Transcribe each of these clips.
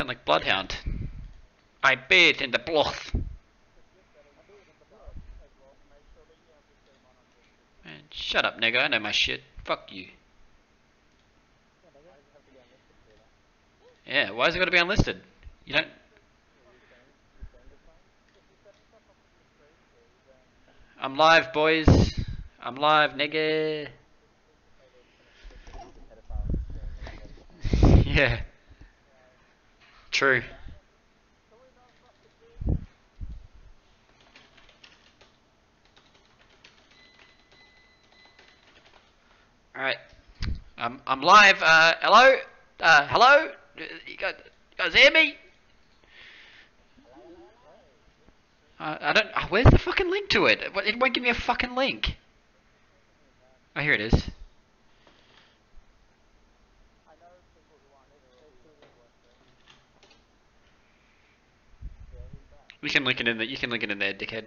sound like Bloodhound. I bathe in the broth. Man, shut up, nigga. I know my shit. Fuck you. Yeah, why has it got to be unlisted? You don't... I'm live, boys. I'm live, nigga. Yeah. True. Alright. I'm live. Hello? Hello? You guys hear me? I don't... where's the fucking link to it? It won't give me a fucking link. Oh, here it is. You can link it in there. You can link it in there, dickhead.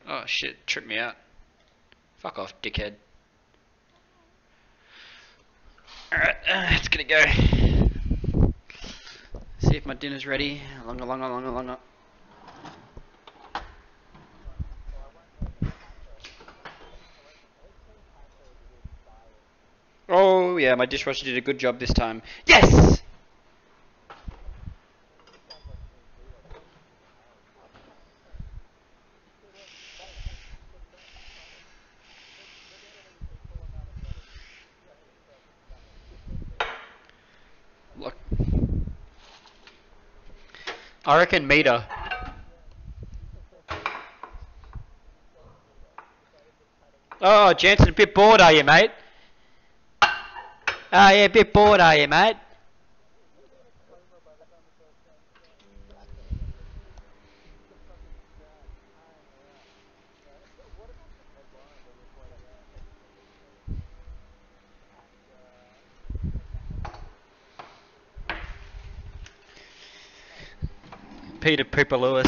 Oh shit, tripped me out. Fuck off, dickhead. Alright, it's gonna go. See if my dinner's ready. Longer. Oh yeah, my dishwasher did a good job this time. Yes! Look. I reckon meter. Oh, Jansen, a bit bored, are you, mate? Oh, yeah, a bit bored, are you, mate? Peter Pooper Lewis.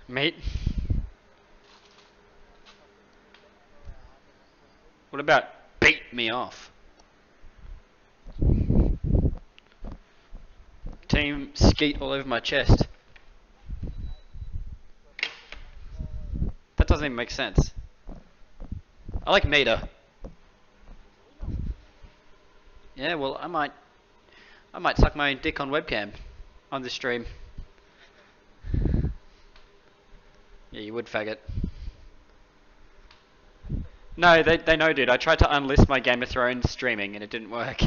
Mate. What about beat me off? Team skeet all over my chest. That doesn't even make sense. I like meter. Yeah, well, I might suck my own dick on webcam on the stream. Yeah, you would, faggot. No, they know, dude. I tried to unlist my Game of Thrones streaming and it didn't work.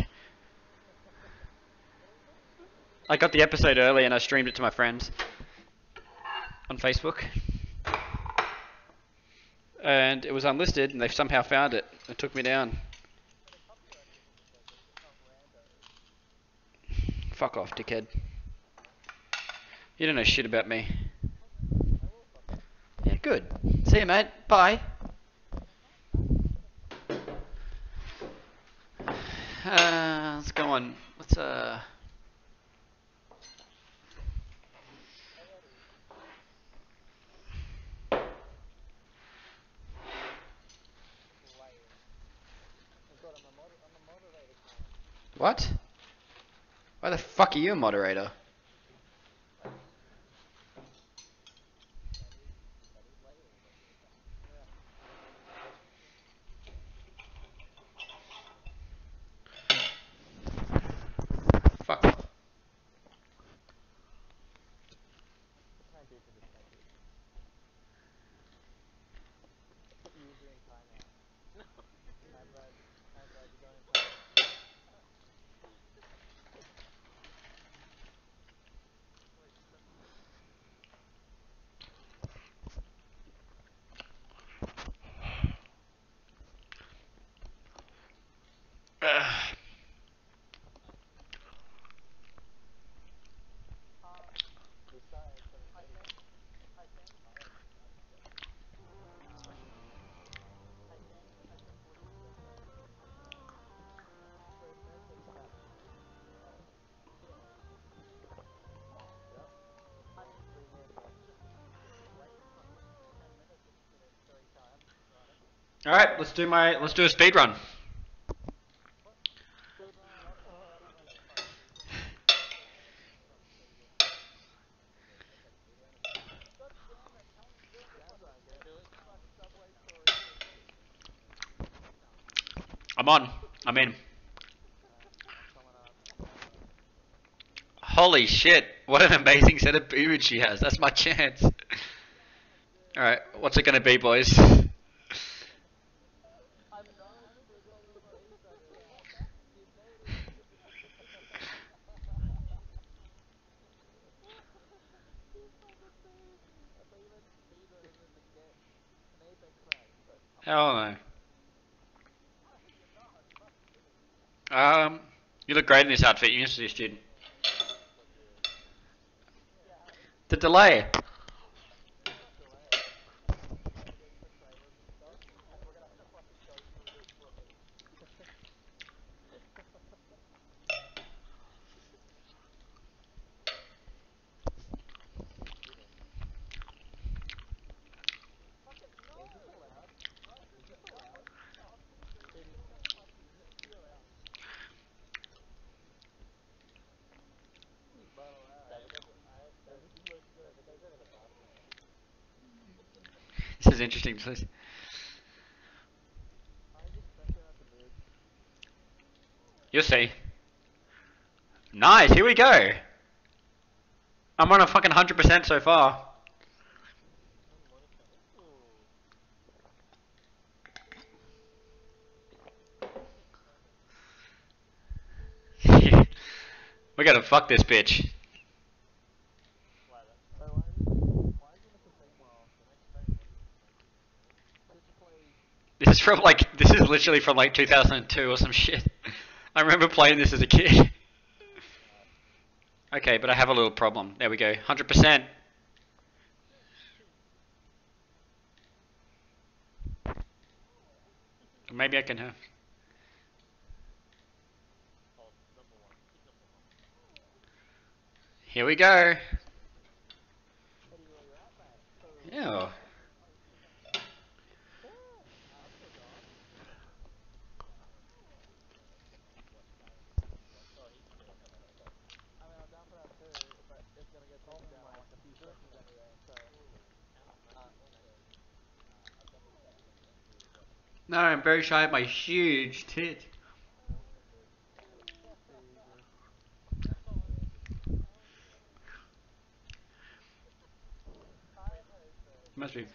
I got the episode early and I streamed it to my friends on Facebook. And it was unlisted and they somehow found it and took me down. Fuck off, dickhead. You don't know shit about me. Yeah, good. See you, mate. Bye. Let's go on. Let's. What? Why the fuck are you a moderator? Fuck off. All right, let's do a speed run. I'm on. I'm in. Holy shit! What an amazing set of boobage she has. That's my chance. All right, what's it gonna be, boys? Hell no. You look great in this outfit. You must be a student. The delay. This is interesting. You'll see. Nice. Here we go. I'm on a fucking 100% so far. We gotta fuck this bitch. This is literally from like 2002 or some shit. I remember playing this as a kid. Okay, but I have a little problem. There we go. 100%. Maybe I can have. Here we go. Yeah. No, I'm very shy of my huge tit. Must be.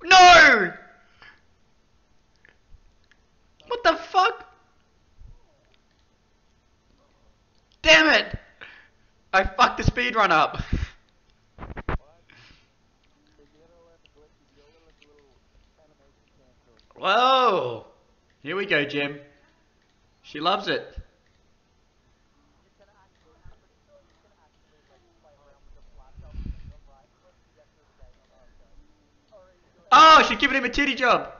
No! What the fuck? Damn it! I fucked the speedrun up. Whoa! Here we go, Jim. She loves it. Oh, she's giving him a titty job.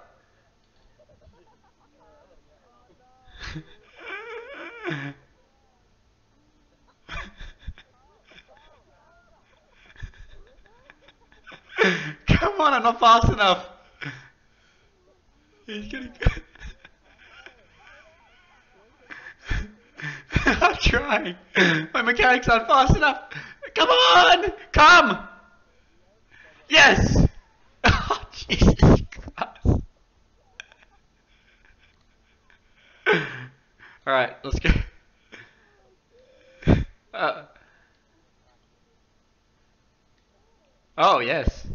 Come on, I'm not fast enough. He's getting. I'm trying. My mechanics aren't fast enough. Come on! Come! Yes! Oh, Jesus Christ. Alright, let's go. Oh, yes.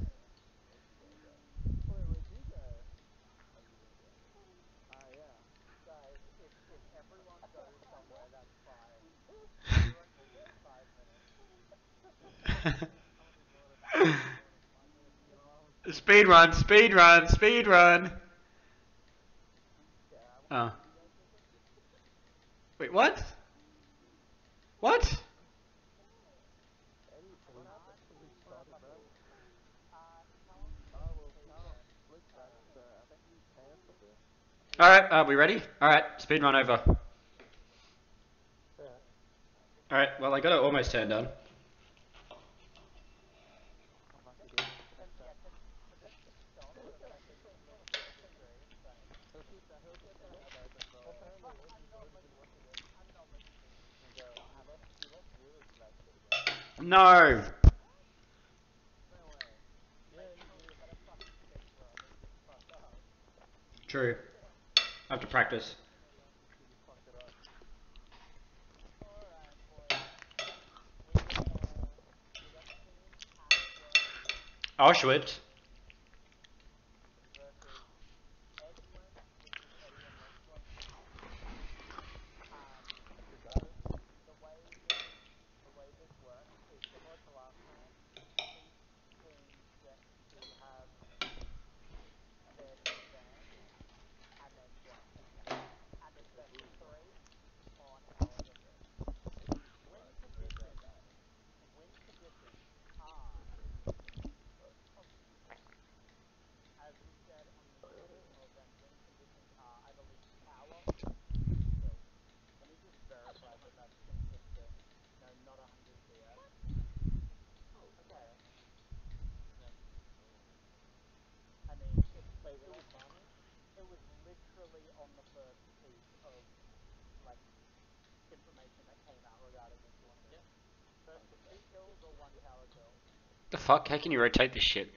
Speed run, speed run, speed run. Oh. Wait, what? What? Alright, are we ready? Alright, speed run over. Alright, well I got it almost turned on. No! True. I have to practice. Auschwitz. The fuck? How can you rotate this shit?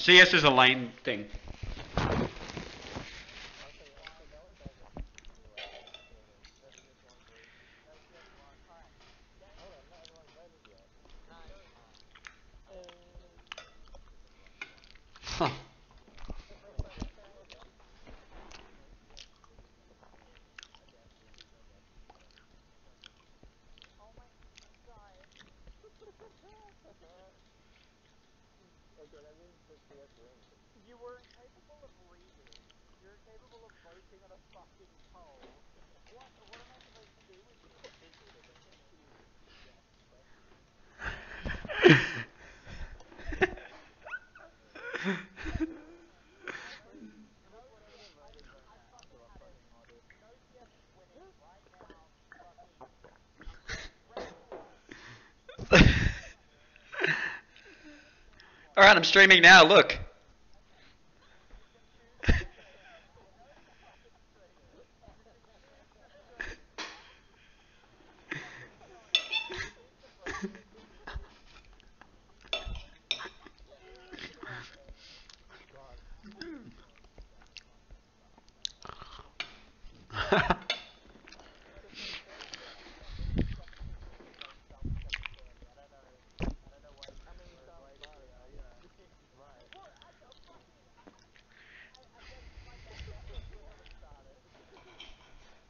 CS is a lane thing. Huh. Alright, I'm streaming now, look.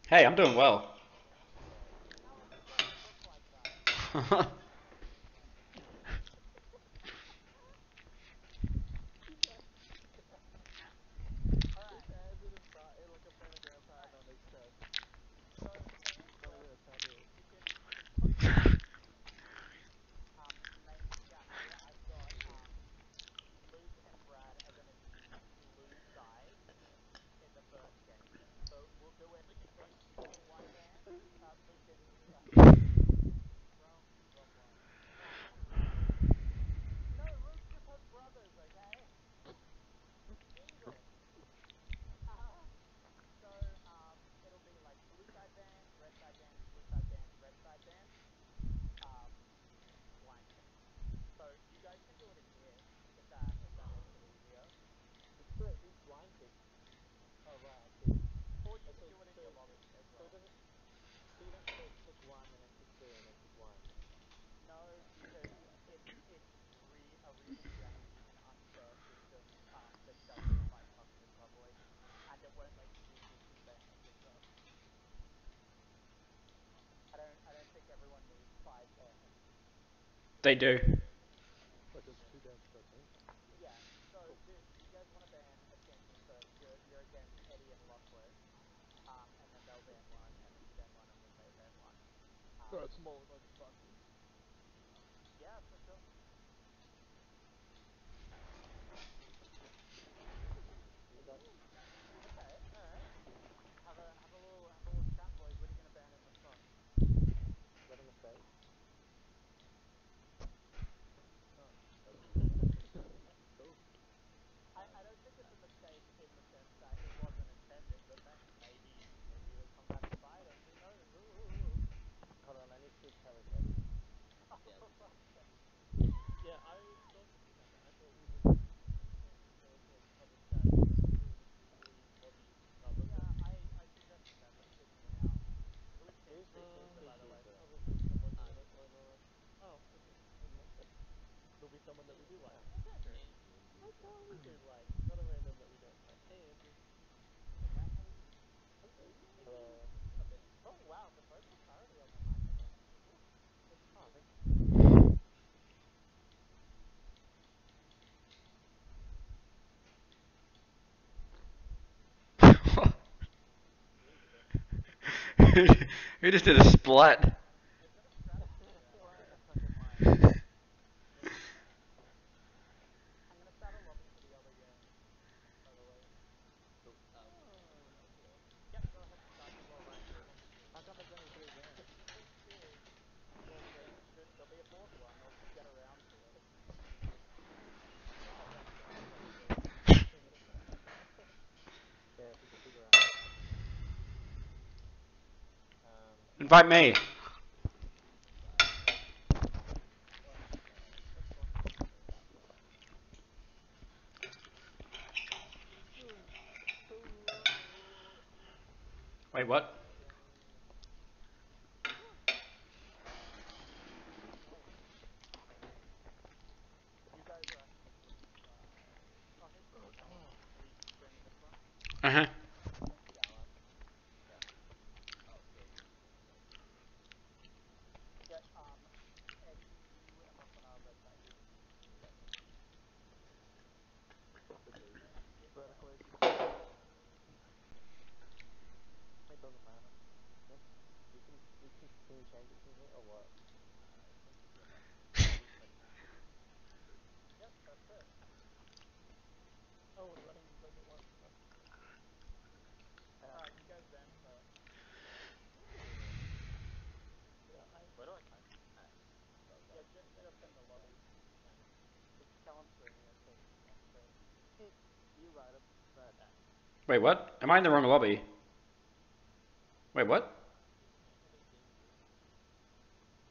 Hey, I'm doing well. They do. Who just did a splat? Invite me. Wait, what? Uh huh. Wait, what? Am I in the wrong lobby? Wait, what?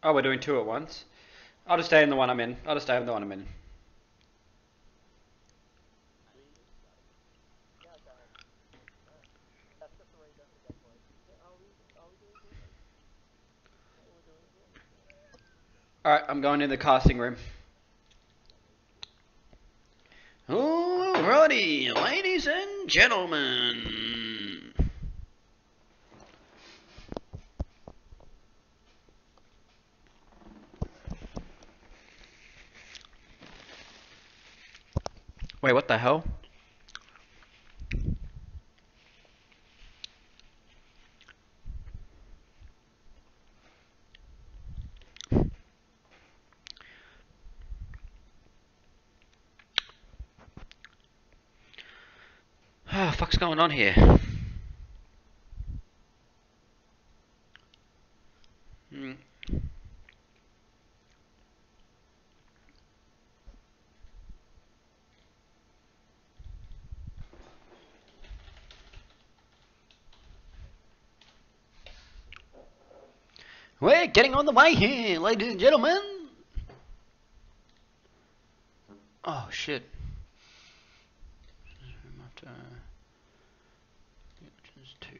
Oh, we're doing two at once? I'll just stay in the one I'm in. I'll just stay in the one I'm in. Alright, I'm going in the casting room. Alrighty, ladies and gentlemen. Wait, what the hell? Ah, fuck's going on here? Hmm. We're getting on the way here, ladies and gentlemen. Oh shit. Two.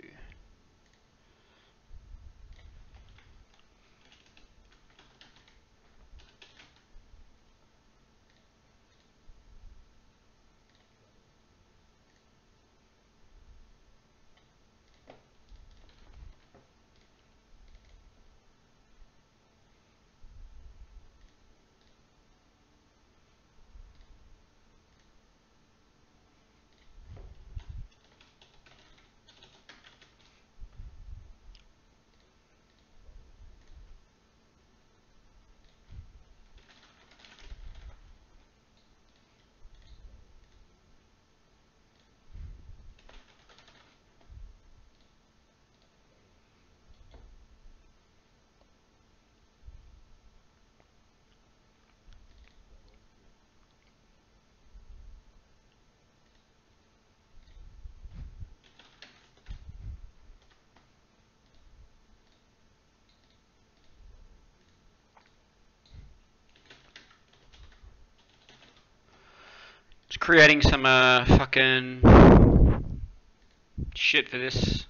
Just creating some fucking shit for this.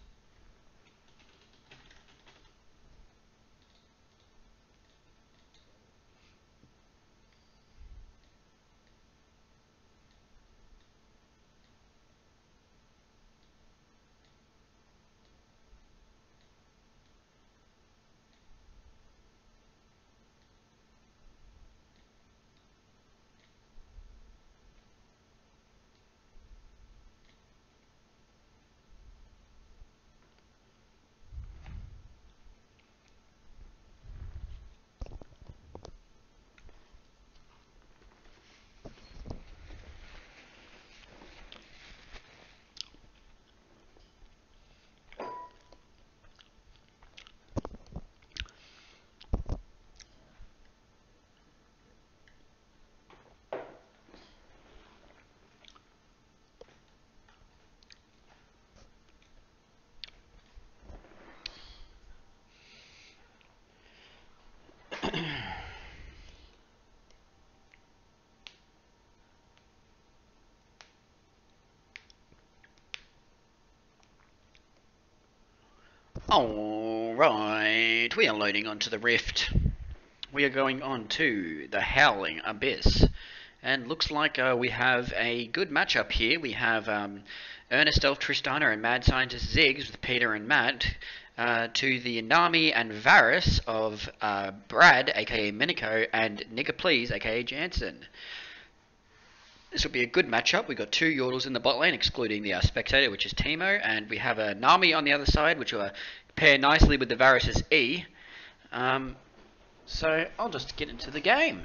Alright, we are loading onto the Rift. We are going on to the Howling Abyss. And looks like we have a good matchup here. We have Ernest Elf Tristana and Mad Scientist Ziggs with Peter and Matt to the Nami and Varus of Brad, aka Miniko, and Nigga Please, aka Jansen. This will be a good matchup. We've got two Yordles in the bot lane, excluding the Spectator, which is Teemo, and we have a Nami on the other side, which will pair nicely with the Varus' E. So I'll just get into the game.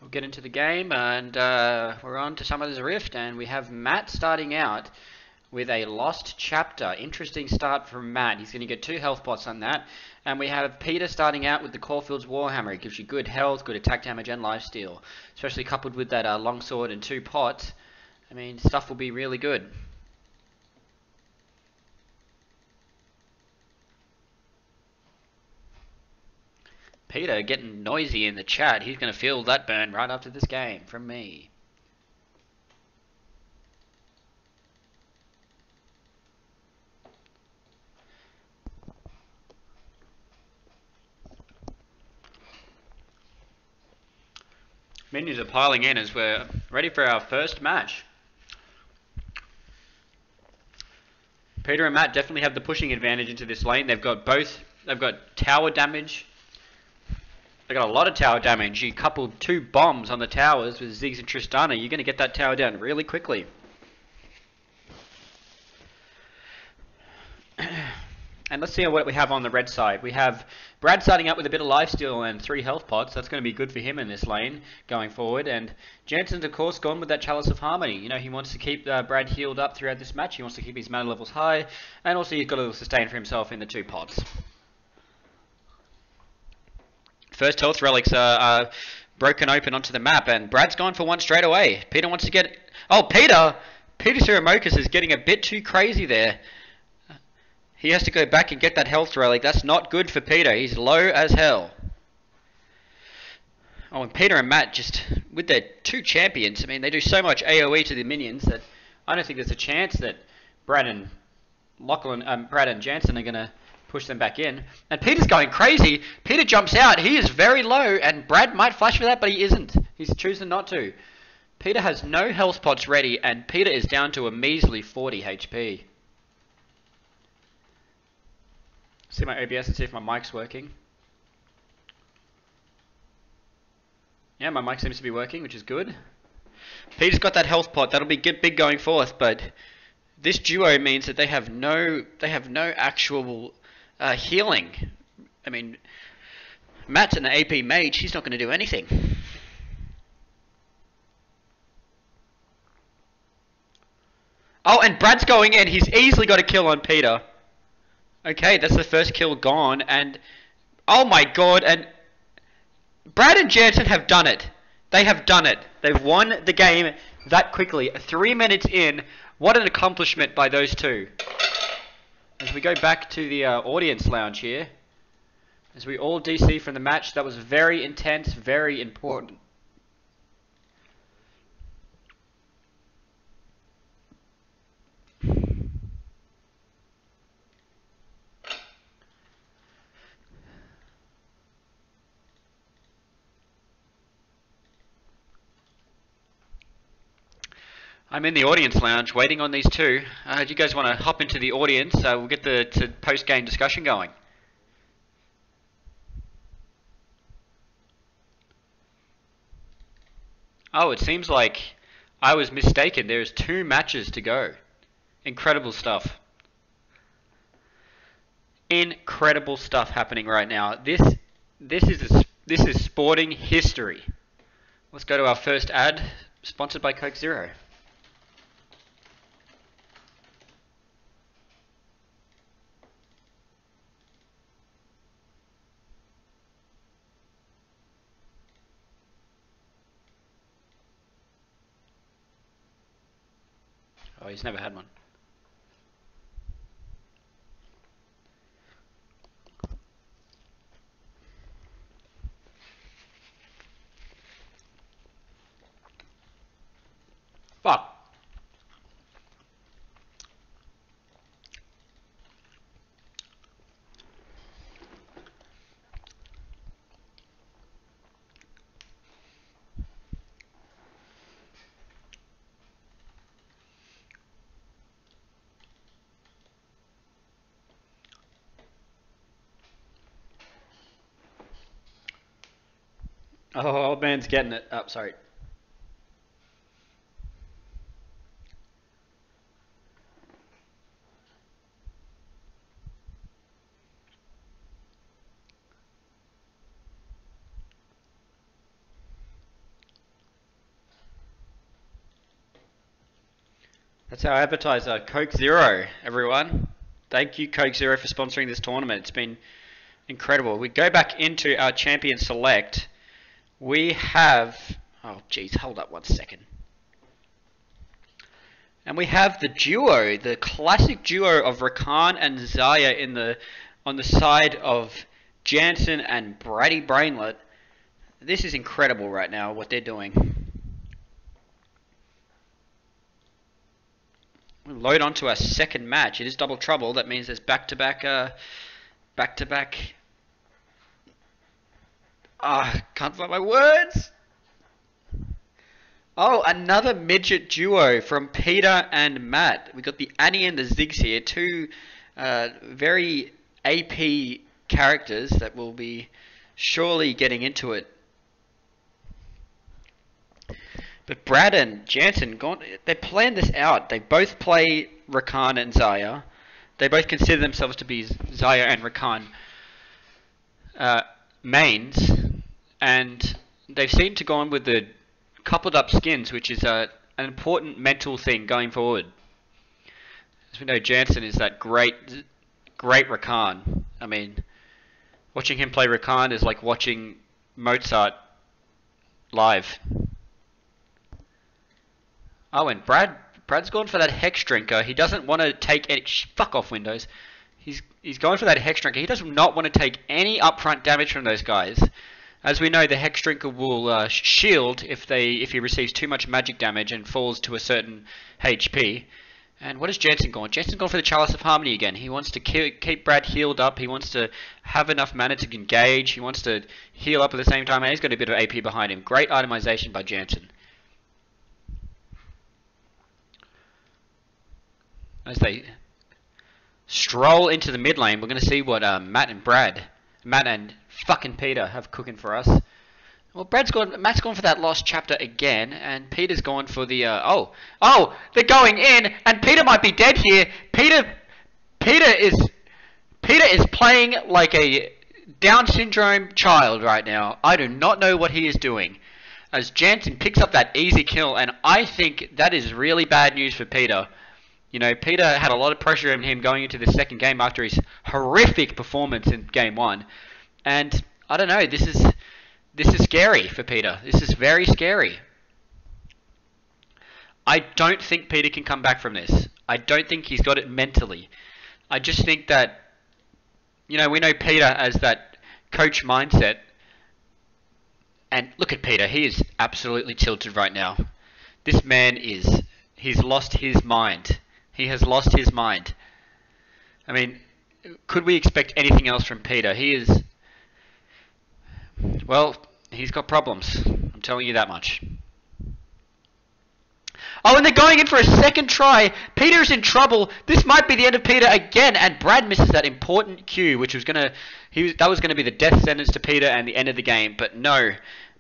We'll get into the game, and we're on to Summoner's Rift, and we have Matt starting out with a Lost Chapter. Interesting start from Matt. He's going to get 2 health pots on that. And we have Peter starting out with the Caulfield's Warhammer. It gives you good health, good attack damage, and lifesteal. Especially coupled with that longsword and 2 pots. I mean, stuff will be really good. Peter getting noisy in the chat. He's going to feel that burn right after this game from me. Minions are piling in as we're ready for our first match. Peter and Matt definitely have the pushing advantage into this lane. They've got tower damage. They've got a lot of tower damage. You couple 2 bombs on the towers with Ziggs and Tristana, you're going to get that tower down really quickly. And let's see what we have on the red side. We have Brad starting up with a bit of lifesteal and 3 health pots. That's going to be good for him in this lane going forward. And Jansen's, of course, gone with that Chalice of Harmony. You know, he wants to keep Brad healed up throughout this match. He wants to keep his mana levels high. And also he's got a little sustain for himself in the 2 pots. First health relics are broken open onto the map. And Brad's gone for one straight away. Peter wants to get... Oh, Peter! Peter Siramokas is getting a bit too crazy there. He has to go back and get that health relic. That's not good for Peter. He's low as hell. Oh, and Peter and Matt just, with their 2 champions, I mean, they do so much AoE to the minions that I don't think there's a chance that Brad and Jansen are going to push them back in. And Peter's going crazy. Peter jumps out. He is very low, and Brad might flash for that, but he isn't. He's choosing not to. Peter has no health pots ready, and Peter is down to a measly 40 HP. See my OBS and see if my mic's working. Yeah, my mic seems to be working, which is good. Peter's got that health pot. That'll be big going forth, but this duo means that they have no actual healing. I mean, Matt's an AP mage. He's not going to do anything. Oh, and Brad's going in. He's easily got a kill on Peter. Okay, that's the first kill gone, and oh my god, and Brad and Jansen have done it. They have done it. They've won the game that quickly. 3 minutes in, what an accomplishment by those 2. As we go back to the audience lounge here, as we all DC from the match, that was very intense, very important. I'm in the audience lounge waiting on these 2. Do you guys want to hop into the audience? We'll get the post-game discussion going. Oh, it seems like I was mistaken. There's 2 matches to go. Incredible stuff. Incredible stuff happening right now. This is sporting history. Let's go to our first ad, sponsored by Coke Zero. Oh, he's never had one. Fuck. Oh, old man's getting it. Oh, sorry. That's our advertiser, Coke Zero, everyone. Thank you, Coke Zero, for sponsoring this tournament. It's been incredible. We go back into our champion select. We have... Oh, geez, hold up 1 second. And we have the duo, the classic duo of Rakan and Xayah on the side of Jansen and Brady Brainlet. This is incredible right now, what they're doing. We'll load on to our second match. It is double trouble. That means there's back-to-back... can't find my words! Oh, another midget duo from Peter and Matt. We got the Annie and the Ziggs here. Two very AP characters that will be surely getting into it. But Brad and Jansen, they planned this out. They both play Rakan and Xayah. They both consider themselves to be Xayah and Rakan mains. And they seem to go on with the coupled up skins, which is an important mental thing going forward. As we know, Jansen is that great Rakan. I mean, watching him play Rakan is like watching Mozart live. Oh, and Brad's gone for that Hex Drinker. He doesn't want to take any... Fuck off, Windows. He's going for that Hex Drinker. He does not want to take any upfront damage from those guys. As we know, the Hex Drinker will shield if he receives too much magic damage and falls to a certain HP. And what has Jansen gone? Jansen's gone for the Chalice of Harmony again. He wants to keep Brad healed up. He wants to have enough mana to engage. He wants to heal up at the same time. And he's got a bit of AP behind him. Great itemization by Jansen. As they stroll into the mid lane, we're going to see what Matt and fucking Peter have cooking for us. Well, Matt's gone for that lost chapter again, and Peter's gone for the, they're going in, and Peter might be dead here. Peter is playing like a Down syndrome child right now. I do not know what he is doing. As Jansen picks up that easy kill, and I think that is really bad news for Peter. You know, Peter had a lot of pressure on him going into the second game after his horrific performance in game one. And I don't know, this is scary for Peter. This is very scary. I don't think Peter can come back from this. I don't think he's got it mentally. I just think that, you know, we know Peter as that coach mindset. And look at Peter, he is absolutely tilted right now. This man he's lost his mind. He has lost his mind. I mean, could we expect anything else from Peter? Well, he's got problems. I'm telling you that much. Oh, and they're going in for a second try. Peter's in trouble. This might be the end of Peter again, and Brad misses that important cue, which was that was gonna be the death sentence to Peter and the end of the game. But no,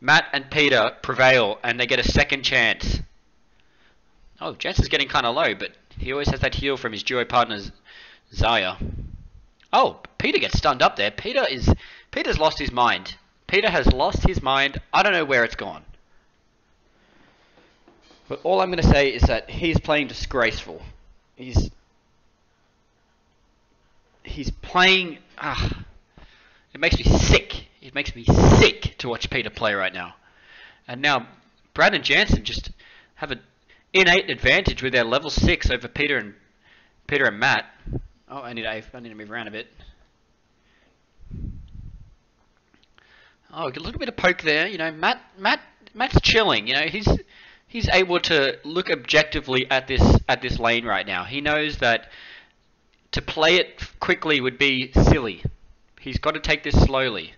Matt and Peter prevail, and they get a second chance. Oh, Jansen's getting kind of low, but he always has that heal from his duo partner, Xayah. Oh, Peter gets stunned up there. Peter's lost his mind. Peter has lost his mind. I don't know where it's gone. But all I'm going to say is that he's playing disgraceful. He's playing... it makes me sick. It makes me sick to watch Peter play right now. And now, Brad and Jansen just have an innate advantage with their level 6 over Peter and Matt. Oh, I need to move around a bit. Oh, a little bit of poke there. You know, Matt's chilling. You know, he's able to look objectively at this lane right now. He knows that to play it quickly would be silly. He's got to take this slowly.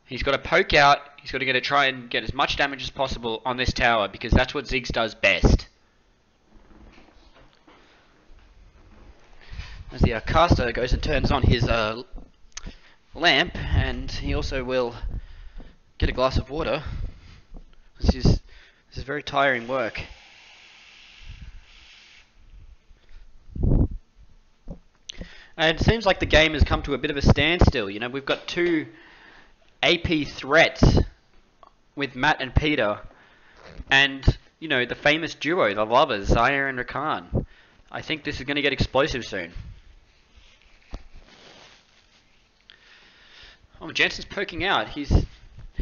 He's got to poke out. He's got to try and get as much damage as possible on this tower, because that's what Ziggs does best. As the caster goes and turns on his lamp, and he also will get a glass of water. This is very tiring work. And it seems like the game has come to a bit of a standstill. You know, we've got two AP threats with Matt and Peter, and you know, the famous duo, the lovers, Zaya and Rakan. I think this is going to get explosive soon. Oh, Jensen's poking out. He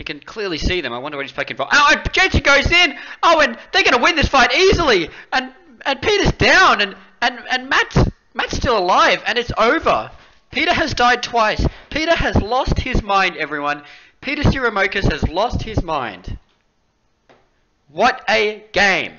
can clearly see them. I wonder what he's poking for. Oh, and Jensen goes in. Oh, and they're going to win this fight easily. And Peter's down, and Matt's still alive, and it's over. Peter has died twice. Peter has lost his mind, everyone. Peter Siramokas has lost his mind. What a game.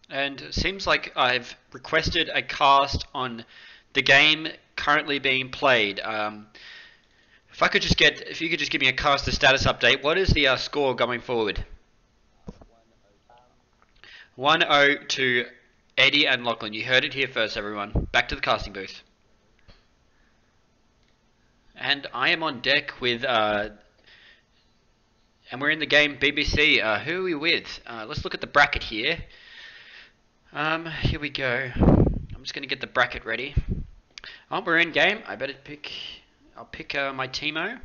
And it seems like I've requested a cast on the game currently being played. If you could just give me a caster status update, what is the score going forward? 1-0 to Eddie and Lachlan. You heard it here first, everyone. Back to the casting booth. And I am on deck with, and we're in the game BBC. Who are we with? Let's look at the bracket here. Here we go. I'm just going to get the bracket ready. Oh, we're in game. I'll pick my Teemo.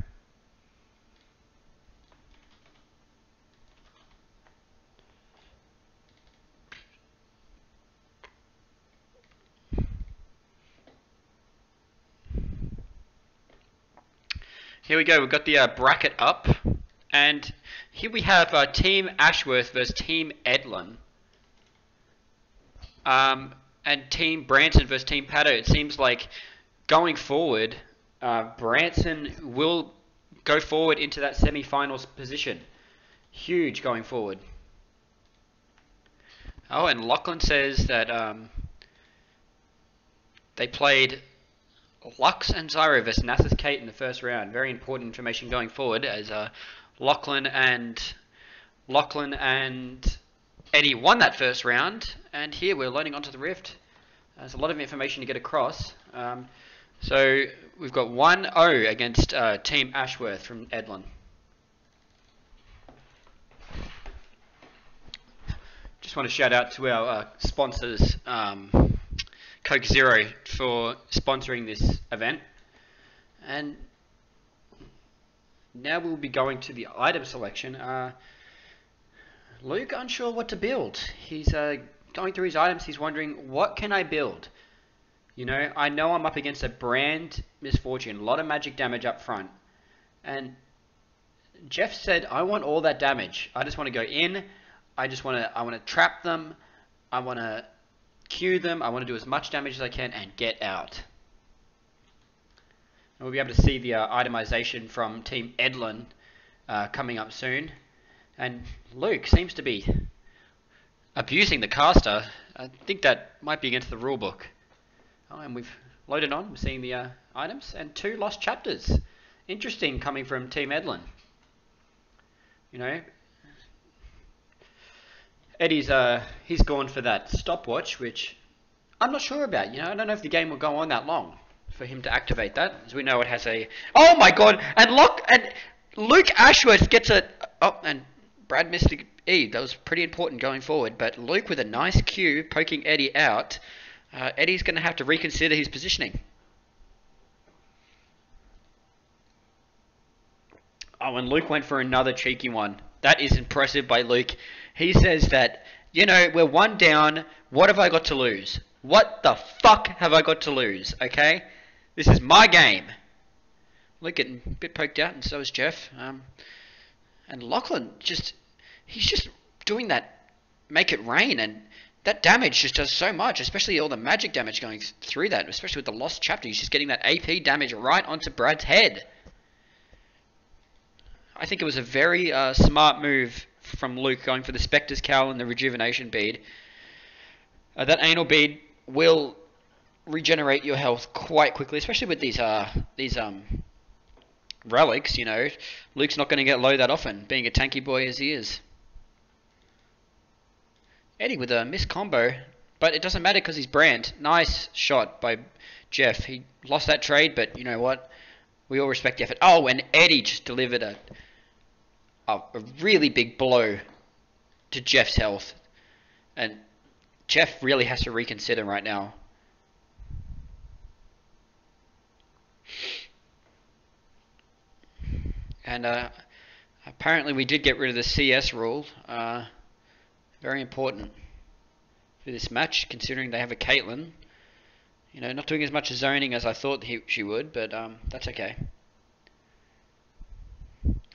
Here we go. We've got the bracket up. And here we have Team Ashworth versus Team Edlin. And Team Branson versus Team Pato. It seems like going forward, Branson will go forward into that semi-finals position. Huge going forward. Oh, and Lachlan says that they played Lux and Zyro versus Nasus Kate in the first round. Very important information going forward, as Lachlan and Eddie won that first round, and here we're loading onto the Rift. There's a lot of information to get across. So we've got 1-0 against Team Ashworth from Edlin. Just want to shout out to our sponsors, Coke Zero, for sponsoring this event. And now we'll be going to the item selection. Luke unsure what to build. He's going through his items. He's wondering, what can I build? You know I'm up against a brand Misfortune. A lot of magic damage up front. And Jeff said, I want all that damage. I just want to go in. I want to trap them. I want to Q them. I want to do as much damage as I can and get out. And we'll be able to see the itemization from Team Edlin coming up soon. And Luke seems to be abusing the caster. I think that might be against the rulebook. Oh, and we've loaded on. We're seeing the items and 2 lost chapters. Interesting coming from Team Edlin. You know, Eddie's he's gone for that stopwatch, which I'm not sure about. You know, I don't know if the game will go on that long for him to activate that, as we know it has a. Oh my God! And Luke Ashworth gets a. Oh, and Brad missed E. That was pretty important going forward. But Luke with a nice Q poking Eddie out. Eddie's going to have to reconsider his positioning. Oh, and Luke went for another cheeky one. That is impressive by Luke. He says that, you know, we're 1 down. What have I got to lose? What the fuck have I got to lose? Okay? This is my game. Luke getting a bit poked out, and so is Jeff. And Lachlan he's just doing that make it rain, and that damage just does so much, especially all the magic damage going through that, especially with the Lost Chapter. He's just getting that AP damage right onto Brad's head. I think it was a very smart move from Luke going for the Spectre's Cowl and the Rejuvenation Bead. That Anal Bead will regenerate your health quite quickly, especially with these relics. You know, Luke's not going to get low that often, being a tanky boy as he is. Eddie with a missed combo, but it doesn't matter because he's Brand. Nice shot by Jeff. He lost that trade, but you know what? We all respect the effort. Oh, and Eddie just delivered a really big blow to Jeff's health. And Jeff really has to reconsider right now. And apparently we did get rid of the CS rule. Very important for this match, considering they have a Caitlyn. You know, not doing as much zoning as I thought she would, but that's okay.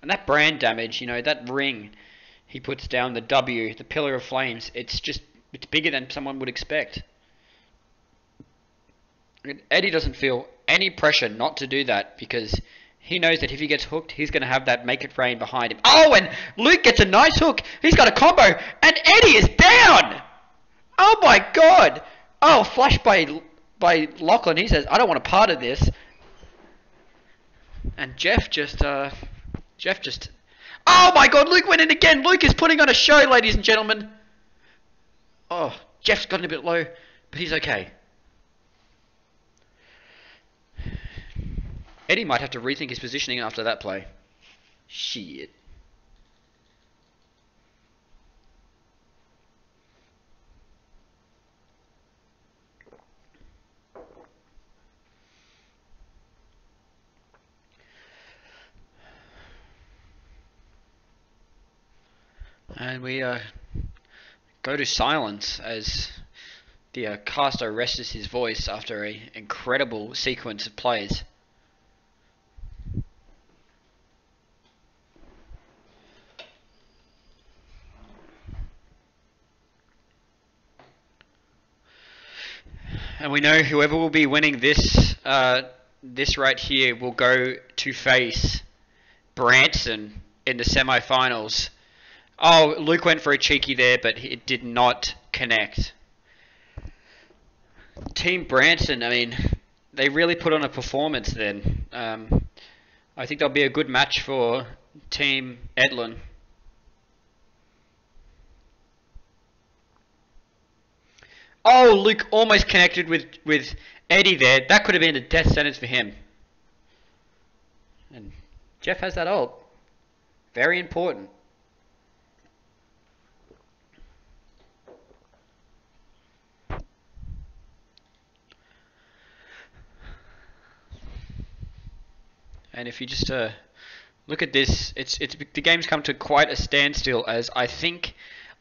And that Brand damage, you know, that ring he puts down, the W, the Pillar of Flames, it's bigger than someone would expect. Eddie doesn't feel any pressure not to do that because he knows that if he gets hooked, he's going to have that Make It Rain behind him. Oh, and Luke gets a nice hook. He's got a combo, and Eddie is down. Oh my God. Oh, flash by Lachlan. He says, I don't want a part of this. And Jeff just, oh my God, Luke went in again. Luke is putting on a show, ladies and gentlemen. Oh, Jeff's gotten a bit low, but he's okay. Eddie might have to rethink his positioning after that play. Shit. And we go to silence as the caster rests his voice after an incredible sequence of plays. And we know whoever will be winning this this right here will go to face Branson in the semi-finals. Oh, Luke went for a cheeky there, but it did not connect. Team Branson, I mean, they really put on a performance then. I think that'll be a good match for Team Edlin. Oh, Luke almost connected with Eddie there. That could have been a death sentence for him. And Jeff has that ult. Very important. And if you just look at this, the game's come to quite a standstill as I think...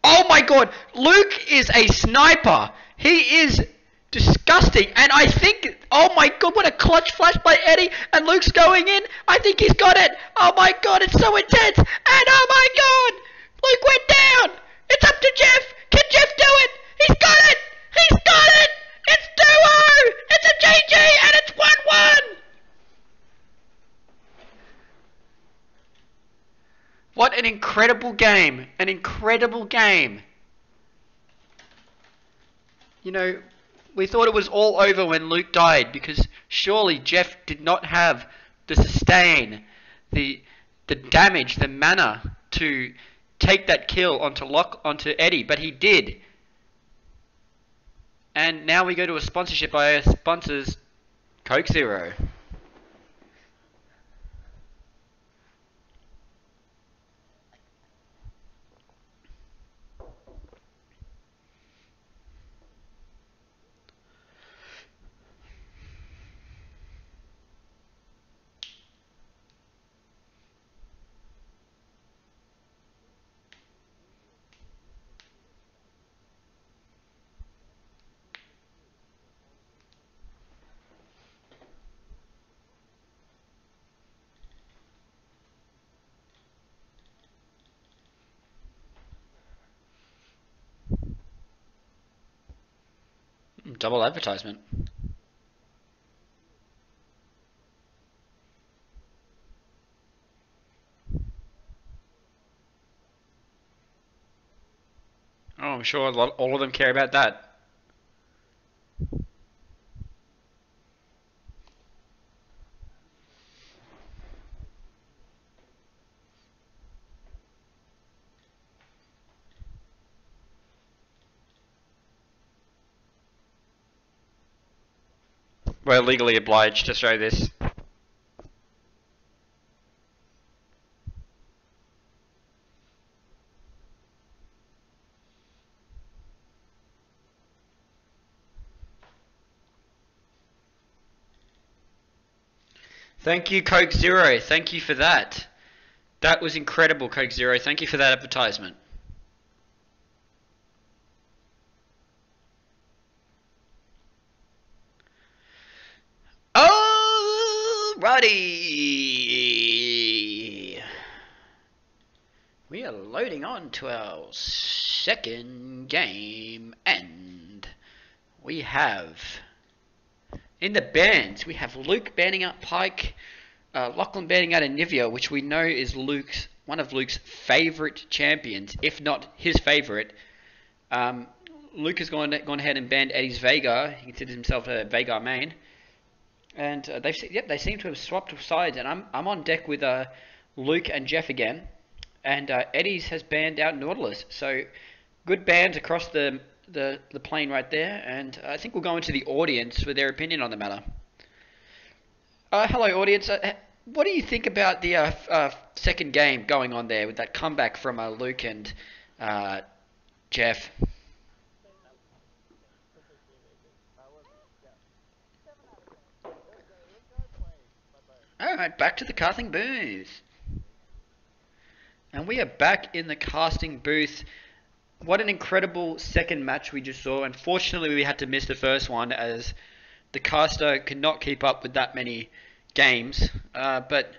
Oh my God! Luke is a sniper! He is disgusting, and I think... Oh my God, what a clutch flash by Eddie, and Luke's going in! I think he's got it! Oh my God, it's so intense! And oh my God! Luke went down! It's up to Jeff! Can Jeff do it? He's got it! He's got it! It's 2-0! It's a GG, and it's 1-1! What an incredible game. An incredible game. You know, we thought it was all over when Luke died because surely Jeff did not have the sustain, the damage, the mana to take that kill onto Eddie, but he did. And now we go to a sponsorship by our sponsors, Coke Zero. Double advertisement. Oh, I'm sure all of them care about that. We're legally obliged to show this. Thank you, Coke Zero. Thank you for that. That was incredible, Coke Zero. Thank you for that advertisement. Alrighty. We are loading on to our second game, and we have in the bands we have Luke banding out Pyke, Lachlan banding out Anivia, which we know is one of Luke's favourite champions, if not his favourite. Luke has gone ahead and banned Eddie's Veigar. He considers himself a Veigar main. And they seem to have swapped sides, and I'm on deck with Luke and Jeff again, and Eddie's has banned out Nautilus. So good bans across the plane right there, and I think we'll go into the audience for their opinion on the matter. Hello, audience. What do you think about the second game going on there with that comeback from Luke and Jeff? Alright, back to the casting booth. And we are back in the casting booth. What an incredible second match we just saw. Unfortunately, we had to miss the first one as the caster could not keep up with that many games. But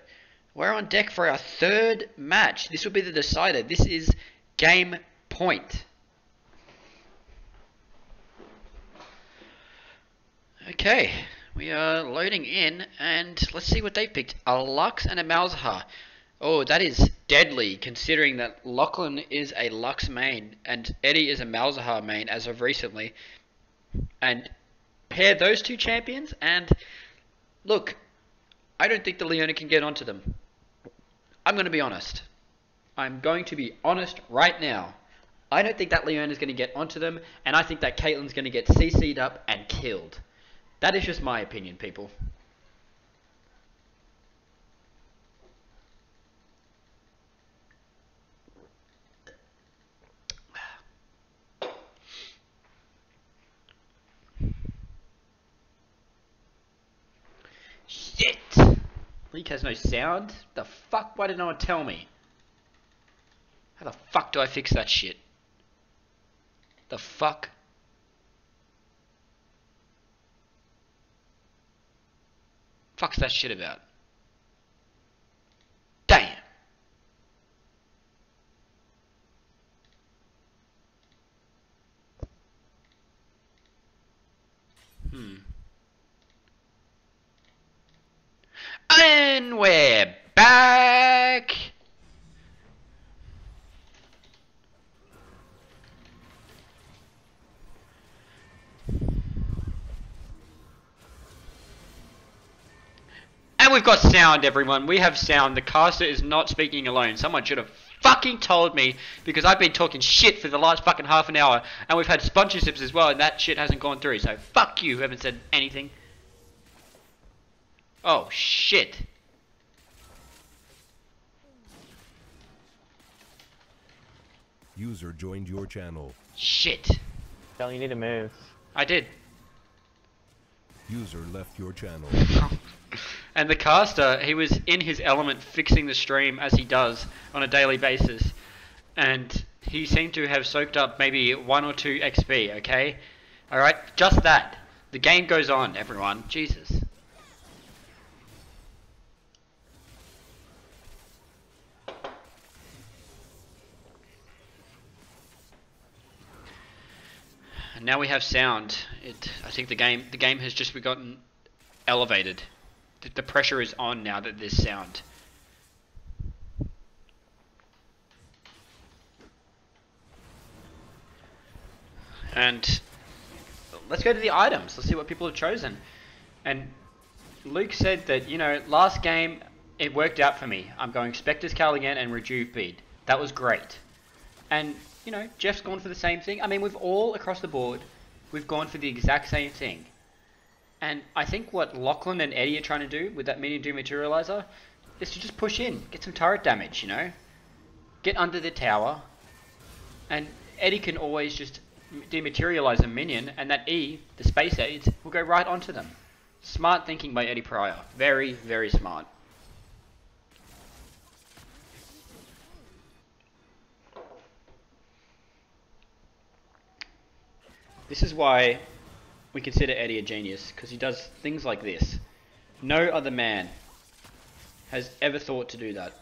we're on deck for our third match. This will be the decider. This is game point. Okay. We are loading in, and let's see what they picked. A Lux and a Malzahar. Oh, that is deadly, considering that Lachlan is a Lux main, and Eddie is a Malzahar main as of recently. And pair those two champions, and look, I don't think the Leona can get onto them. I'm going to be honest. I'm going to be honest right now. I don't think that Leona is going to get onto them, and I think that Caitlyn's going to get CC'd up and killed. That is just my opinion, people. Shit! Leak has no sound? The fuck? Why did no one tell me? How the fuck do I fix that shit? The fuck? Fuck's that shit about? Damn. And we're back. And we've got sound, everyone. We have sound. The caster is not speaking alone. Someone should have fucking told me, because I've been talking shit for the last fucking half an hour, and we've had sponsorships as well, and that shit hasn't gone through. So fuck you, who haven't said anything. Oh shit. User joined your channel. Shit. Tell you need to move. I did. User left your channel. And the caster, he was in his element fixing the stream as he does on a daily basis. And he seemed to have soaked up maybe 1 or 2 XP, okay? Alright, just that. The game goes on, everyone. Jesus. And now we have sound. I think the game has just gotten elevated. The pressure is on now that there's sound. And let's go to the items. Let's see what people have chosen. And Luke said that, you know, last game it worked out for me. I'm going Spectre's Cal again and Rejuve Bead. That was great. And, you know, Jeff's gone for the same thing. I mean, we've all across the board, we've gone for the exact same thing. And I think what Lachlan and Eddie are trying to do with that medium dematerializer is to just push in, get some turret damage, you know? Get under the tower. And Eddie can always just dematerialize a minion, and that E, the space aids, will go right onto them. Smart thinking by Eddie Pryor. Very, very smart. This is why we consider Eddie a genius, because he does things like this. No other man has ever thought to do that.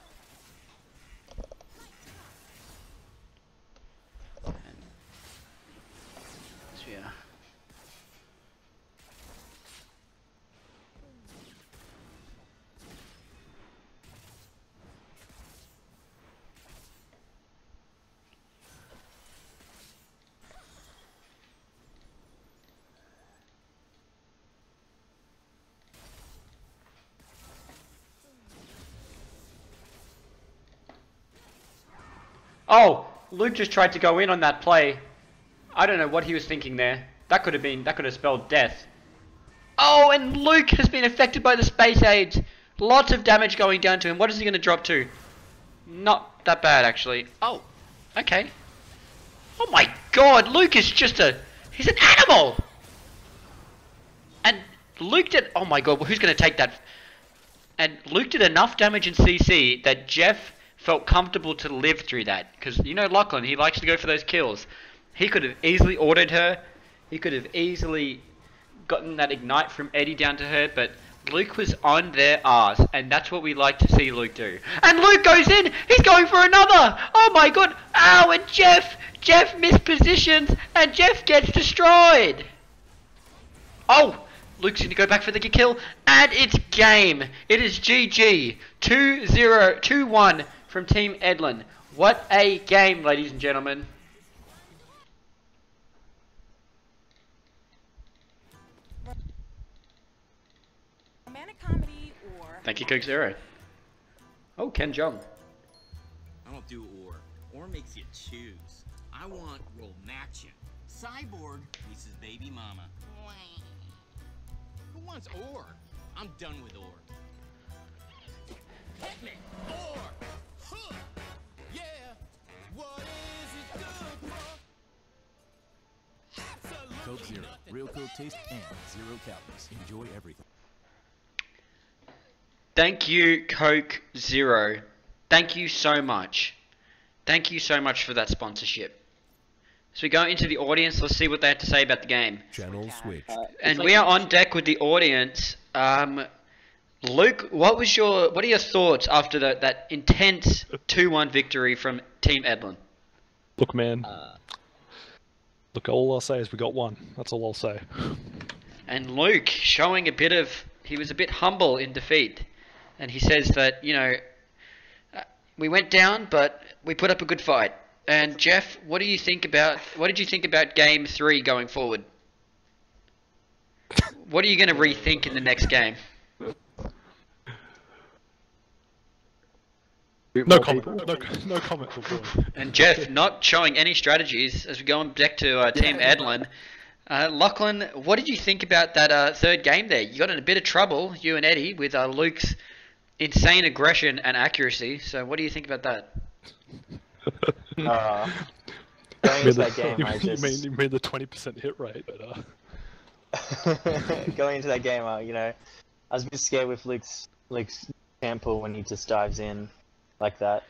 Yeah. Oh, Luke just tried to go in on that play. I don't know what he was thinking there. That could have spelled death. Oh, and Luke has been affected by the space aids. Lots of damage going down to him. What is he going to drop to? Not that bad, actually. Oh, okay. Oh my god, Luke is just he's an animal! And Luke did, oh my god, well, who's going to take that? And Luke did enough damage in CC that Jeff felt comfortable to live through that. Because, you know, Lachlan, he likes to go for those kills. He could have easily autoed her. He could have easily gotten that ignite from Eddie down to her, but Luke was on their arse, and that's what we like to see Luke do. And Luke goes in! He's going for another! Oh my god! Ow! And Jeff mispositions, and Jeff gets destroyed! Oh! Luke's going to go back for the kill, and it's game! It is GG! 2-0, 2-1 from Team Edlin. What a game, ladies and gentlemen. Romantic comedy or... Thank you, Coke Zero. Oh, Ken Jong. I don't do or. Or makes you choose. I want romaction. Cyborg meets his baby mama. Who wants or? I'm done with or. Hit me! Or! Huh! Yeah! What is it good for? Absolutely Coke Zero. nothing. Real Coke taste and 0 calories. Enjoy everything. Thank you, Coke Zero. Thank you so much. Thank you so much for that sponsorship. So we go into the audience, let's see what they have to say about the game. Channel switch. And we are on deck with the audience. Luke, what are your thoughts after that intense 2-1 victory from Team Edlin? Look, man. Look, all I'll say is we got one. That's all I'll say. And Luke showing he was a bit humble in defeat. And he says that, you know, we went down, but we put up a good fight. And Jeff, what did you think about Game 3 going forward? What are you going to rethink in the next game? No comment. No comment. And Jeff, not showing any strategies as we go on back to Team Edlin. Lachlan, what did you think about that third game there? You got in a bit of trouble, you and Eddie, with Luke's insane aggression and accuracy. So what do you think about that? Going into that game, you mean the 20% hit rate, but going into that game, you know, I was a bit scared with Luke's temple when he just dives in like that.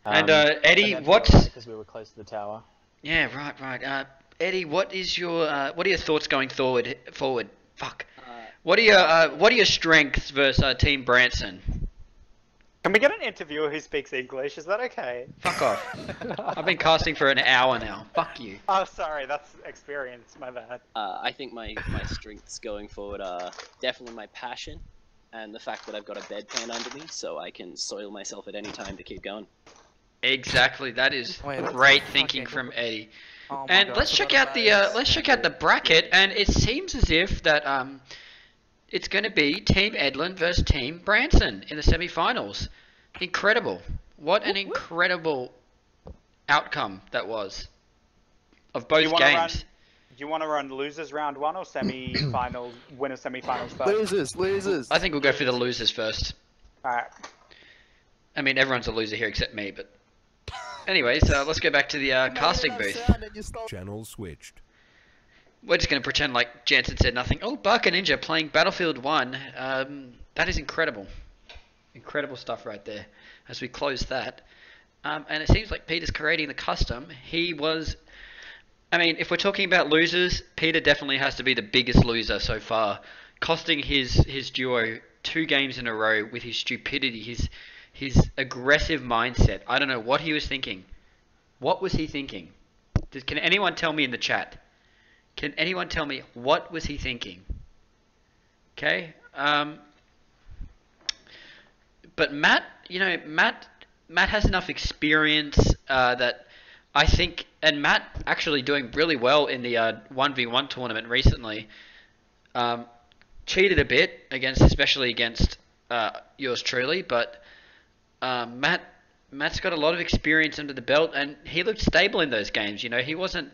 And Eddie, because we were close to the tower. Yeah, right. Eddie, what are your thoughts going forward? Fuck. What are your strengths versus Team Branson? Can we get an interviewer who speaks English? Is that okay? Fuck off. I've been casting for an hour now. Fuck you. Oh, sorry, that's experience. My bad. I think my strengths going forward are definitely my passion, and the fact that I've got a bedpan under me, so I can soil myself at any time to keep going. Exactly. That is Wait, that's great thinking fucking- from Eddie. Oh my And God, let's I check forgot out the about let's check out the bracket, and it seems as if that it's going to be Team Edlin versus Team Branson in the semi-finals. Incredible! What an incredible outcome that was of both games. Do you want to run losers round 1 or semi-finals, winner semi-finals first? Losers. I think we'll go for the losers first. Alright. I mean, everyone's a loser here except me, but anyways, let's go back to the casting booth. Channel switched. We're just going to pretend like Jansen said nothing. Oh, Barker Ninja playing Battlefield 1. That is incredible. Incredible stuff right there. As we close that. And it seems like Peter's creating the custom. He was... I mean, if we're talking about losers, Peter definitely has to be the biggest loser so far. Costing his duo 2 games in a row with his stupidity, his aggressive mindset. I don't know what he was thinking. What was he thinking? Can anyone tell me in the chat? Can anyone tell me what was he thinking? Okay. But Matt, you know, Matt has enough experience that I think, and Matt actually doing really well in the 1v1 tournament recently. Cheated a bit especially against yours truly, but Matt's got a lot of experience under the belt, and he looked stable in those games. You know, he wasn't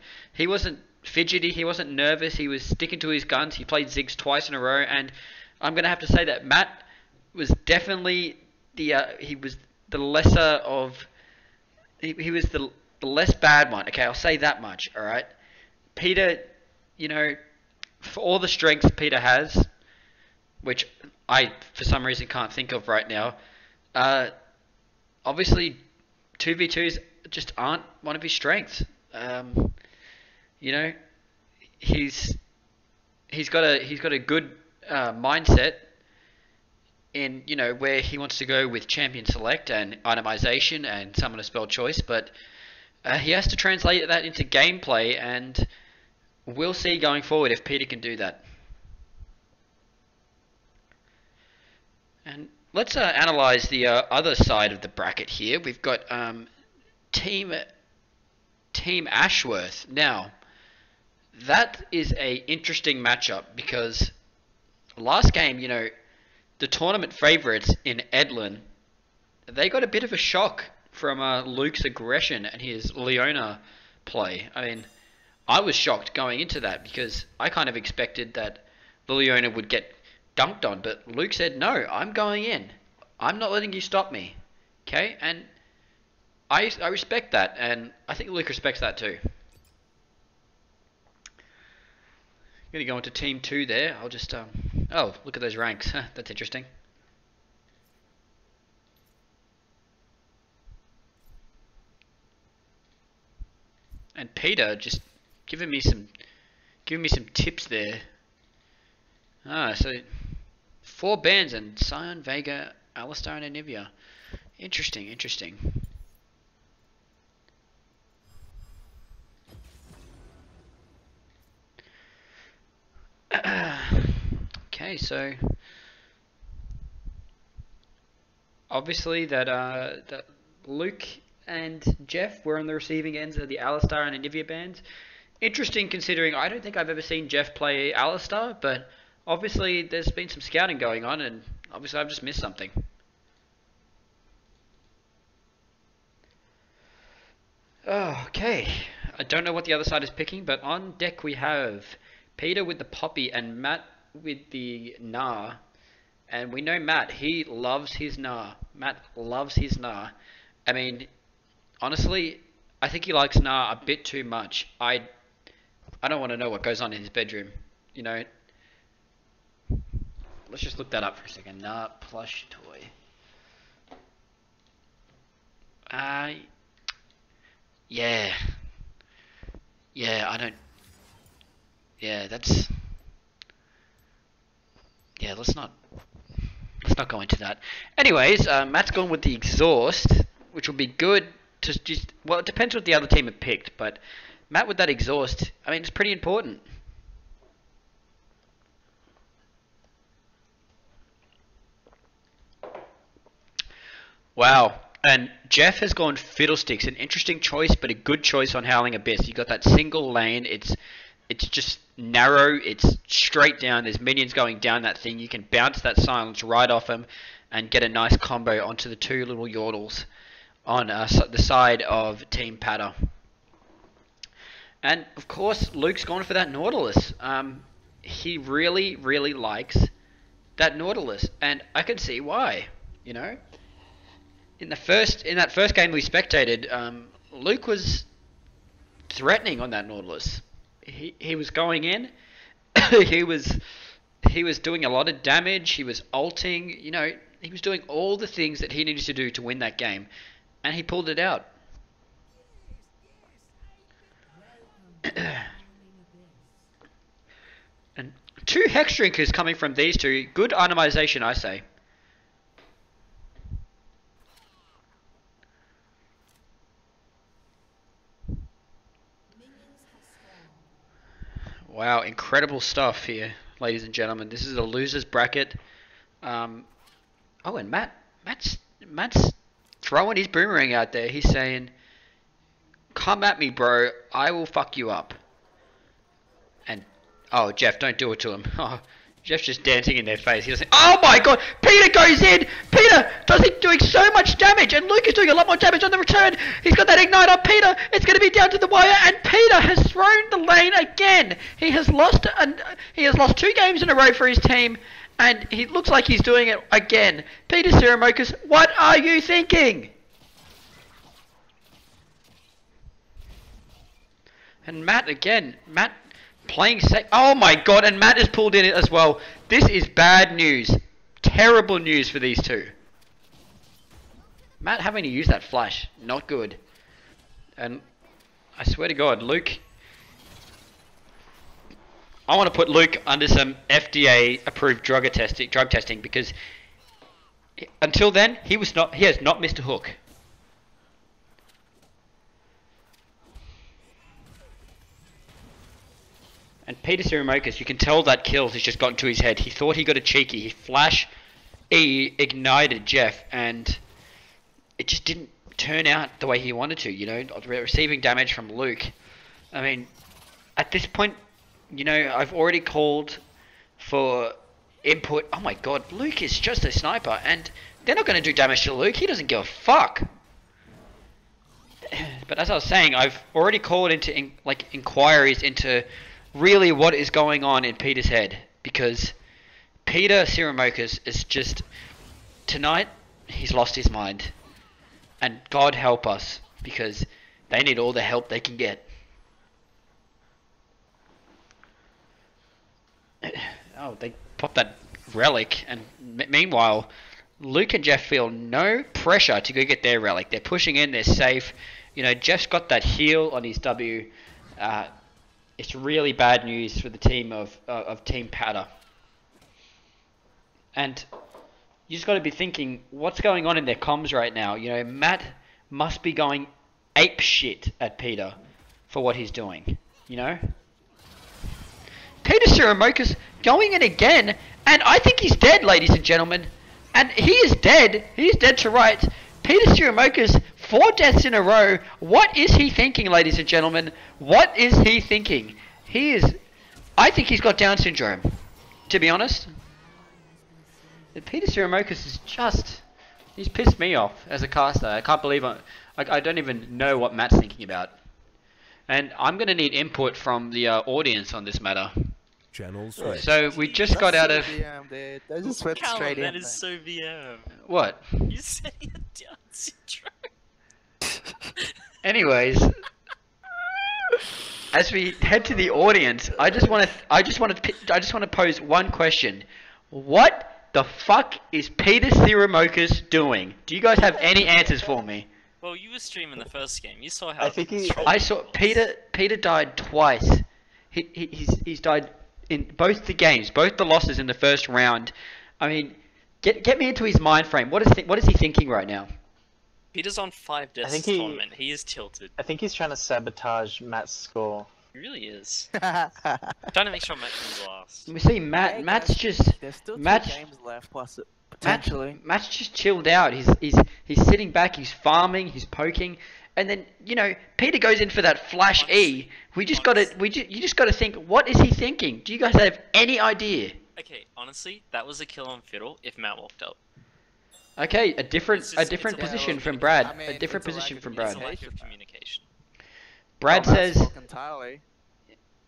fidgety, he wasn't nervous, he was sticking to his guns. He played Ziggs twice in a row, and I'm gonna have to say that Matt was definitely he was the lesser of he was the less bad one. Okay, I'll say that much. All right, Peter, you know, for all the strengths Peter has, which I for some reason can't think of right now. Obviously, 2v2s just aren't one of his strengths. You know, he's got a good mindset in, you know, where he wants to go with champion select and itemization and summoner spell choice, but he has to translate that into gameplay, and we'll see going forward if Peter can do that. And let's analyze the other side of the bracket here. We've got Team Ashworth. Now, that is a interesting matchup because last game, you know, the tournament favourites in Edlin, they got a bit of a shock from Luke's aggression and his Leona play. I mean, I was shocked going into that because I kind of expected that the Leona would get dunked on, but Luke said, no, I'm going in. I'm not letting you stop me. Okay? And I respect that, and I think Luke respects that too. Going to go into Team 2 there. I'll just... oh, look at those ranks. That's interesting. And Peter just giving me some tips there. So 4 bands and Sion, Vega, Alistar, and Anivia. Interesting. Okay, so obviously that Luke and Jeff were on the receiving ends of the Alistar and Anivia bands. Interesting considering I don't think I've ever seen Jeff play Alistar, but obviously there's been some scouting going on, and obviously I've just missed something. Oh, okay, I don't know what the other side is picking, but on deck we have Peter with the Poppy and Matt with the Gnar. And we know Matt, he loves his Gnar. Matt loves his Gnar. I mean, honestly, I think he likes Gnar a bit too much. I don't want to know what goes on in his bedroom. You know, let's just look that up for a second. Gnar plush toy. Yeah. Yeah, I don't... Yeah, that's... Yeah, let's not let's not go into that. Anyways, Matt's gone with the exhaust, which will be good to just... Well, it depends what the other team have picked, but Matt with that exhaust, I mean, it's pretty important. Wow. And Jeff has gone Fiddlesticks, an interesting choice, but a good choice on Howling Abyss. You got that single lane. It's just narrow. It's straight down. There's minions going down that thing. You can bounce that silence right off them and get a nice combo onto the two little Yordles on the side of Team Patter. And of course, Luke's gone for that Nautilus. He really, really likes that Nautilus, and I can see why. You know. In that first game we spectated, Luke was threatening on that Nautilus. He was going in. he was doing a lot of damage. He was ulting. You know, he was doing all the things that he needed to do to win that game, and he pulled it out. And 2 Hex Drinkers coming from these two. Good itemization, I say. Wow, incredible stuff here, ladies and gentlemen. This is a loser's bracket. Oh, and Matt's throwing his boomerang out there. He's saying, "Come at me, bro. I will fuck you up." And oh, Jeff, don't do it to him. Oh, Jeff's just dancing in their face. He doesn't. Oh my God! Peter goes in. Peter doing so much damage, and Luke is doing a lot more damage on the return. He's got that ignite on Peter. It's going to be down to the wire, and Peter has thrown the lane again. He has lost 2 games in a row for his team, and he looks like he's doing it again. Peter Siramokas, what are you thinking? And Matt again. Matt playing safe. Oh my God, and Matt has pulled in it as well. This is bad news. Terrible news for these two. Matt having to use that flash. Not good. And I swear to God, Luke... I want to put Luke under some FDA approved drug testing because until then he has not missed a hook. And Peter Siramokas, you can tell that kills has just gotten to his head. He thought he got a cheeky. He ignited Jeff, and it just didn't turn out the way he wanted to. You know, receiving damage from Luke. I mean, at this point, you know, I've already called for input. Oh my God, Luke is just a sniper, and they're not going to do damage to Luke. He doesn't give a fuck. But as I was saying, I've already called into inquiries into really what is going on in Peter's head, because Peter Siramokas is just, tonight he's lost his mind, and God help us, because they need all the help they can get. Oh, they popped that relic, and meanwhile Luke and Jeff feel no pressure to go get their relic. They're pushing in, they're safe. You know, Jeff's got that heal on his W. It's really bad news for the team of Team Patter. And you just got to be thinking, what's going on in their comms right now? You know, Matt must be going ape shit at Peter for what he's doing. You know? Peter Siramokas going in again, and I think he's dead, ladies and gentlemen. And he is dead. He is dead to rights. Peter Siramokas, 4 deaths in a row. What is he thinking, ladies and gentlemen? What is he thinking? I think he's got Down syndrome, to be honest. Peter Siramokas is he's pissed me off as a caster. I can't believe I don't even know what Matt's thinking about. And I'm going to need input from the audience on this matter. Channel switch. So we just got out of... They just went straight in. That is so VM. What? You say a Down syndrome. Anyways, as we head to the audience, I just want to pose one question. What the fuck is Peter Siramokas doing? Do you guys have any answers for me? Well, you were streaming the first game. You saw how. I saw Peter died twice. He's died in both the games, both the losses in the first round. I mean, Get me into his mind frame. What is he thinking right now? Peter's on 5 deaths think this tournament. He is tilted. I think he's trying to sabotage Matt's score. He really is. Trying to make sure Matt comes last. We see Matt. Hey, Matt's guys, just There's still Matt- 2 games left, plus potentially. Matt's just chilled out. He's sitting back. He's farming. He's poking. And then Peter goes in for that flash E. You just gotta think. What is he thinking? Do you guys have any idea? Okay, honestly, that was a kill on Fiddle if Matt walked up. Okay, a different It's just- different it's a position lack from of Brad. I mean, A different it's a lack position of from It's Brad. a lack of Communication. communication. Brad Not Matt's says fault entirely.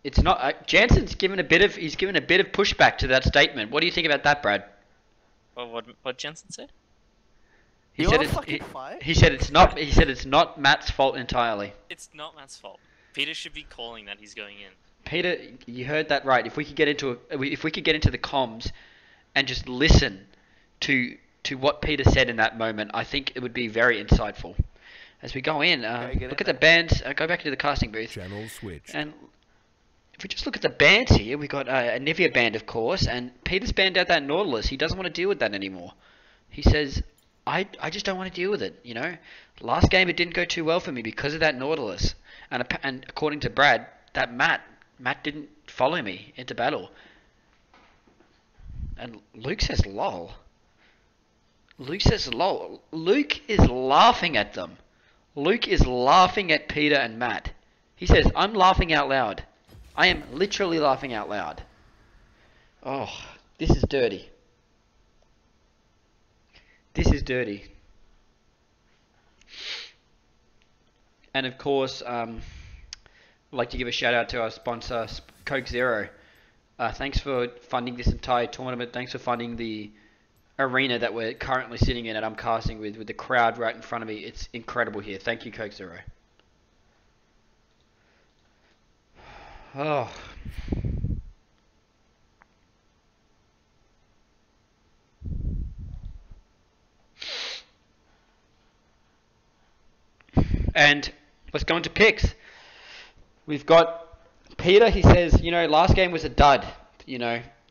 it's not. Jansen's given a bit of pushback to that statement. What do you think about that, Brad? Well, what Jensen said? He You said wanna it's fucking fight? he said it's not. He said it's not Matt's fault entirely. It's not Matt's fault. Peter should be calling that he's going in. Peter, you heard that right. If we could get into the comms and just listen to what Peter said in that moment, I think it would be very insightful. As we go in, get look in at the bands. Go back to the casting booth, Channel switched. and if we just look at the bands here, we got a Nivea band, of course, and Peter's banned out that Nautilus. He doesn't want to deal with that anymore. He says, I just don't want to deal with it. Last game it didn't go too well for me because of that Nautilus, and according to Brad, that Matt didn't follow me into battle. And Luke says lol. Luke says lol. Luke is laughing at them. Luke is laughing at Peter and Matt. He says, I'm laughing out loud. I am literally laughing out loud. Oh, this is dirty. This is dirty. And of course, I'd like to give a shout out to our sponsor, Coke Zero. Thanks for funding this entire tournament. Thanks for funding the arena that we're currently sitting in and I'm casting with the crowd right in front of me. It's incredible here. Thank you, Coke Zero. Oh. And let's go into picks. We've got Peter. He says, last game was a dud.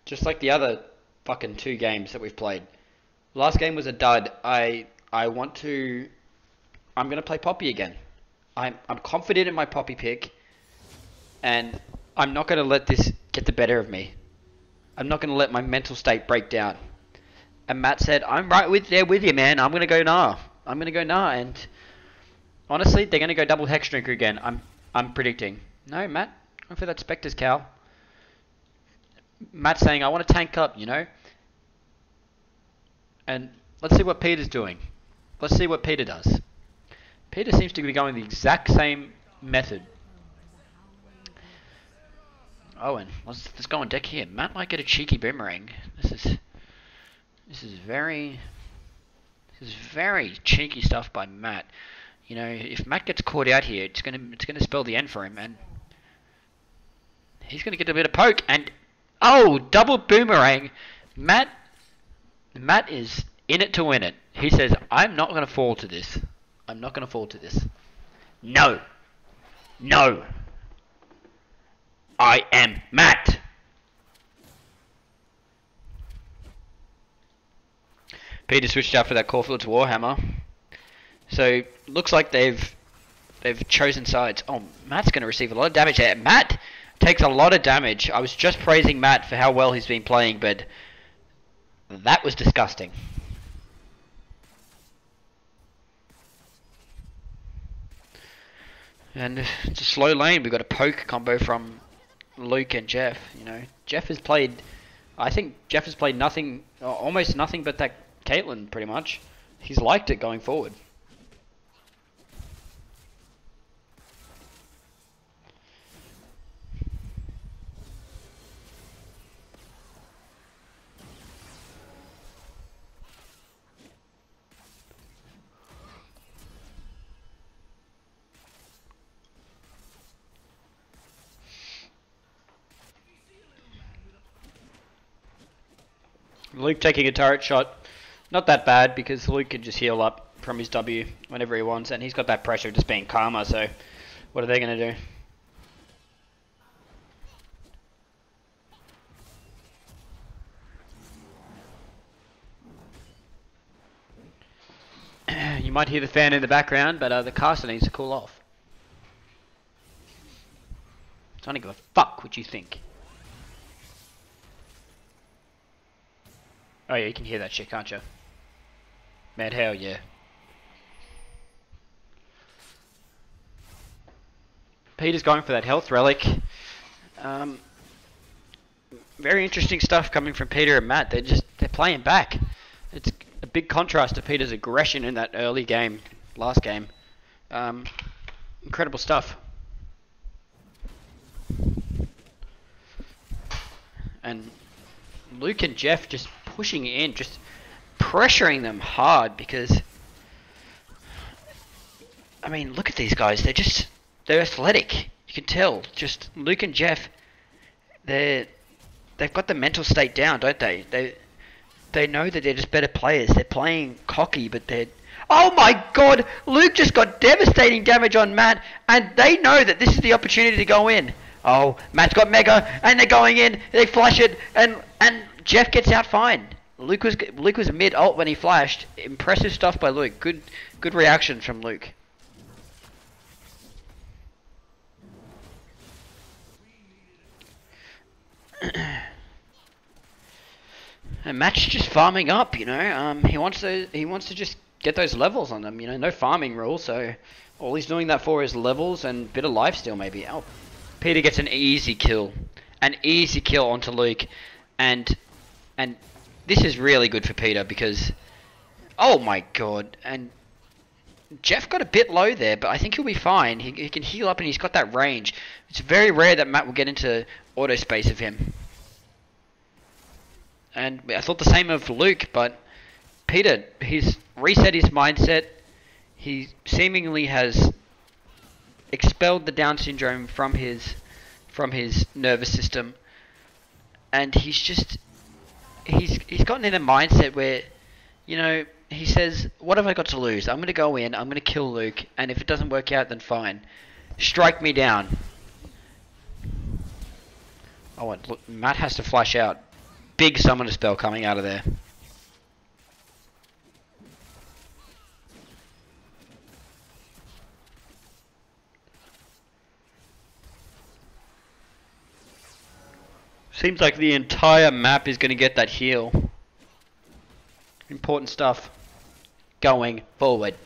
Just like the other fucking 2 games that we've played. Last game was a dud. I'm gonna play Poppy again. I'm confident in my Poppy pick, and I'm not gonna let this get the better of me. I'm not gonna let my mental state break down. And Matt said, I'm right there with you, man. I'm gonna go nah. And honestly, they're gonna go double Hex Drinker again. I'm predicting. No, Matt, go for that Spectre's cow. Matt's saying, I want to tank up, And let's see what Peter's doing. Let's see what Peter does. Peter seems to be going the exact same method. Owen, let's go on deck here. Matt might get a cheeky boomerang. This is very cheeky stuff by Matt. If Matt gets caught out here, it's gonna spell the end for him, and he's gonna get a bit of poke. And double boomerang. Matt is in it to win it. He says, I'm not gonna fall to this. I'm not gonna fall to this. No. I am Matt. Peter switched out for that Caulfield's Warhammer. So looks like they've chosen sides. Oh, Matt's going to receive a lot of damage there. Matt takes a lot of damage. I was just praising Matt for how well he's been playing, but that was disgusting. And it's a slow lane. We've got a poke combo from Luke and Jeff. Jeff has played. I think Jeff has played nothing, almost nothing, but that Caitlyn pretty much. He's liked it going forward. Luke taking a turret shot, not that bad because Luke can just heal up from his W whenever he wants, and he's got that pressure of just being Karma, so what are they going to do? You might hear the fan in the background, but the caster needs to cool off. I don't give a fuck what you think. Oh yeah, you can hear that shit, can't you? Man, hell yeah. Peter's going for that health relic. Very interesting stuff coming from Peter and Matt. They're playing back. It's a big contrast to Peter's aggression in that early game, last game. Incredible stuff. And Luke and Jeff just pushing in, just pressuring them hard because, I mean, look at these guys. They're athletic. You can tell. Just Luke and Jeff, they've got the mental state down, don't they? They know that they're just better players. They're playing cocky, but they're... Oh my god! Luke just got devastating damage on Matt, and they know that this is the opportunity to go in. Oh, Matt's got Mega, and they're going in. They flash it, and Jeff gets out fine. Luke was mid ult when he flashed. Impressive stuff by Luke. Good reaction from Luke. And Matt's just farming up, you know. He wants to just get those levels on them, you know. No farming rule, so all he's doing that for is levels and bit of lifesteal maybe. Oh, Peter gets an easy kill onto Luke, and this is really good for Peter because, oh my god, and Jeff got a bit low there, but I think he'll be fine. He can heal up and he's got that range. It's very rare that Matt will get into auto space of him. And I thought the same of Luke, but Peter, he's reset his mindset. He seemingly has expelled the Down syndrome from his nervous system, and he's gotten in a mindset where, you know, he says, what have I got to lose? I'm going to go in, I'm going to kill Luke, and if it doesn't work out, then fine. Strike me down. Oh, and look, Matt has to flash out. Big summoner spell coming out of there. Seems like the entire map is going to get that heal. Important stuff going forward.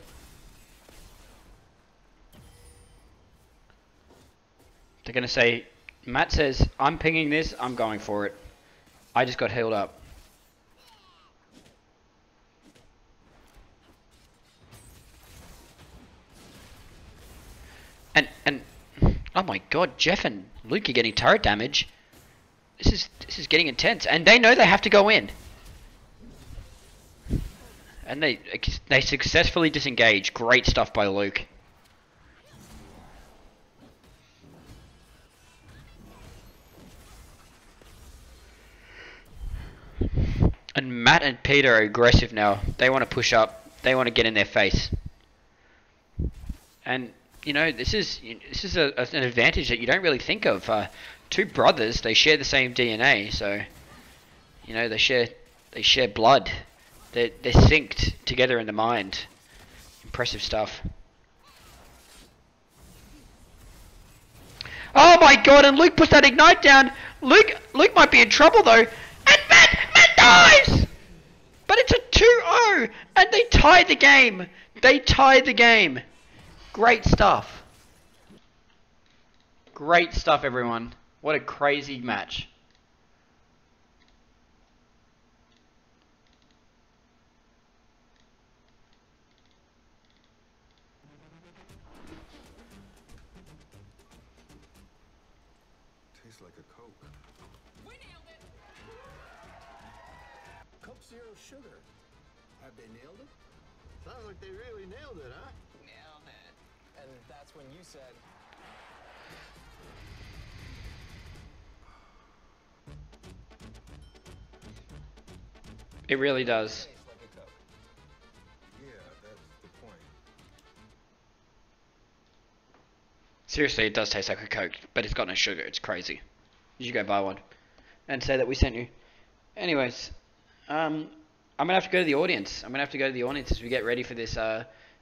They're going to say, Matt says, I'm pinging this, I'm going for it. I just got healed up. And oh my god, Jeff and Luke are getting turret damage. This is getting intense, and they know they have to go in. And they successfully disengage. Great stuff by Luke. And Matt and Peter are aggressive now. They want to push up. They want to get in their face. And you know, this is an advantage that you don't really think of. Two brothers, they share the same DNA, so you know they share blood. They're synced together in the mind. Impressive stuff. Oh my god! And Luke puts that ignite down. Luke might be in trouble though. And Matt dies! But it's a 2-0! And they tie the game! They tie the game! Great stuff. Great stuff, everyone. What a crazy match. Tastes like a Coke. We nailed it. Coke Zero Sugar. Have they nailed it? Sounds like they really nailed it, huh? Nailed it. And that's when you said, It really does. tastes like a Coke. Yeah, that's the point. Seriously, it does taste like a Coke, but it's got no sugar. It's crazy. You should go buy one and say that we sent you. Anyways, I'm gonna have to go to the audience. I'm gonna have to go to the audience as we get ready for this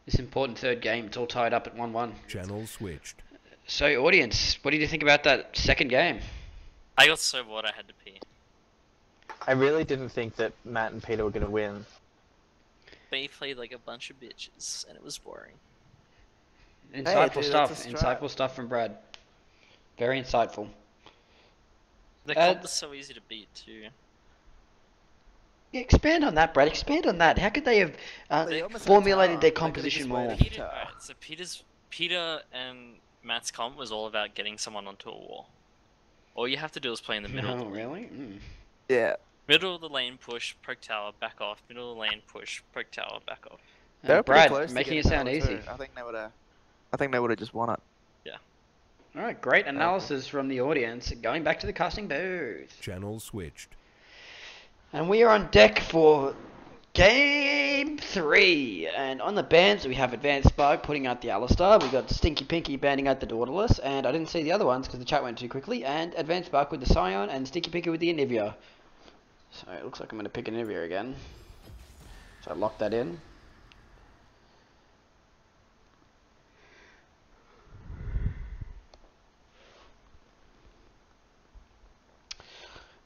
this important third game. It's all tied up at 1-1. Channel switched. So, audience, what did you think about that second game? I got so bored I had to pee. I really didn't think that Matt and Peter were going to win. They played like a bunch of bitches, and it was boring. Insightful dude, stuff. that's a strike. Insightful stuff from Brad. Very insightful. The comp was so easy to beat too. Yeah, expand on that, Brad. Expand on that. How could they have They almost formulated had their time. They could've composition just more? waited. Peter, right, so Peter and Matt's comp was all about getting someone onto a wall. All you have to do is play in the middle. No, of the lane. really? Mm. Yeah. Middle of the lane, push, poke tower, back off. Middle of the lane, push, poke tower, back off. They were pretty Brad, close to making it getting sound that one, easy. too. I think they would have just won it. All right, great analysis from the audience. Going back to the casting booth. Channel switched. And we are on deck for Game 3. And on the bans, we have Advanced Spark putting out the Alistar. We got Stinky Pinky banning out the Dauntless. And I didn't see the other ones because the chat went too quickly. And Advanced Spark with the Scion and Stinky Pinky with the Anivia. So it looks like I'm going to pick Anivia again. So I locked that in.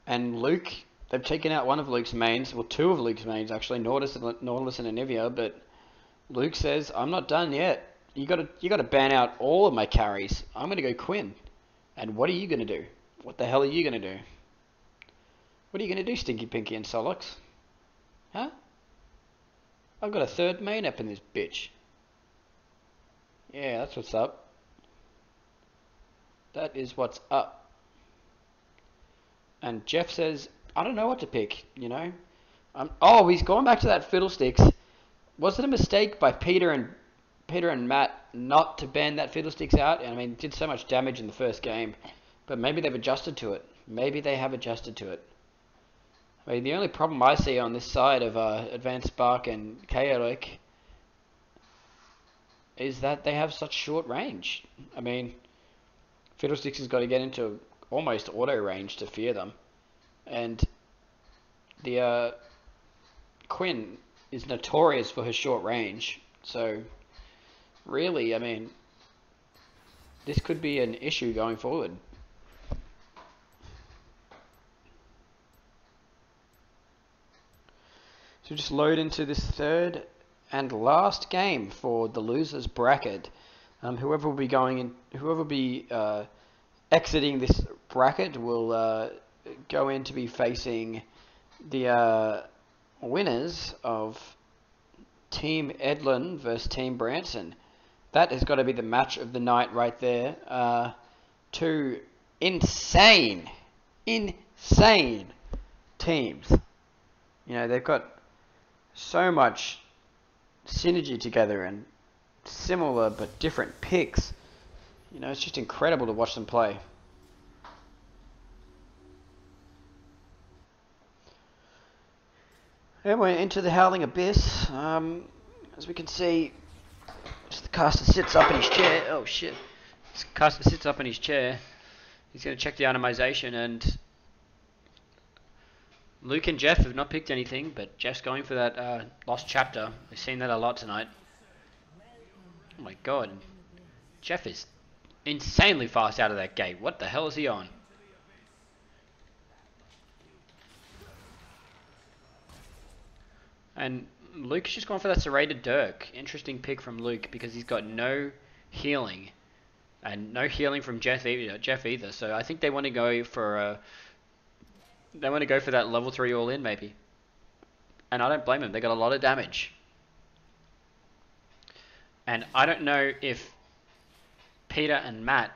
And Luke, they've taken out one of Luke's mains, well, two of Luke's mains actually, Nautilus and Anivia, but Luke says, I'm not done yet. You gotta ban out all of my carries. I'm gonna go Quinn. And what are you gonna do? What the hell are you gonna do? What are you gonna do, Stinky Pinky and Solux? Huh? I've got a third main up in this bitch. Yeah, that's what's up. That is what's up. And Jeff says, I don't know what to pick, you know. Oh, he's gone back to that Fiddlesticks. Was it a mistake by Peter and Matt not to ban that Fiddlesticks out? I mean, it did so much damage in the first game. But maybe they've adjusted to it. Maybe they have adjusted to it. I mean, the only problem I see on this side of Advanced Spark and Chaotic is that they have such short range. I mean, Fiddlesticks has got to get into almost auto range to fear them, and the Quinn is notorious for her short range, so really, I mean, this could be an issue going forward. So just load into this third and last game for the losers bracket. Whoever will be going in, whoever will be exiting this bracket will go in to be facing the winners of Team Edlin versus Team Branson. That has got to be the match of the night right there. Two insane teams. You know, they've got so much synergy together and similar but different picks. You know, it's just incredible to watch them play. And we're into the Howling Abyss. As we can see, the caster sits up in his chair. Oh shit. The caster sits up in his chair. He's going to check the itemization, and Luke and Jeff have not picked anything, but Jeff's going for that Lost Chapter. We've seen that a lot tonight. Oh my god. Jeff is insanely fast out of that gate. What the hell is he on? And Luke's just gone for that Serrated Dirk. Interesting pick from Luke because he's got no healing. And no healing from Jeff either. So I think they want to go for that level 3 all in maybe. And I don't blame them. They got a lot of damage. And I don't know if Peter and Matt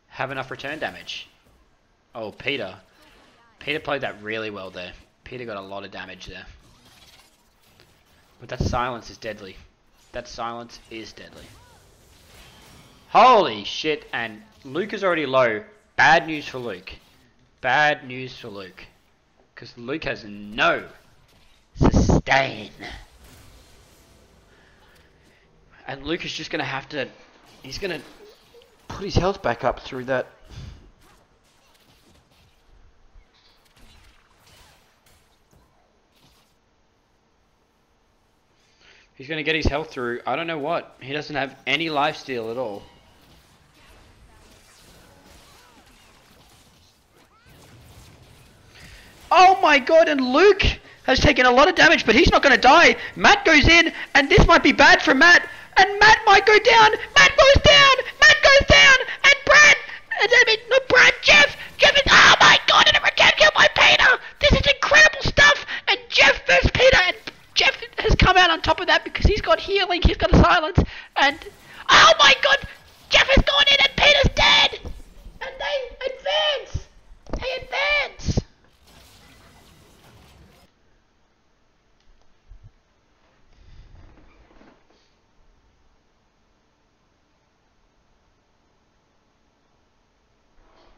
have enough return damage. Oh, Peter. Peter played that really well there. Peter got a lot of damage there. But that silence is deadly. That silence is deadly. Holy shit, and Luke is already low. Bad news for Luke. Bad news for Luke. Because Luke has no sustain. And Luke is just going to have to... He's going to put his health back up through that. He's gonna get his health through. I don't know what. He doesn't have any lifesteal at all. Oh my god, and Luke has taken a lot of damage, but he's not gonna die. Matt goes in, and this might be bad for Matt. And Matt might go down. Matt goes down. Matt goes down. And Brad, Jeff is, oh my god, and it can't kill my Peter. This is incredible stuff. And Jeff versus Peter, and Jeff has come out on top of that because he's got healing, he's got a silence, and oh my god, Jeff has gone in and Peter's dead. And they advance. They advance.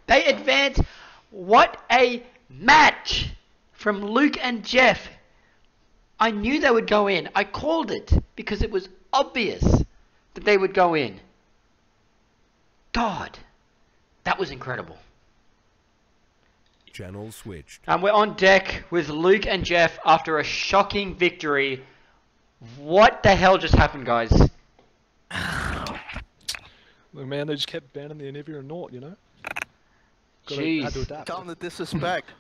They advance. What a match from Luke and Jeff. I knew they would go in. I called it because it was obvious that they would go in. God, that was incredible. Channel switched. And we're on deck with Luke and Jeff after a shocking victory. What the hell just happened, guys? Look, man, they just kept banning the Anivia and Nort, you know? Had to Jeez. adapt. Calm the disrespect.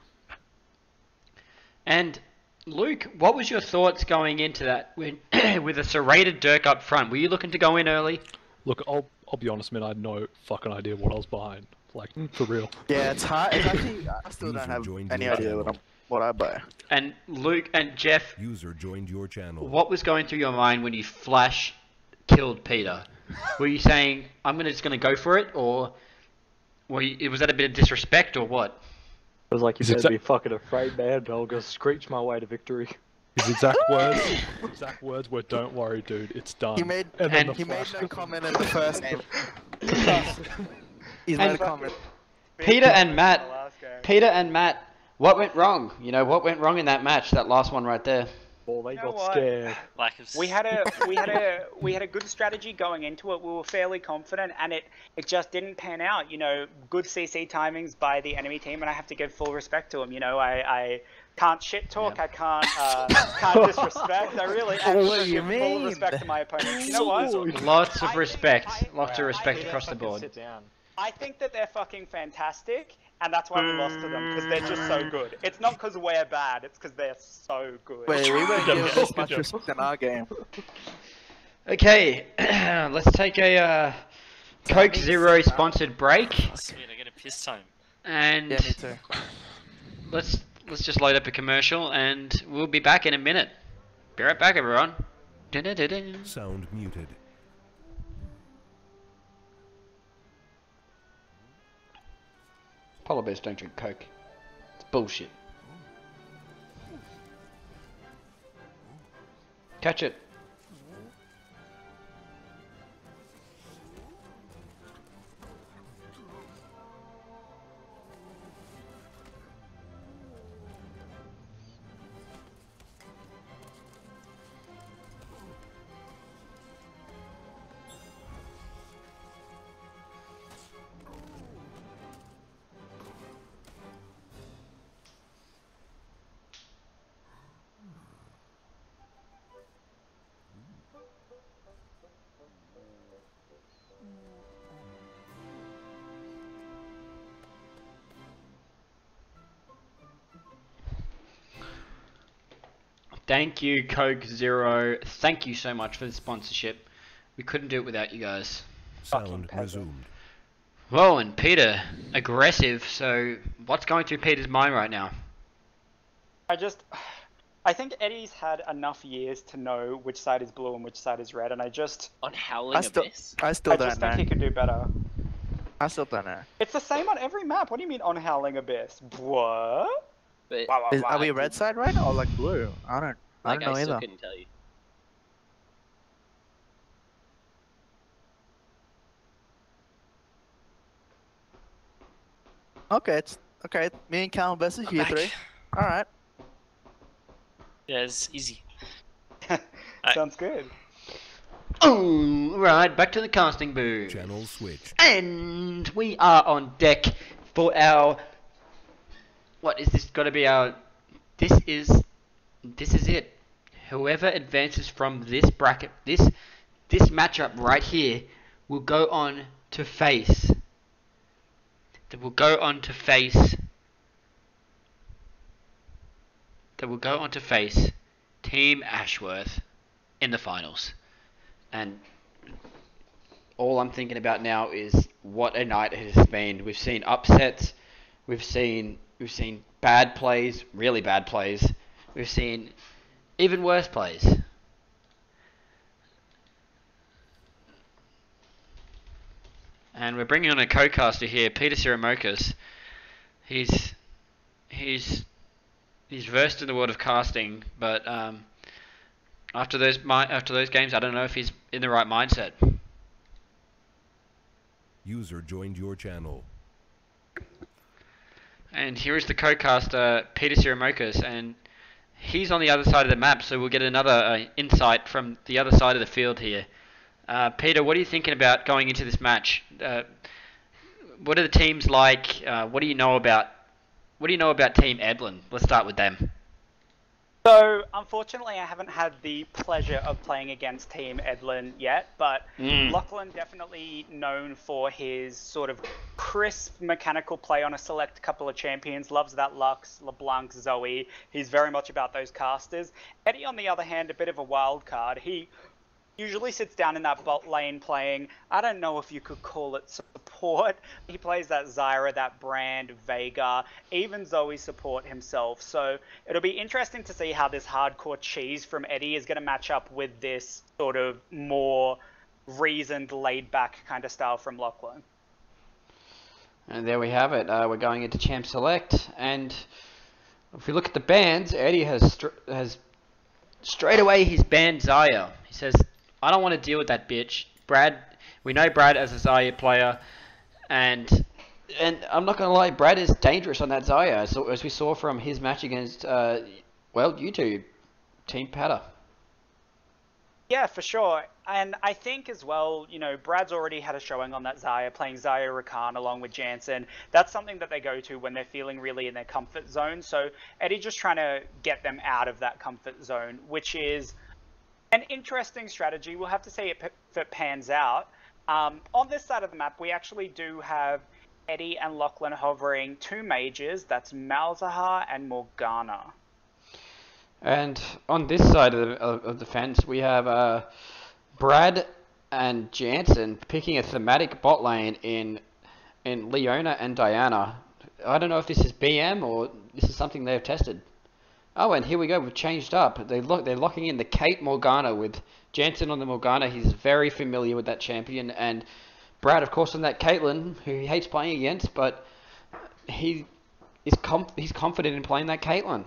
And Luke, what was your thoughts going into that when, with a serrated Dirk up front? Were you looking to go in early? Look, I'll be honest, man, I had no fucking idea what I was behind. Like, for real. Yeah, it's hard. It's actually, I still don't have any idea what I buy. And Luke and Jeff, User joined your channel. what was going through your mind when you flash killed Peter? Were you saying, just gonna go for it, or was that a bit of disrespect, or what? It was like you better be fucking afraid, man. I'll go screech my way to victory. His exact words were, "Don't worry, dude, it's done." He made no comment in the first game. He's made a comment. Peter and Matt, what went wrong? You know, what went wrong in that match? That last one right there. Well, they You know got what? scared. We had a good strategy going into it. We were fairly confident, and it just didn't pan out. You know, good CC timings by the enemy team, and I have to give full respect to them. You know, I can't shit talk. I can't disrespect. I really What do you give full mean? respect to my opponents. You know what? Lots of respect across the board. Sit down. I think that they're fucking fantastic, and that's why we lost to them, because they're just so good. It's not because we're bad, it's because they're so good. Wait, we weren't given this much respect in our game. Okay, let's take a Coke Zero sponsored break, Sweet, I get a piss time. and Yeah, me too. let's just load up a commercial, and we'll be back in a minute. Be right back, everyone. Dun-dun-dun-dun. Sound muted. Polar bears don't drink Coke. It's bullshit. Catch it. Thank you, Coke Zero. Thank you so much for the sponsorship. We couldn't do it without you guys. Sound resumed. Whoa, and Peter, aggressive. So, what's going through Peter's mind right now? I think Eddie's had enough years to know which side is blue and which side is red, and On Howling Abyss? I still I don't just know. think he could do better. I still don't know. It's the same on every map. What do you mean on Howling Abyss? What? But Are we red side right or like blue? I don't like, know I still either. couldn't tell you. Okay, it's okay. Me and Callum versus you back. three. All right. Yeah, it's easy. Sounds good. Oh, right, back to the casting booth. Channel switched. And we are on deck for our... What is this got to be our... This is it. whoever advances from this bracket, this matchup right here, will go on to face. That will go on to face. That will go on to face Team Ashworth in the finals. And all I'm thinking about now is what a night it has been. We've seen upsets. We've seen bad plays, really bad plays. We've seen even worse plays. And we're bringing on a co-caster here, Peter Siramokas. He's versed in the world of casting, but after those games, I don't know if he's in the right mindset. User joined your channel. And here is the co-caster, Peter Siramokas, and he's on the other side of the map, so we'll get another insight from the other side of the field here. Peter, what are you thinking about going into this match? What are the teams like? What do you know about Team Edlin? Let's start with them. So, unfortunately, I haven't had the pleasure of playing against Team Edlin yet, but Lachlan definitely known for his sort of crisp mechanical play on a select couple of champions, loves that Lux, LeBlanc, Zoe. He's very much about those casters. Eddie, on the other hand, a bit of a wild card. He usually sits down in that bot lane playing, I don't know if you could call it support. He plays that Zyra, that Brand, Veigar, even Zoe support himself. So it'll be interesting to see how this hardcore cheese from Eddie is going to match up with this sort of more reasoned, laid-back kind of style from Lachlan. And there we have it. We're going into Champ Select, and if we look at the bans, Eddie has straight away he's banned Xayah. He says, I don't want to deal with that bitch. We know Brad as a Xayah player, and I'm not going to lie, Brad is dangerous on that Xayah, so, as we saw from his match against, you two, Team Patter. Yeah, for sure. And I think as well, Brad's already had a showing on that Xayah, playing Xayah Rakan along with Jansen. That's something that they go to when they're feeling really in their comfort zone. So Eddie just trying to get them out of that comfort zone, which is an interesting strategy. We'll have to see if it pans out. On this side of the map, we actually do have Eddie and Lachlan hovering two mages. That's Malzahar and Morgana. And on this side of the fence, we have Brad and Jansen picking a thematic bot lane in Leona and Diana. I don't know if this is BM or this is something they've tested. Oh, and here we go. We've changed up. They're locking in the Kate Morgana with Jansen on the Morgana. He's very familiar with that champion, and Brad, of course, on that Caitlyn, who he hates playing against, but he's confident in playing that Caitlyn.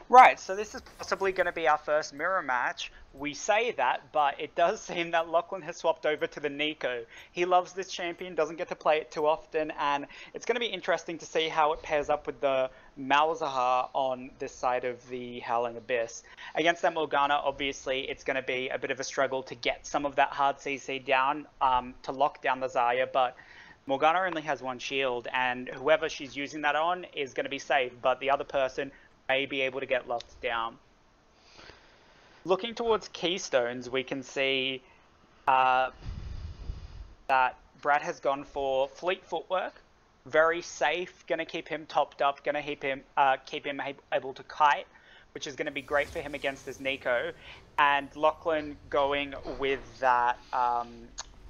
Right, so this is possibly going to be our first mirror match. We say that, but it does seem that Lachlan has swapped over to the Neeko. He loves this champion, doesn't get to play it too often, and it's going to be interesting to see how it pairs up with the Malzahar on this side of the Howling Abyss. Against that Morgana, obviously, it's going to be a bit of a struggle to get some of that hard CC down, to lock down the Xayah, but Morgana only has one shield, and whoever she's using that on is going to be safe, but the other person may be able to get locked down. Looking towards Keystones, we can see that Brad has gone for Fleet Footwork, very safe, going to keep him topped up, going to keep him able to kite, which is going to be great for him against this Neeko, and Lachlan going with that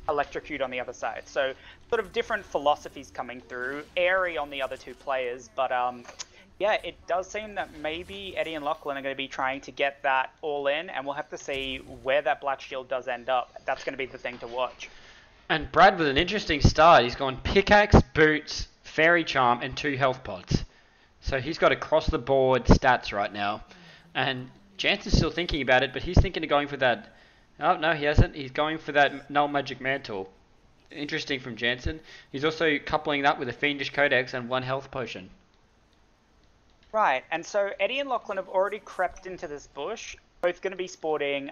Electrocute on the other side. So sort of different philosophies coming through, airy on the other two players, but yeah, it does seem that maybe Eddie and Lachlan are going to be trying to get that all in, and we'll have to see where that Black Shield does end up. That's going to be the thing to watch. And Brad with an interesting start. He's gone Pickaxe, Boots, Fairy Charm, and 2 health pods. So he's got across-the-board stats right now. And Jansen's still thinking about it, but he's thinking of going for that... Oh, no, he hasn't. He's going for that Null Magic Mantle. Interesting from Jansen. He's also coupling that with a Fiendish Codex and 1 health potion. Right, and so Eddie and Lachlan have already crept into this bush, both going to be sporting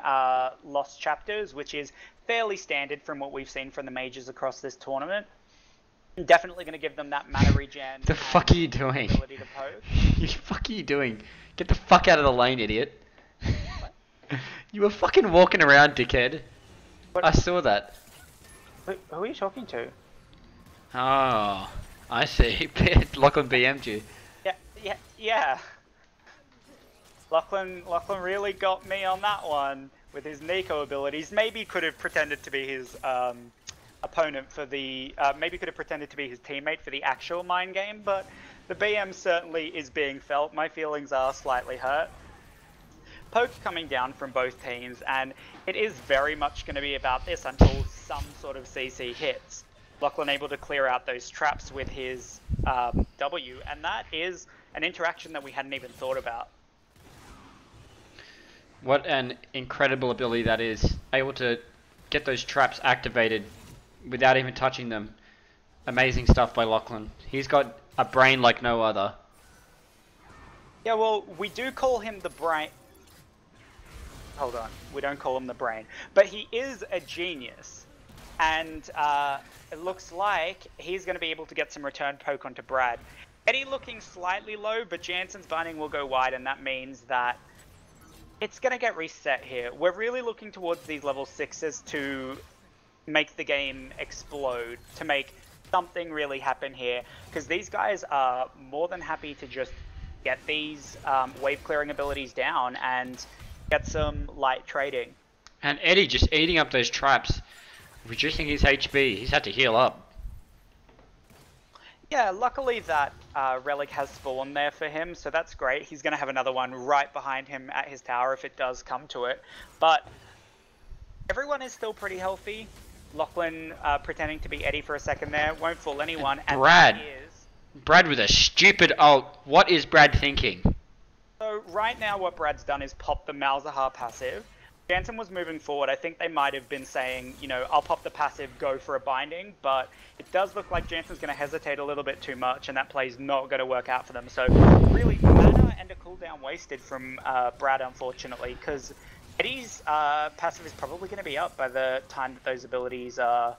Lost Chapters, which is fairly standard from what we've seen from the mages across this tournament. Definitely going to give them that mana regen. The fuck are you doing? Ability to poke. The fuck are you doing? Get the fuck out of the lane, idiot. You were fucking walking around, dickhead. I saw that. Who are you talking to? Oh, I see. Lachlan BM'd you. Yeah. Lachlan really got me on that one with his Nico abilities. Maybe could have pretended to be his opponent for the. Maybe could have pretended to be his teammate for the actual mind game, but the BM certainly is being felt. My feelings are slightly hurt. Poke coming down from both teams, and it is very much going to be about this until some sort of CC hits. Lachlan able to clear out those traps with his W, and that is an interaction that we hadn't even thought about. What an incredible ability that is. Able to get those traps activated without even touching them. Amazing stuff by Lachlan. He's got a brain like no other. Yeah, well, we do call him the brain. Hold on, we don't call him the brain. But he is a genius. And it looks like he's going to be able to get some return poke onto Brad. Eddie looking slightly low, but Jansen's binding will go wide, and that means that it's going to get reset here. We're really looking towards these level 6s to make the game explode, to make something really happen here. Because these guys are more than happy to just get these wave clearing abilities down and get some light trading. And Eddie just eating up those traps, reducing his HP. He's had to heal up. Yeah, luckily that relic has spawned there for him, so that's great. He's going to have another one right behind him at his tower if it does come to it. But everyone is still pretty healthy. Lachlan pretending to be Eddie for a second there, won't fool anyone. And Brad with a stupid ult. What is Brad thinking? So right now what Brad's done is pop the Malzahar passive. Jansen was moving forward. I think they might have been saying, you know, I'll pop the passive, go for a binding, but it does look like Jansen's going to hesitate a little bit too much, and that play's not going to work out for them. So really, mana and a cooldown wasted from Brad, unfortunately, because Eddie's passive is probably going to be up by the time that those abilities are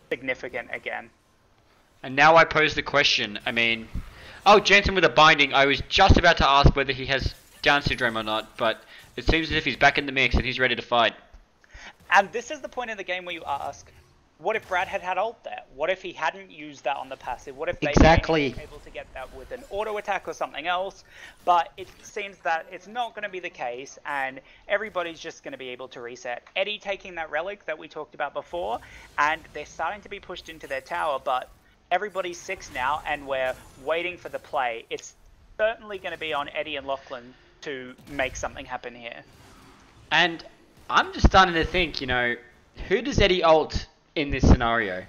significant again. And now I pose the question, I mean, oh, Jansen with a binding. I was just about to ask whether he has Down syndrome or not, but it seems as if he's back in the mix and he's ready to fight. And this is the point in the game where you ask, what if Brad had ult there? What if he hadn't used that on the passive? What if they were able to get that with an auto attack or something else? But it seems that it's not going to be the case, and everybody's just going to be able to reset. Eddie taking that relic that we talked about before, and they're starting to be pushed into their tower, but everybody's 6 now, and we're waiting for the play. It's certainly going to be on Eddie and Lachlan to make something happen here. And I'm just starting to think, you know, who does Eddie ult in this scenario?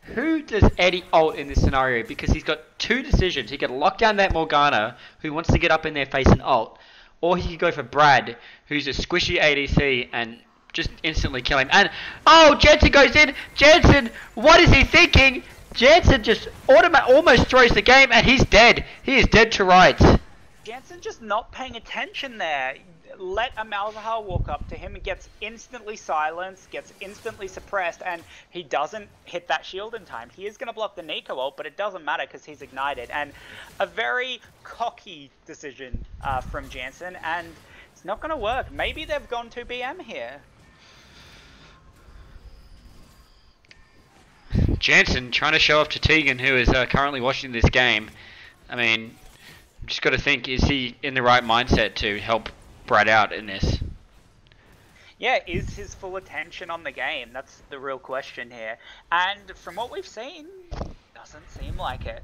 Who does Eddie ult in this scenario? Because he's got 2 decisions. He could lock down that Morgana, who wants to get up in their face and ult, or he could go for Brad, who's a squishy ADC, and just instantly kill him. And, oh, Jansen goes in! Jansen, what is he thinking? Jansen just almost throws the game, and he's dead. He is dead to rights. Jansen just not paying attention there. Let a Malzahar walk up to him and gets instantly silenced, gets instantly suppressed, and he doesn't hit that shield in time. He is going to block the Nico ult, but it doesn't matter because he's ignited. And a very cocky decision from Jansen, and it's not going to work. Maybe they've gone to BM here. Jansen trying to show off to Tegan, who is currently watching this game. I mean, just got to think, is he in the right mindset to help Brad out in this? Yeah, is his full attention on the game? That's the real question here. And from what we've seen, doesn't seem like it.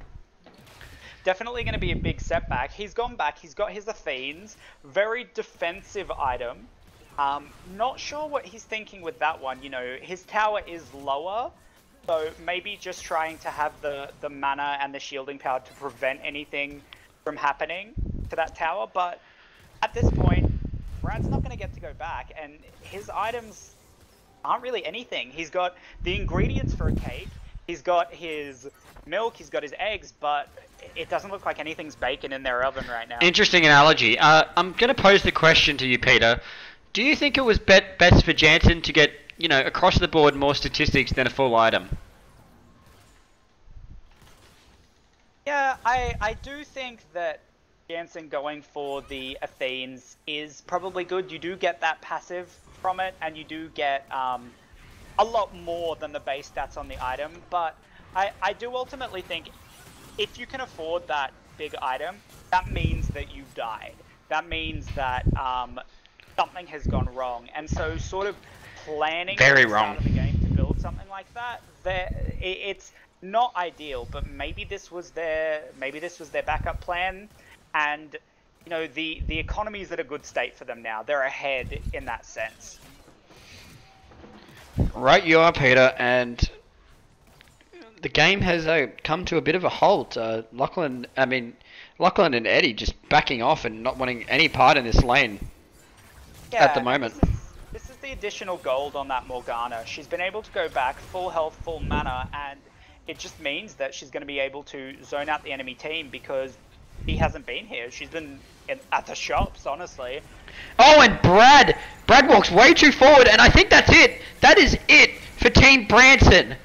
Definitely going to be a big setback. He's gone back, he's got his Athenes, very defensive item. Not sure what he's thinking with that one. You know, his tower is lower, so maybe just trying to have the mana and the shielding power to prevent anything from happening to that tower. But at this point, Brad's not going to get to go back, and his items aren't really anything. He's got the ingredients for a cake, he's got his milk, he's got his eggs, but it doesn't look like anything's baking in their oven right now. Interesting analogy. I'm going to pose the question to you, Peter. Do you think it was best for Jansen to get, you know, across the board more statistics than a full item? Yeah, I do think that Jansen going for the Athenes is probably good. You do get that passive from it, and you do get a lot more than the base stats on the item. But I do ultimately think if you can afford that big item, that means that you've died. That means that something has gone wrong. And so sort of planning Very at the start wrong. of the game to build something like that, it's not ideal, but maybe this was their backup plan. And, you know, the economy's at a good state for them now. They're ahead in that sense. Right, you are, Peter, and the game has come to a bit of a halt. Lachlan and Eddie just backing off and not wanting any part in this lane at the moment. This is the additional gold on that Morgana. She's been able to go back full health, full mana, and it just means that she's going to be able to zone out the enemy team because he hasn't been here. She's been at the shops, honestly. Oh, and Brad walks way too forward, and I think that's it. That is it for Team Branson.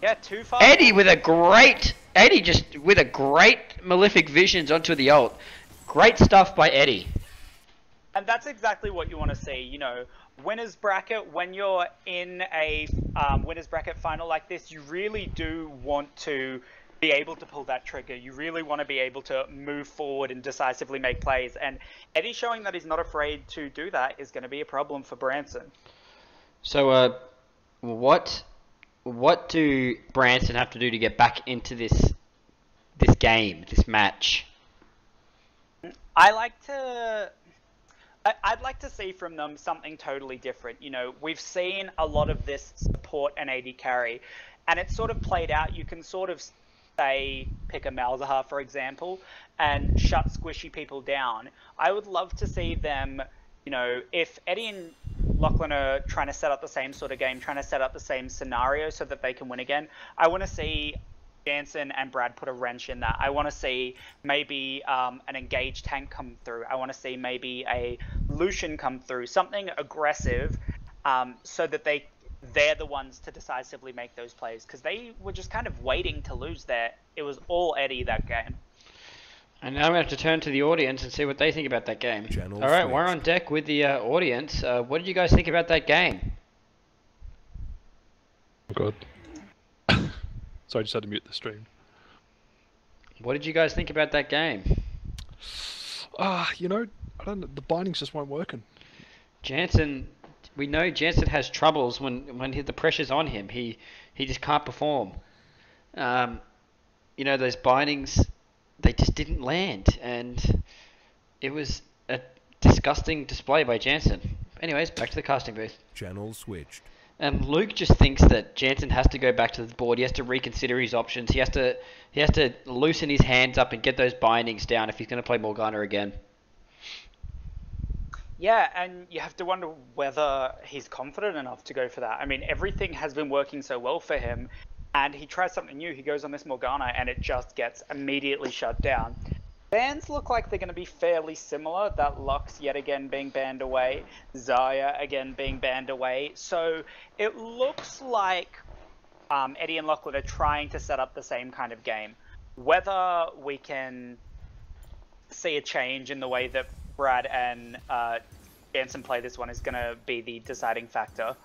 Yeah, too far. Eddie just with a great Malefic Visions onto the ult. Great stuff by Eddie. And that's exactly what you want to see. You know, winners bracket, when you're in a winners bracket final like this, you really do want to be able to pull that trigger. You really want to be able to move forward and decisively make plays. And Eddie showing that he's not afraid to do that is going to be a problem for Branson. So, what do Branson have to do to get back into this game, this match? I'd like to see from them something totally different. You know, we've seen a lot of this support and AD carry, and it's sort of played out. You can sort of say, pick a Malzahar, for example, and shut squishy people down. I would love to see them, you know, if Eddie and Lachlan are trying to set up the same sort of game, trying to set up the same scenario so that they can win again, I want to see Jansen and Brad put a wrench in that. I want to see maybe an engaged tank come through. I want to see maybe a Lucian come through, something aggressive, so that they're the ones to decisively make those plays, because they were just kind of waiting to lose there. It was all Eddie that game. And now we have to turn to the audience and see what they think about that game. Channel All right, switched. we're on deck with the audience. What did you guys think about that game? Good. Sorry, I just had to mute the stream. What did you guys think about that game? You know, I don't know, the bindings just weren't working. Jansen, we know Jansen has troubles when the pressure's on him. He just can't perform. You know, those bindings, they just didn't land, and it was a disgusting display by Jansen. Anyways, back to the casting booth. Channel switched. And Luke just thinks that Jansen has to go back to the board. He has to reconsider his options. He has to loosen his hands up and get those bindings down if he's going to play Morgana again. Yeah, and you have to wonder whether he's confident enough to go for that. I mean, everything has been working so well for him, and he tries something new. He goes on this Morgana, and it just gets immediately shut down. Bans look like they're going to be fairly similar. That Lux yet again being banned away, Zarya again being banned away. So it looks like Eddie and Lachlan are trying to set up the same kind of game. Whether we can see a change in the way that Brad and Jansen play this one is going to be the deciding factor.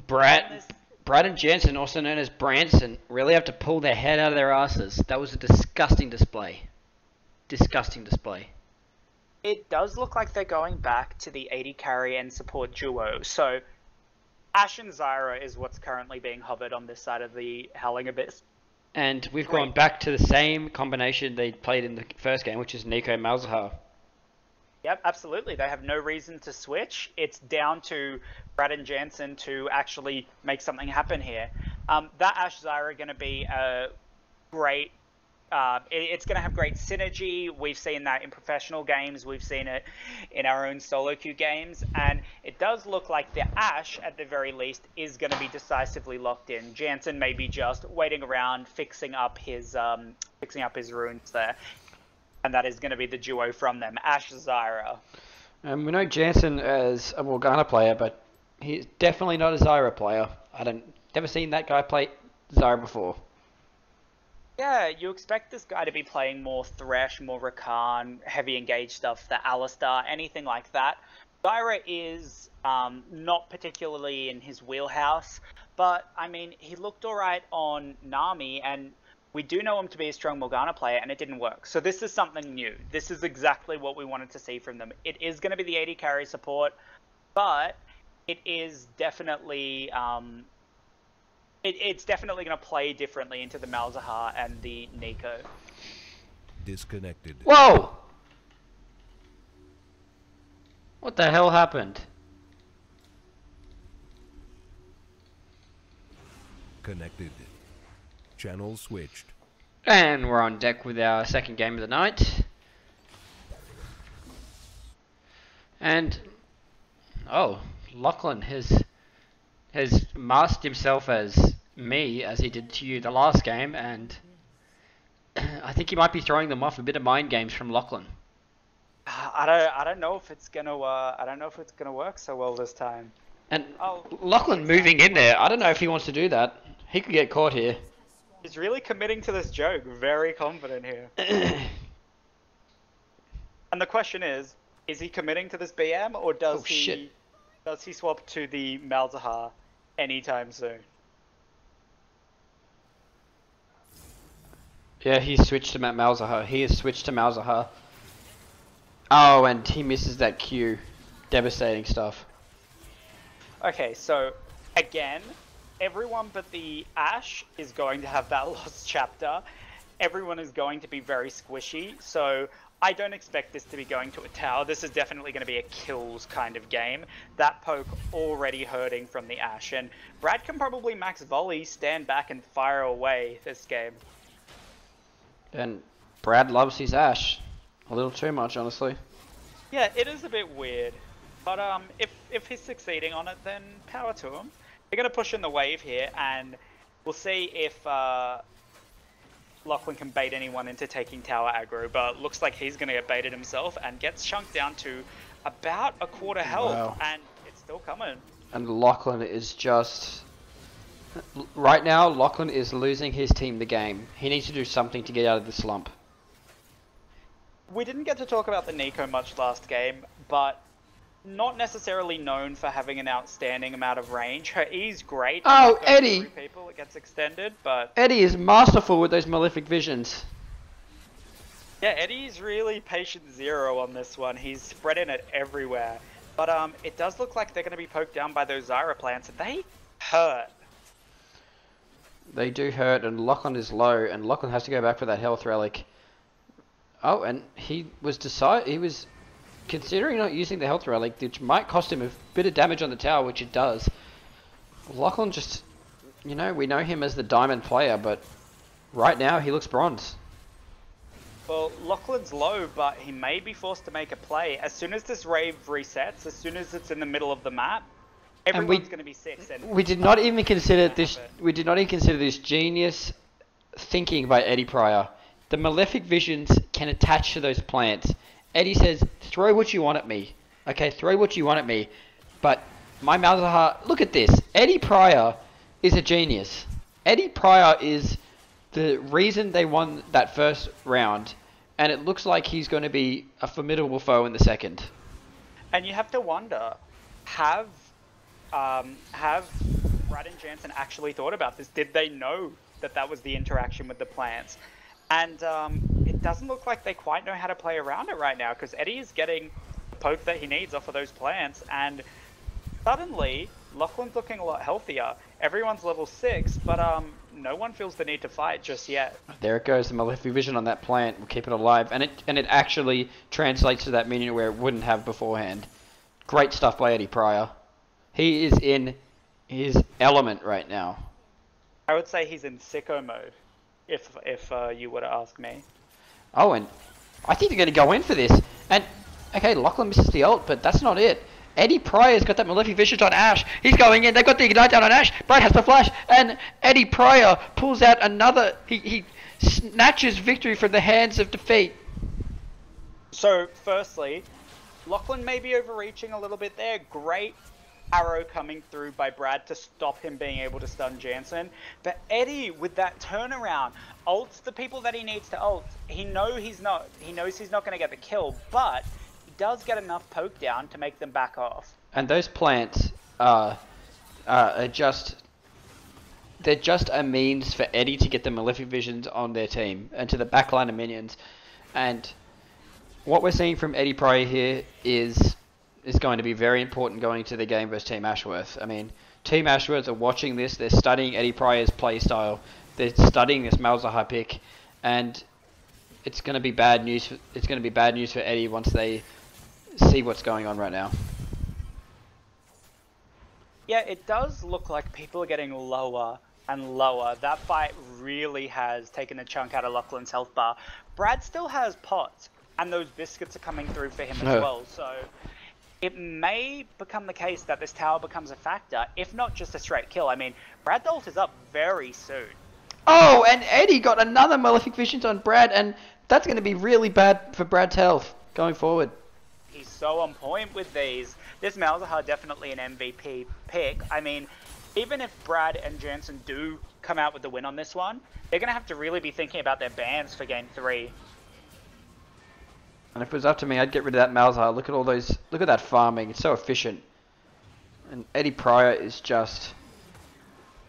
Brad and Jansen, also known as Branson, really have to pull their head out of their asses. That was a disgusting display. Disgusting display. It does look like they're going back to the AD carry and support duo. So Ashe and Zyra is what's currently being hovered on this side of the Howling Abyss. And we've gone back to the same combination they played in the first game, which is Nico Malzahar. Yep, absolutely. They have no reason to switch. It's down to Brad and Jansen to actually make something happen here. That Ashe Zyra are going to be a great... it's going to have great synergy. We've seen that in professional games. We've seen it in our own solo queue games. And it does look like the Ashe, at the very least, is going to be decisively locked in. Jansen may be just waiting around, fixing up his runes there. And that is going to be the duo from them, Ashe Zyra. We know Jansen as a Morgana player, but he's definitely not a Zyra player. Never seen that guy play Zyra before. Yeah, you expect this guy to be playing more Thresh, more Rakan, heavy engaged stuff, the Alistar, anything like that. Zyra is not particularly in his wheelhouse, but I mean, he looked alright on Nami, and we do know him to be a strong Morgana player, and it didn't work. So this is something new. This is exactly what we wanted to see from them. It is going to be the AD carry support, but it is definitely it's definitely going to play differently into the Malzahar and the Nico. Disconnected. Whoa! What the hell happened? Connected. Channel switched. And we're on deck with our second game of the night. And oh, Lachlan has masked himself as me, as he did to you the last game, and I think he might be throwing them off. A bit of mind games from Lachlan. I don't know if it's gonna work so well this time. And Lachlan moving in there, I don't know if he wants to do that. He could get caught here. He's really committing to this joke. Very confident here. And the question is he committing to this BM, or does he swap to the Malzahar anytime soon? Yeah, he switched to Malzahar. He has switched to Malzahar. Oh, and he misses that Q. Devastating stuff. Okay, so again, everyone but the Ashe is going to have that lost chapter. Everyone is going to be very squishy, so I don't expect this to be going to a tower. This is definitely going to be a kills kind of game. That poke already hurting from the Ashe, and Brad can probably max volley, stand back, and fire away this game. And Brad loves his Ashe. A little too much, honestly. Yeah, it is a bit weird. But if he's succeeding on it, then power to him. They're going to push in the wave here, and we'll see if Lachlan can bait anyone into taking tower aggro, but looks like he's going to get baited himself and gets chunked down to about a quarter health, and it's still coming. And Lachlan is just... Right now, Lachlan is losing his team the game. He needs to do something to get out of the slump. We didn't get to talk about the Nico much last game, but not necessarily known for having an outstanding amount of range. Her E's great. Oh, Eddie! People, it gets extended, but Eddie is masterful with those malefic visions. Yeah, Eddie's really patient zero on this one. He's spreading it everywhere. But it does look like they're going to be poked down by those Zyra plants, and they hurt. They do hurt, and Lachlan is low, and Lachlan has to go back for that health relic. Oh, and he was considering not using the health relic, which might cost him a bit of damage on the tower, which it does. Lachlan just, you know, we know him as the diamond player, but right now he looks bronze. Well, Lachlan's low, but he may be forced to make a play. As soon as this rave resets, as soon as it's in the middle of the map, everyone's going to be 6. And we did not even consider this. We did not even consider this genius thinking by Eddie Pryor. The malefic visions can attach to those plants. Eddie says, "Throw what you want at me." Okay, throw what you want at me. But my Malzahar, look at this. Eddie Pryor is a genius. Eddie Pryor is the reason they won that first round, and it looks like he's going to be a formidable foe in the second. And you have to wonder, have Brad and Jansen actually thought about this? Did they know that that was the interaction with the plants? And it doesn't look like they quite know how to play around it right now, because Eddie is getting the poke that he needs off of those plants, and suddenly Lachlan's looking a lot healthier. Everyone's level 6, but no one feels the need to fight just yet. There it goes, the malefic vision on that plant will keep it alive, and it actually translates to that minion where it wouldn't have beforehand. Great stuff by Eddie Pryor. He is in his element right now. I would say he's in sicko mode, if you were to ask me. Oh, and I think they're going to go in for this. And, okay, Lachlan misses the ult, but that's not it. Eddie Pryor's got that malefic vision on Ashe. He's going in. They've got the ignite down on Ashe. Brad has the flash, and Eddie Pryor pulls out another. He snatches victory from the hands of defeat. So, firstly, Lachlan may be overreaching a little bit there. Great arrow coming through by Brad to stop him being able to stun Jansen. But Eddie, with that turnaround, ults the people that he needs to ult. He knows he's not going to get the kill, but he does get enough poke down to make them back off. And those plants are just... They're just a means for Eddie to get the Malefic Visions on their team and to the backline of minions. And what we're seeing from Eddie Pryor here is going to be very important going to the game versus Team Ashworth. I mean, Team Ashworth are watching this. They're studying Eddie Pryor's playstyle. They're studying this Malzahar pick, and it's going to be bad news. It's going to be bad news for Eddie once they see what's going on right now. Yeah, it does look like people are getting lower and lower. That fight really has taken a chunk out of Lachlan's health bar. Brad still has pots, and those biscuits are coming through for him as well. So it may become the case that this tower becomes a factor, if not just a straight kill. I mean, Brad's ult is up very soon. Oh, and Eddie got another Malefic Visions on Brad, and that's going to be really bad for Brad's health going forward. He's so on point with these. This Malzahar definitely an MVP pick. I mean, even if Brad and Jansen do come out with the win on this one, they're going to have to really be thinking about their bans for Game 3. And if it was up to me, I'd get rid of that Malzahar. Look at all those. Look at that farming. It's so efficient. And Eddie Pryor is just...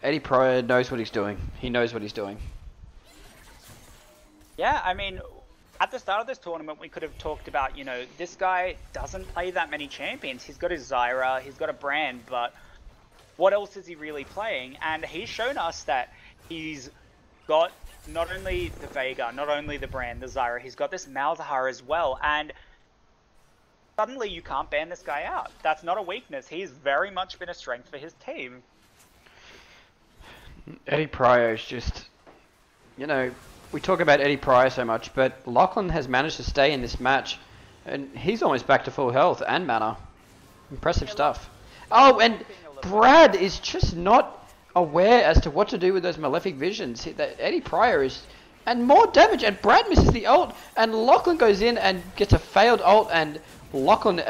Eddie Pryor knows what he's doing. He knows what he's doing. Yeah, I mean, at the start of this tournament, we could have talked about, you know, this guy doesn't play that many champions. He's got his Zyra, he's got a Brand, but what else is he really playing? And he's shown us that he's got not only the Veigar, not only the Brand, the Zyra, he's got this Malzahar as well, and suddenly you can't ban this guy out. That's not a weakness. He's very much been a strength for his team. Eddie Pryor is just, you know, we talk about Eddie Pryor so much, but Lachlan has managed to stay in this match, and he's almost back to full health and mana. Impressive stuff. Oh, and Brad is just not aware as to what to do with those Malefic Visions. Eddie Pryor is... And more damage, and Brad misses the ult, and Lachlan goes in and gets a failed ult, and Lachlan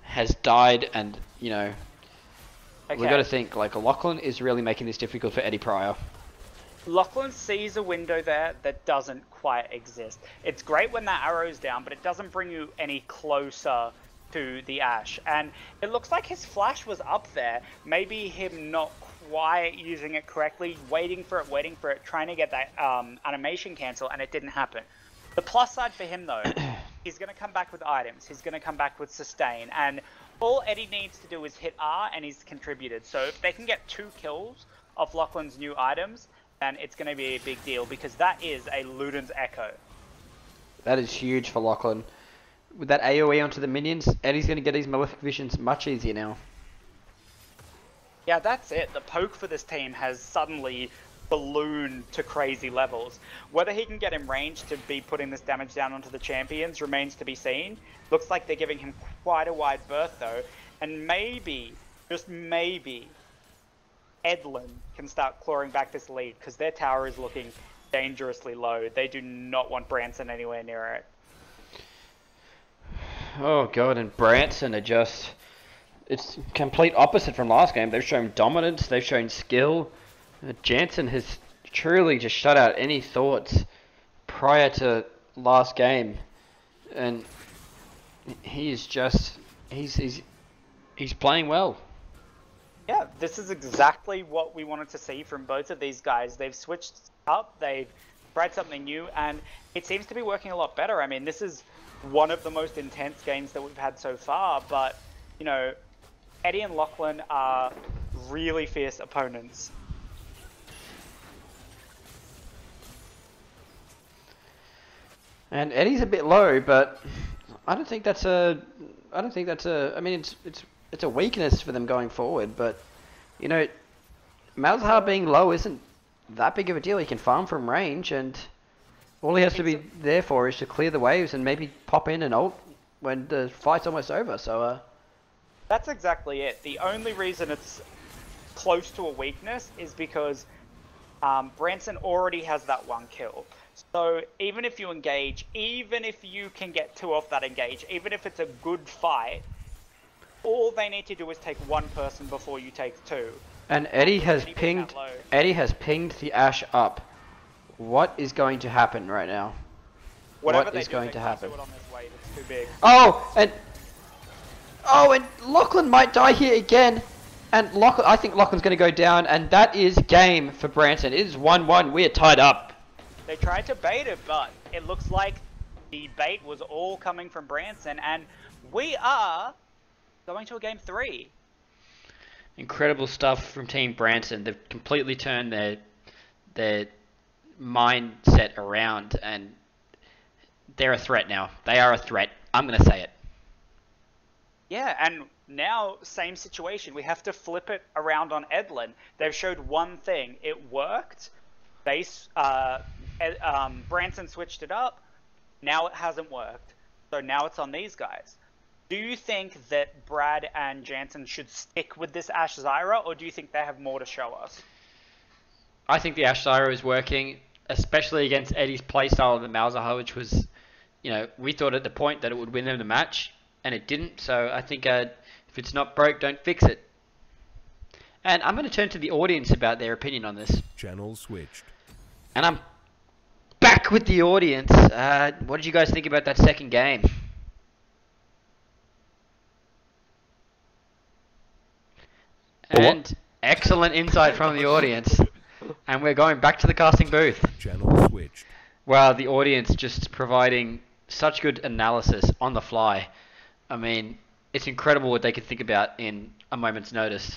has died, and, you know... Okay. We've got to think, like, Lachlan is really making this difficult for Eddie Pryor. Lachlan sees a window there that doesn't quite exist. It's great when that arrow's down, but it doesn't bring you any closer to the Ashe. And it looks like his flash was up there. Maybe him not quite using it correctly, waiting for it, trying to get that animation cancel, and it didn't happen. The plus side for him, though, he's going to come back with items. He's going to come back with sustain. And all Eddie needs to do is hit R, and he's contributed. So if they can get 2 kills of Lachlan's new items, then it's going to be a big deal, because that is a Luden's Echo. That is huge for Lachlan. With that AoE onto the minions, Eddie's going to get his Malefic Visions much easier now. Yeah, that's it. The poke for this team has suddenly ballooned to crazy levels. Whether he can get in range to be putting this damage down onto the champions remains to be seen. Looks like they're giving him quite a wide berth though, and maybe, just maybe, Edlin can start clawing back this lead, because their tower is looking dangerously low. They do not want Branson anywhere near it. Oh god, and Branson are just... It's complete opposite from last game. They've shown dominance, they've shown skill. Jansen has truly just shut out any thoughts prior to last game. And he is just... He's playing well. Yeah, this is exactly what we wanted to see from both of these guys. They've switched up, they've tried something new, and it seems to be working a lot better. I mean, this is one of the most intense games that we've had so far, but, you know, Eddie and Lachlan are really fierce opponents. And Eddie's a bit low, but I don't think that's a... I mean, it's a weakness for them going forward, but, you know, Malzahar being low isn't that big of a deal. He can farm from range, and all he has to be there for is to clear the waves and maybe pop in and ult when the fight's almost over, so... That's exactly it. The only reason it's close to a weakness is because Branson already has that 1 kill. So even if you engage, even if you can get 2 off that engage, even if it's a good fight, all they need to do is take one person before you take two. And Eddie has Eddie being pinged. that low. Eddie has pinged the Ash up. What is going to happen right now? Whatever What they is do, going they to can't happen? do it on this weight, it's too big. Oh, and Lachlan might die here again. And Lachlan, I think Lachlan's going to go down, and that is game for Branson. It is 1-1. We are tied up. They tried to bait it, but it looks like the bait was all coming from Branson, and we are going to a game 3. Incredible stuff from Team Branson. They've completely turned their mindset around, and they're a threat now. They are a threat. I'm going to say it. Yeah, and now same situation. We have to flip it around on Edlin. They've showed one thing. It worked. Branson switched it up. Now it hasn't worked. So now it's on these guys. Do you think that Brad and Jansen should stick with this Ash Zyra, or do you think they have more to show us? I think the Ash Zyra is working, especially against Eddie's playstyle of the Malzahar, which was, we thought at the point that it would win them the match, and it didn't. So I think if it's not broke, don't fix it. And I'm going to turn to the audience about their opinion on this. Channel switched. And I'm back with the audience. What did you guys think about that second game? And excellent insight from the audience. And we're going back to the casting booth. Channel switched. Wow, the audience just providing such good analysis on the fly. I mean, it's incredible what they can think about in a moment's notice.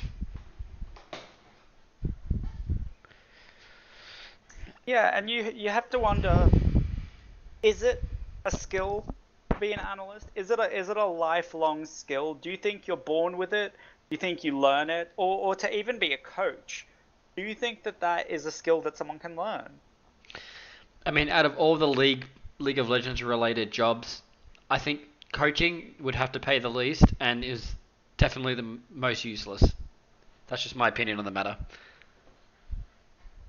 Yeah, and you have to wonder, is it a skill to be an analyst? Is it a lifelong skill? Do you think you're born with it? Do you think you learn it? Or to even be a coach, do you think that is a skill that someone can learn? I mean, out of all the League of Legends related jobs, I think coaching would have to pay the least and is definitely the most useless. That's just my opinion on the matter.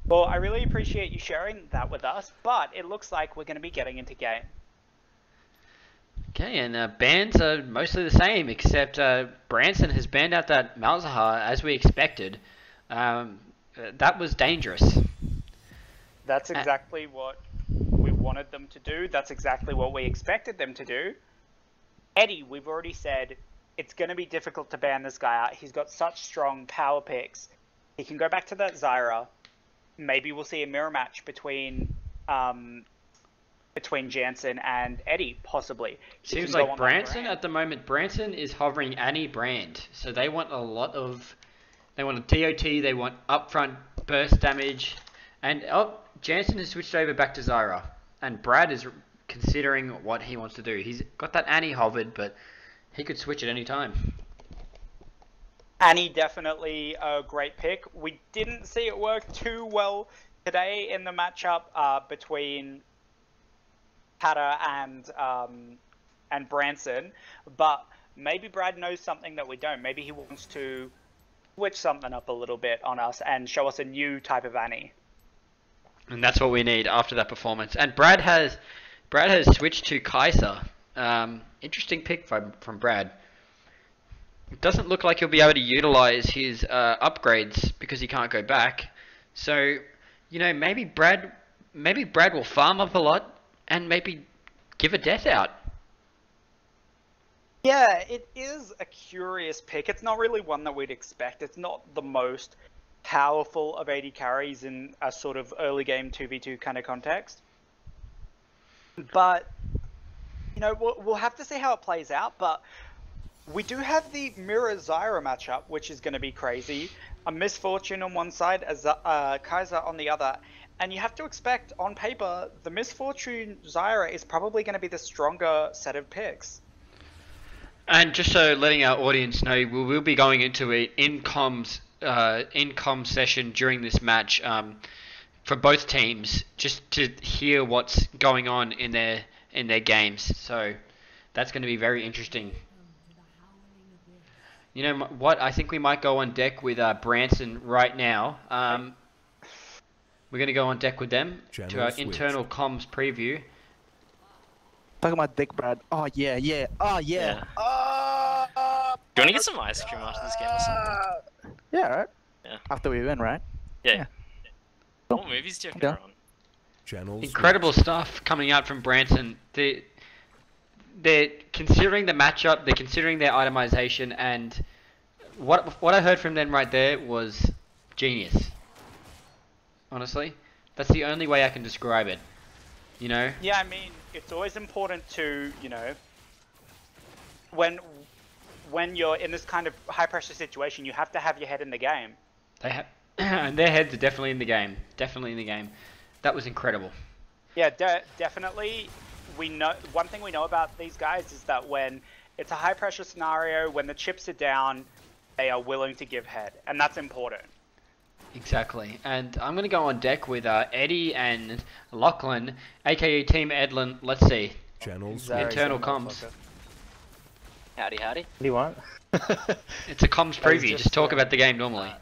Well, I really appreciate you sharing that with us, but it looks like we're going to be getting into game. Okay, and bans are mostly the same, except Branson has banned out that Malzahar as we expected. That was dangerous. That's exactly what we wanted them to do. That's exactly what we expected them to do. Eddie, we've already said it's going to be difficult to ban this guy out. He's got such strong power picks. He can go back to that Zyra. Maybe we'll see a mirror match between Jansen and Eddie, possibly. Seems like Branson at the moment. Branson is hovering Annie Brand, so they want they want a DOT, they want upfront burst damage, and Jansen has switched over back to Zyra, and Brad is considering what he wants to do. He's got that Annie hovered, but he could switch at any time. Annie, definitely a great pick. We didn't see it work too well today in the matchup between Hatter and Branson, but maybe Brad knows something that we don't. Maybe he wants to switch something up a little bit on us and show us a new type of Annie. And that's what we need after that performance. And Brad has switched to Kai'Sa. Interesting pick from Brad. It doesn't look like he'll be able to utilize his upgrades because he can't go back. So, maybe Brad will farm up a lot and maybe give a death out. Yeah, it is a curious pick. It's not really one that we'd expect. It's not the most powerful of AD carries in a sort of early game 2v2 kind of context. But, we'll have to see how it plays out. But we do have the Mirror Zyra matchup, which is going to be crazy. A Misfortune on one side, a Kai'Sa on the other. And you have to expect, on paper, the Misfortune Zyra is probably going to be the stronger set of picks. And just so letting our audience know, we will be going into an in-com session during this match for both teams, just to hear what's going on in their games. So that's going to be very interesting. You know what? I think we might go on deck with Branson right now. We're going to go on deck with them to our internal comms preview. Talking about Dick Brad. Oh yeah. Oh yeah. Do you want to get some ice cream after this game or something? Yeah, right. Yeah. After we win, right? Yeah. What movies do you reckon are on? Channels. Incredible stuff coming out from Branson. They're considering the matchup, they're considering their itemization, and what I heard from them right there was genius. Honestly, that's the only way I can describe it. You know? Yeah, I mean, it's always important to, you know, when you're in this kind of high pressure situation, you have to have your head in the game. They have, and their heads are definitely in the game. Definitely in the game. That was incredible. Yeah, definitely. We know one thing we know about these guys is that when it's a high pressure scenario, when the chips are down, they are willing to give head, and that's important. Exactly. And I'm gonna go on deck with Eddie and Lachlan, aka Team Edlin. Let's see. Channels. Internal comms. Howdy, howdy. What do you want? It's a comms preview. Just talk about the game normally.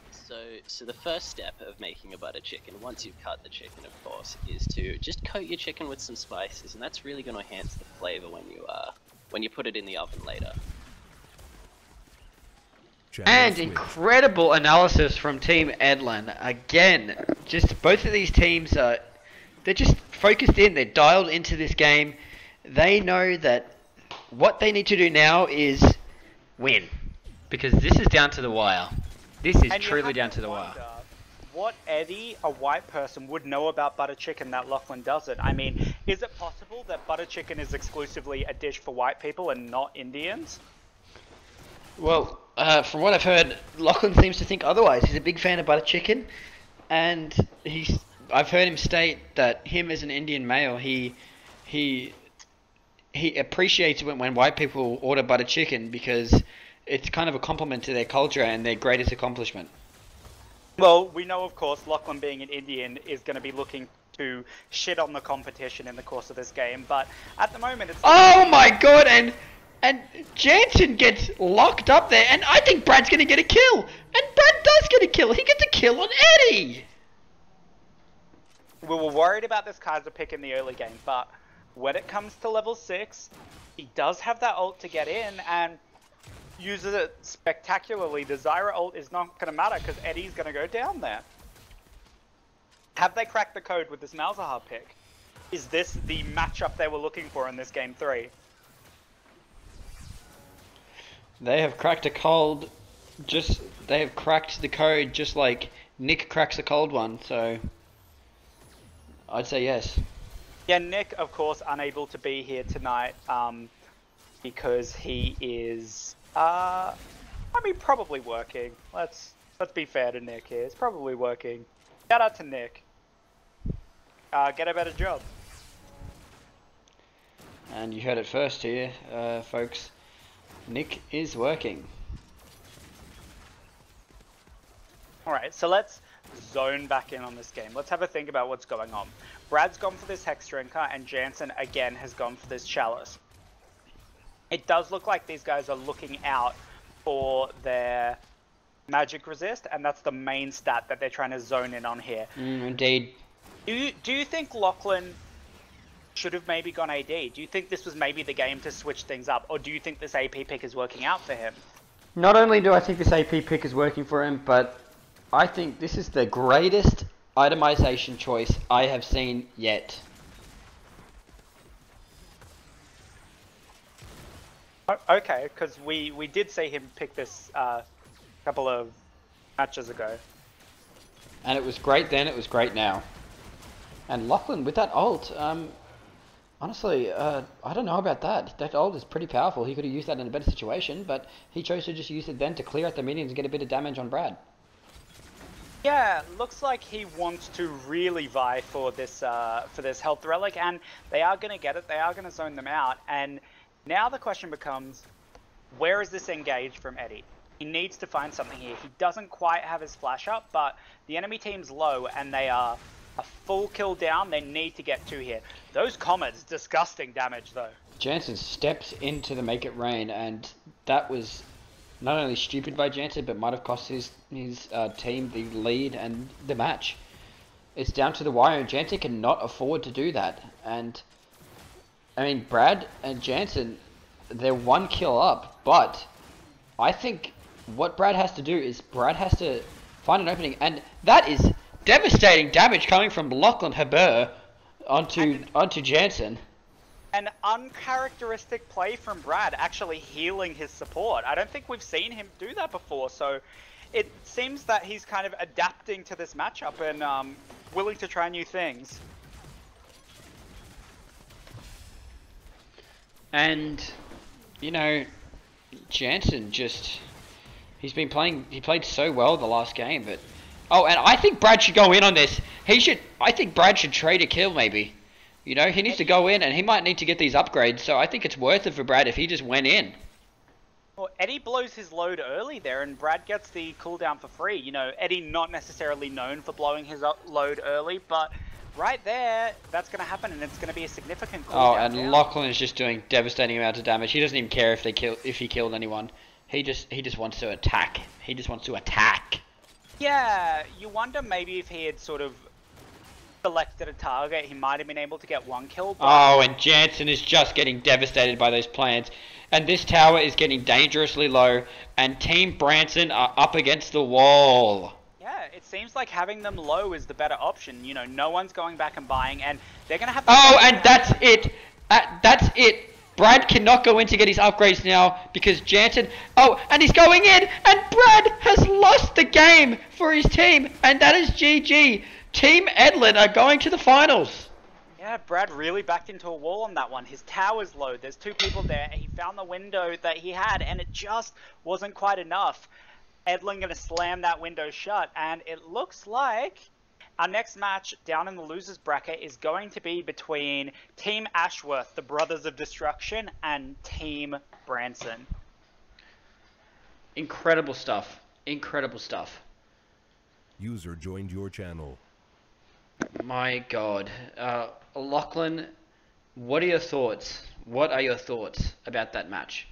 So the first step of making a butter chicken, once you've cut the chicken, of course, is to just coat your chicken with some spices, and that's really going to enhance the flavor when you put it in the oven later. And incredible analysis from Team Edlin. Again, just both of these teams they're just focused in. They're dialed into this game. They know that what they need to do now is win, because this is down to the wire. This is truly down to the wire. What Eddie, a white person, would know about butter chicken that Lachlan doesn't? I mean, is it possible that butter chicken is exclusively a dish for white people and not Indians? Well, from what I've heard, Lachlan seems to think otherwise. He's a big fan of butter chicken, and I've heard him state that him as an Indian male, he appreciates when white people order butter chicken because it's kind of a compliment to their culture and their greatest accomplishment. Well, we know, of course, Lachlan being an Indian is going to be looking to shit on the competition in the course of this game, but at the moment it's... Oh my god, and Jansen gets locked up there, and I think Brad's going to get a kill! And Brad does get a kill! He gets a kill on Eddie! We were worried about this Kaiser pick in the early game, but when it comes to level 6, he does have that ult to get in, and uses it spectacularly. The Zyra ult is not going to matter because Eddie's going to go down there. Have they cracked the code with this Malzahar pick? Is this the matchup they were looking for in this game 3? They have cracked a cold, they have cracked the code just like Nick cracks a cold one, so I'd say yes. Yeah, Nick, of course, unable to be here tonight because he is, I mean, probably working. Let's be fair to Nick here. He's probably working. Shout out to Nick. Get a better job. And you heard it first here, folks. Nick is working. Alright, so let's zone back in on this game. Let's have a think about what's going on. Brad's gone for this Hex Drinker, and Jansen again has gone for this Chalice. It does look like these guys are looking out for their magic resist, and that's the main stat that they're trying to zone in on here. Indeed. Do you think Lachlan should have maybe gone AD? Do you think this was maybe the game to switch things up, or do you think this AP pick is working out for him? Not only do I think this AP pick is working for him, but I think this is the greatest itemization choice I have seen yet. Okay, because we did see him pick this a couple of matches ago. And it was great then, it was great now. And Lachlan with that ult, honestly, I don't know about that. That ult is pretty powerful. He could have used that in a better situation, but he chose to just use it then to clear out the minions and get a bit of damage on Brad. Yeah, looks like he wants to really vie for this health relic, and they are going to get it. They are going to zone them out, and now the question becomes, where is this engage from Eddie? He needs to find something here. He doesn't quite have his flash up, but the enemy team's low, and they are a full kill down. They need to get 2 here. Those comets, disgusting damage though. Jansen steps into the make it rain, and that was not only stupid by Jansen, but might have cost his team the lead and the match. It's down to the wire, and Jansen cannot afford to do that. And I mean, Brad and Jansen, they're 1 kill up, but I think what Brad has to do is Brad has to find an opening, and that is devastating damage coming from Lachlan Haber onto Jansen. An uncharacteristic play from Brad, actually healing his support. I don't think we've seen him do that before, so it seems that he's kind of adapting to this matchup and willing to try new things. And, you know, Jansen just... he played so well the last game, but... oh, and I think Brad should go in on this. I think Brad should trade a kill, maybe. You know, he needs to go in, and he might need to get these upgrades, so I think it's worth it for Brad if he just went in. Well, Eddie blows his load early there, and Brad gets the cooldown for free. You know, Eddie not necessarily known for blowing his load early, but right there, that's going to happen, and it's going to be a significant cooldown. Oh, and Lachlan is just doing devastating amounts of damage. He doesn't even care if he killed anyone. He just wants to attack. He just wants to attack. Yeah, you wonder maybe if he had sort of selected a target, he might have been able to get one kill. Oh, and Jansen is just getting devastated by those plants. And this tower is getting dangerously low, and Team Branson are up against the wall. Yeah, it seems like having them low is the better option. You know, no one's going back and buying, and they're going to have... oh, and that's it! That's it! Brad cannot go in to get his upgrades now because Jansen... oh, and he's going in! And Brad has lost the game for his team! And that is GG! Team Edlin are going to the finals! Yeah, Brad really backed into a wall on that one. His tower's low. There's two people there, and he found the window that he had, and it just wasn't quite enough. Edlin going to slam that window shut, and it looks like our next match down in the losers bracket is going to be between Team Ashworth, the Brothers of Destruction, and Team Branson. Incredible stuff. Incredible stuff. User joined your channel. My God. Lachlan, what are your thoughts? What are your thoughts about that match?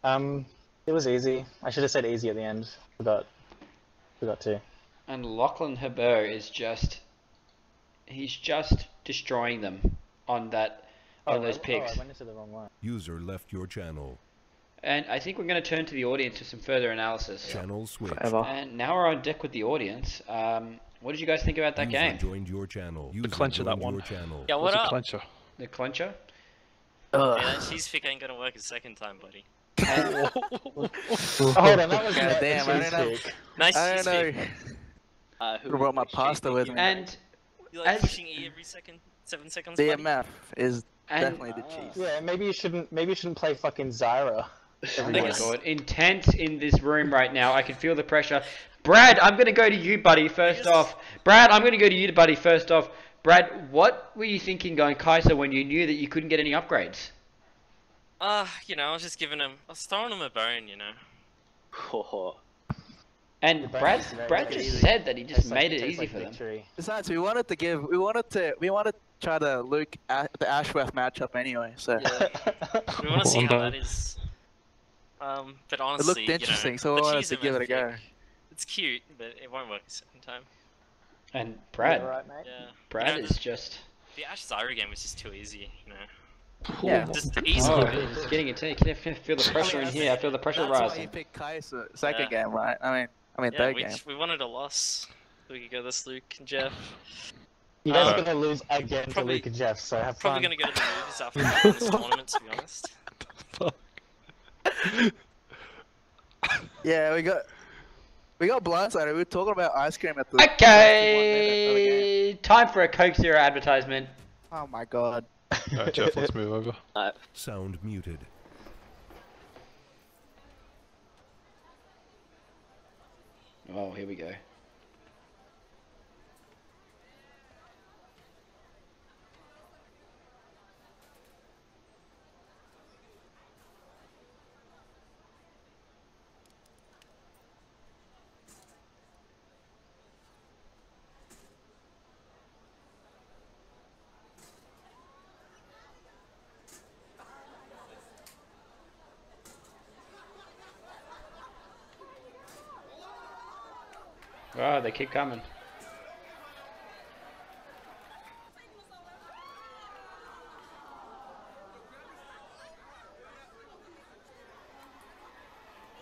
It was easy. I should have said easy at the end. Forgot to. And Lachlan Haber is he's just destroying them on those picks. I went into the wrong one. User left your channel. And I think we're going to turn to the audience for some further analysis. Channel switch. And now we're on deck with the audience. What did you guys think about that User game? joined your channel. The clencher, that one. Yeah, what up? Clencher. The clencher? Yeah, that cheese pick ain't gonna work a second time, buddy. Hold on, that was God damn, I don't know. Nice I cheese don't pick. know. Who brought my pasta with me? And You like pushing E every 7 seconds, buddy? DMF is And- definitely the cheese. Yeah, maybe you shouldn't play fucking Zyra. Oh my God, intense in this room right now. I can feel the pressure. Brad, I'm going to go to you, buddy, first off. Brad, I'm going to go to you, buddy, first off. Brad, what were you thinking going Kaiser when you knew that you couldn't get any upgrades? You know, I was just giving him, I was throwing him a bone, you know. And Brad just said that he just made it easy for them. Besides, we wanted to try to Luke the Ashworth matchup anyway. So Yeah. We want to see how that is. But honestly, it looked interesting, you know, so we the wanted cheese to give it a go. pick, it's cute, but it won't work a second time. And Brad, Yeah. Brad You know, is just... the Ash Zyra game was just too easy, you know. Yeah. Just easy. Oh, it's getting intense. I can feel the pressure in here. I feel the pressure That's why rising. you picked Kaiser second Yeah. game, right? I mean Yeah, third game. we wanted a loss. We could go this, Luke and Jeff. You guys are gonna lose again to Probably- Luke and Jeff, so have Probably fun. gonna go to the movies after we win this tournament, to be honest. Yeah, we got blindsided. We were talking about ice cream at the 51 minute of the Okay, game. time for a Coke Zero advertisement. Oh my god. Alright, Jeff, let's move over. Sound muted. Oh, here we go. Oh, they keep coming.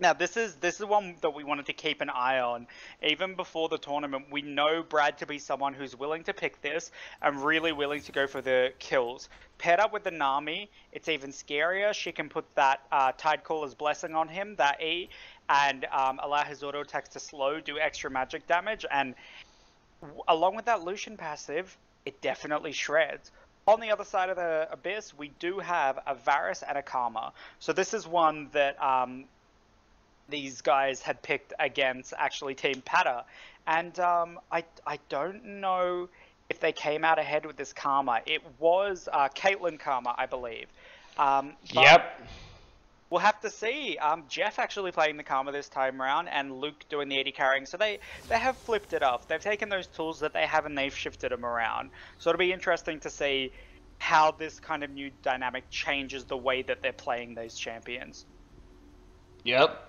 Now this is one that we wanted to keep an eye on. Even before the tournament, we know Brad to be someone who's willing to pick this and really willing to go for the kills. Paired up with the Nami, it's even scarier. She can put that Tidecaller's Blessing on him, that E, and allow his auto attacks to slow, do extra magic damage, and along with that Lucian passive, it definitely shreds. On the other side of the Abyss, we do have a Varus and a Karma. So this is one that these guys had picked against actually Team Pata. And I don't know if they came out ahead with this Karma. It was Caitlyn Karma, I believe. Yep. We'll have to see. Jeff actually playing the Karma this time around and Luke doing the AD carrying. So they have flipped it off. They've taken those tools that they have and they've shifted them around. So it'll be interesting to see how this kind of new dynamic changes the way that they're playing these champions. Yep.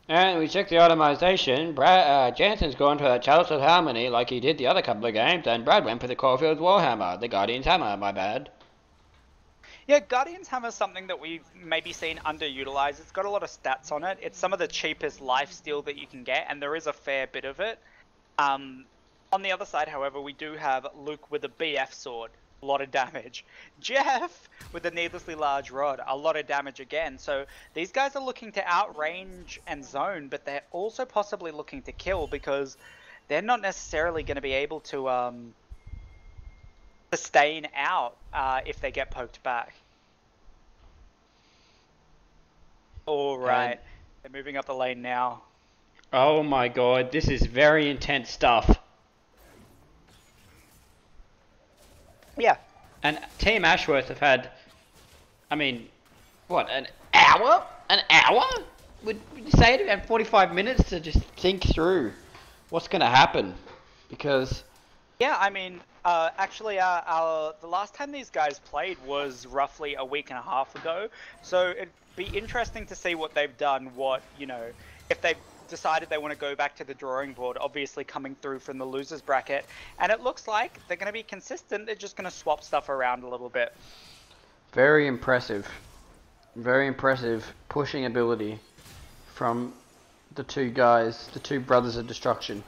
And we check the itemization. Jansen's gone for the Chalice of Harmony like he did the other couple of games, and Brad went for the Caulfield's Warhammer, the Guardian's Hammer, my bad. Yeah, Guardian's Hammer is something that we've maybe seen underutilized. It's got a lot of stats on it. It's some of the cheapest lifesteal that you can get, and there is a fair bit of it. On the other side, however, we do have Luke with a BF sword. A lot of damage. Jeff with a needlessly large rod, a lot of damage again. So these guys are looking to outrange and zone, but they're also possibly looking to kill because they're not necessarily going to be able to sustain out if they get poked back. All right, they're moving up the lane now. Oh my god, this is very intense stuff. Yeah. And Team Ashworth have had, I mean, what, an hour? An hour? Would you say it? Have 45 minutes to just think through what's going to happen? Because... Yeah, I mean, actually, the last time these guys played was roughly a week and a half ago. So it'd be interesting to see what they've done, if they've decided they want to go back to the drawing board, obviously coming through from the losers bracket, and it looks like they're going to be consistent. They're just going to swap stuff around a little bit. Very impressive pushing ability from the two guys, the two brothers of destruction.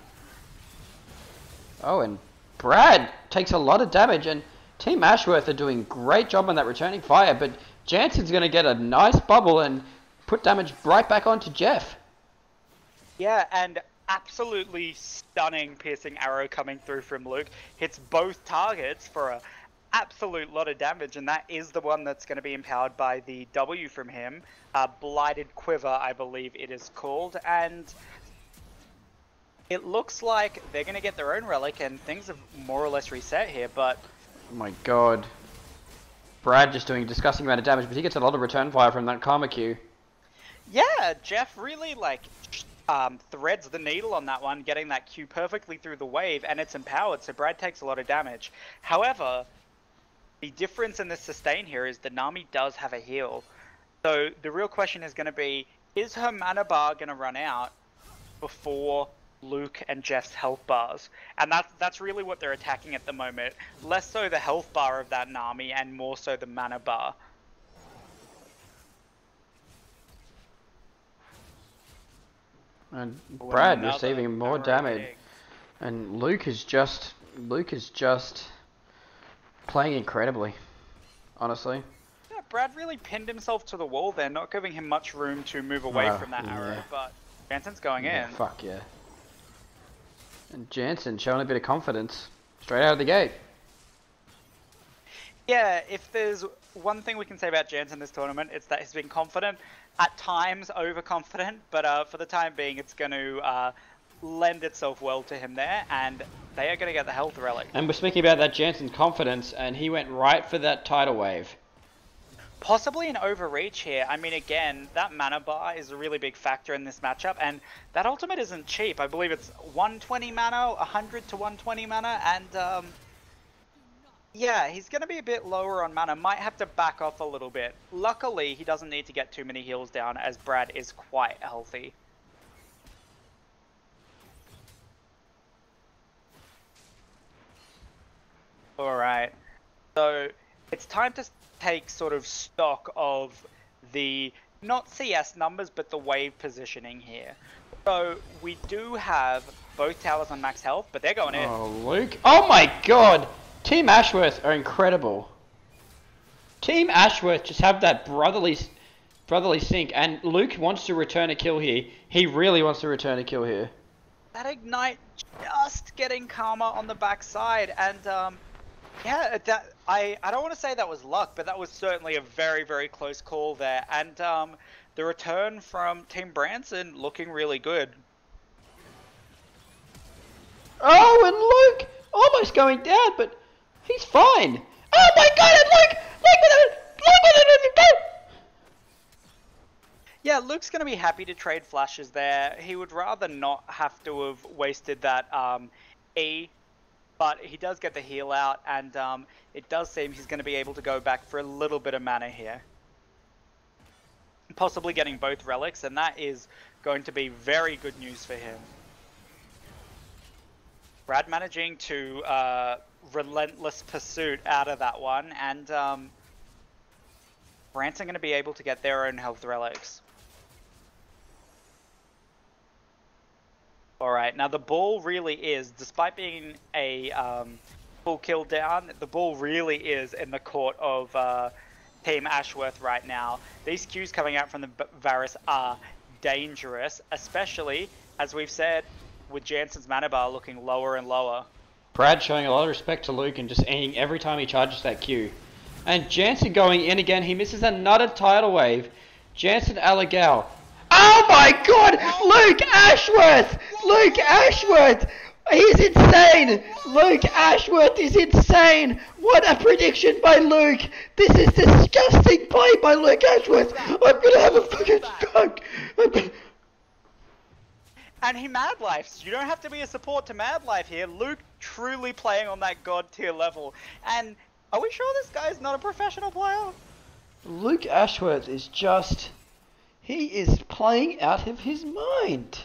Oh, and Brad takes a lot of damage, and Team Ashworth are doing a great job on that returning fire, but Jansen's going to get a nice bubble and put damage right back onto Jeff. Yeah, and absolutely stunning piercing arrow coming through from Luke. Hits both targets for a absolute lot of damage, and that is the one that's going to be empowered by the W from him. Blighted Quiver, I believe it is called, and it looks like they're going to get their own relic, and things have more or less reset here, but... Oh my god. Brad just doing a disgusting amount of damage, but he gets a lot of return fire from that Karma Q. Yeah, Jeff really, threads the needle on that one, getting that Q perfectly through the wave, and it's empowered, so Brad takes a lot of damage. However, the difference in the sustain here is the Nami does have a heal. So the real question is going to be, is her mana bar going to run out before Luke and Jeff's health bars? And that's really what they're attacking at the moment. Less so the health bar of that Nami, and more so the mana bar. And Brad receiving more damage, and Luke is just playing incredibly, honestly. Yeah, Brad really pinned himself to the wall there, not giving him much room to move away from that arrow, but Jansen's going in. Fuck yeah. And Jansen showing a bit of confidence straight out of the gate. Yeah, if there's one thing we can say about Jansen this tournament, it's that he's been confident, at times overconfident, but for the time being it's going to lend itself well to him there, and they are going to get the health relic. And we're speaking about that Jansen confidence, and he went right for that tidal wave. Possibly an overreach here. I mean, again, that mana bar is a really big factor in this matchup, and that ultimate isn't cheap. I believe it's 120 mana, 100 to 120 mana, and yeah, he's going to be a bit lower on mana, might have to back off a little bit. Luckily, he doesn't need to get too many heals down, as Brad is quite healthy. Alright, so it's time to take sort of stock of the not CS numbers, but the wave positioning here. So we do have both towers on max health, but they're going in. Oh, Luke. Oh my god! Team Ashworth are incredible. Team Ashworth just have that brotherly sync, and Luke wants to return a kill here. He really wants to return a kill here. That Ignite just getting Karma on the backside, and yeah, that I don't want to say that was luck, but that was certainly a very, very close call there. And the return from Team Branson looking really good. Oh, and Luke almost going down, but he's fine. Oh my god, and Luke with it. Yeah, Luke's going to be happy to trade flashes there. He would rather not have to have wasted that E, but he does get the heal out, and it does seem he's going to be able to go back for a little bit of mana here. Possibly getting both relics, and that is going to be very good news for him. Brad managing to relentless pursuit out of that one, and Branson going to be able to get their own health relics. Alright, now the ball really is, despite being a full kill down, the ball really is in the court of Team Ashworth right now. These Qs coming out from the Varus are dangerous, especially, as we've said, with Jansen's mana bar looking lower and lower. Brad showing a lot of respect to Luke and just aiming every time he charges that Q. And Jansen going in again, he misses another tidal wave. Jansen Allegal. Oh my god! Luke Ashworth! Luke Ashworth! He's insane! Luke Ashworth is insane! What a prediction by Luke! This is disgusting play by Luke Ashworth! I'm gonna have a fucking stroke! And he Mad Lifes. You don't have to be a support to Mad Life here. Luke truly playing on that god tier level. And are we sure this guy's not a professional player? Luke Ashworth is just... he is playing out of his mind.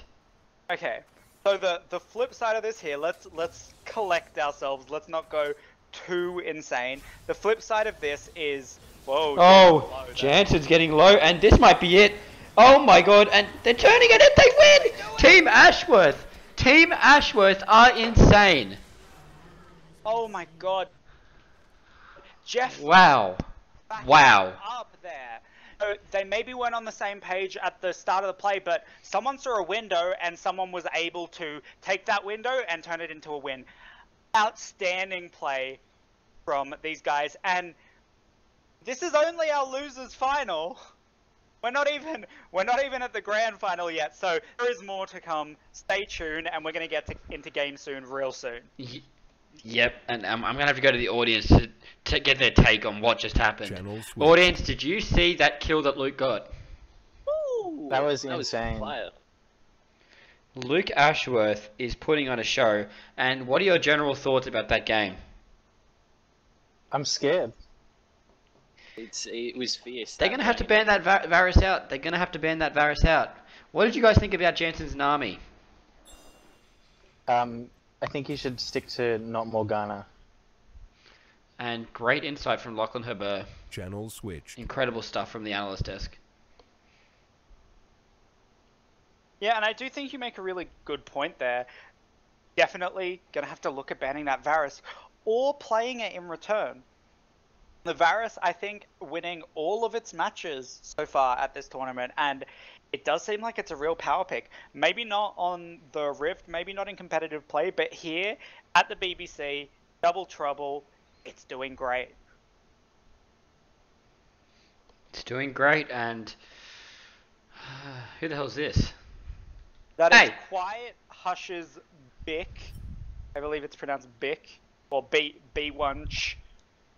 Okay, so the flip side of this here, let's collect ourselves. Let's not go too insane. The flip side of this is... whoa. Oh, Jansen's getting low, and this might be it. Oh my god, and they're turning it and they win! Team Ashworth! Team Ashworth are insane. Oh my god. Jeff. Wow. Wow. Up there. So they maybe weren't on the same page at the start of the play, but someone saw a window and someone was able to take that window and turn it into a win. Outstanding play from these guys, and this is only our losers final. We're not even at the grand final yet, so there is more to come. Stay tuned, and we're going to get into game soon, real soon. Yep, and I'm going to have to go to the audience to get their take on what just happened. Audience, did you see that kill that Luke got? Ooh, that was insane. Luke Ashworth is putting on a show, and what are your general thoughts about that game? I'm scared. It was fierce. They're going to have to ban that Varus out. They're going to have to ban that Varus out. What did you guys think about Jansen's Nami? I think he should stick to not Morgana. And great insight from Lachlan Herbert. Channel switched. Incredible stuff from the analyst desk. Yeah, and I do think you make a really good point there. Definitely going to have to look at banning that Varus, or playing it in return. The Varus, I think, winning all of its matches so far at this tournament, and it does seem like it's a real power pick. Maybe not on the Rift, maybe not in competitive play, but here at the BBC, Double Trouble, it's doing great. It's doing great, and who the hell's this? That is Quiet Hush's Bick. I believe it's pronounced Bick, or B1ch.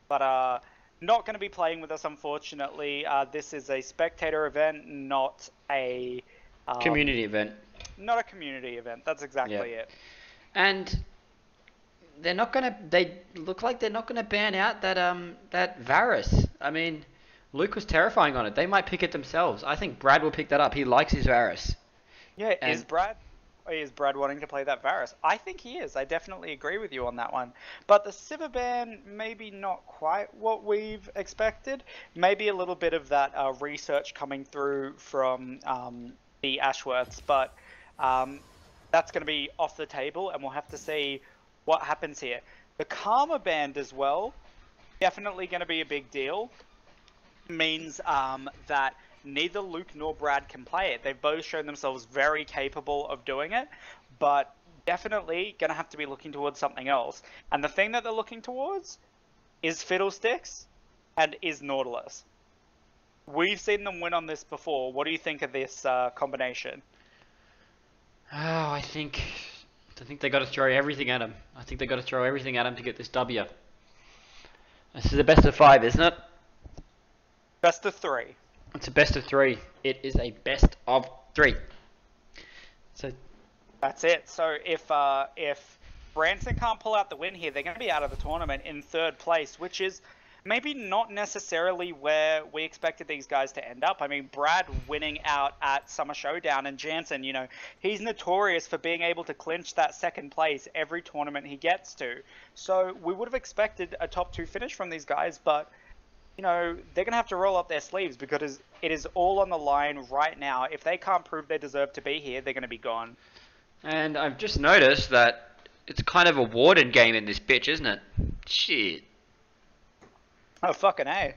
But not going to be playing with us, unfortunately. This is a spectator event, not a... community event. Not a community event, that's exactly it. And they're not going to... they look like they're not going to ban out that Varus. I mean, Luke was terrifying on it. They might pick it themselves. I think Brad will pick that up. He likes his Varus. Yeah, is Brad is Brad wanting to play that Varus? I think he is. I definitely agree with you on that one. But the Sivir ban, maybe not quite what we've expected. Maybe a little bit of that research coming through from the Ashworths, but that's going to be off the table, and we'll have to see what happens here. The Karma band as well, definitely going to be a big deal. Means that neither Luke nor Brad can play it. They've both shown themselves very capable of doing it, but definitely going to have to be looking towards something else. And the thing that they're looking towards is Fiddlesticks and is Nautilus. We've seen them win on this before. What do you think of this combination? Oh, I think they got to throw everything at him. I think they got to throw everything at him to get this W. This is a best of 5, isn't it? Best of 3. It's a best of 3. It is a best of 3. So that's it. So if Branson can't pull out the win here, they're going to be out of the tournament in 3rd place, which is maybe not necessarily where we expected these guys to end up. I mean, Brad winning out at Summer Showdown, and Jansen, you know, he's notorious for being able to clinch that 2nd place every tournament he gets to. So we would have expected a top 2 finish from these guys, but, you know, they're going to have to roll up their sleeves because it is all on the line right now. If they can't prove they deserve to be here, they're going to be gone. And I've just noticed that it's kind of a Warden game in this bitch, isn't it? Shit. Oh, fucking A.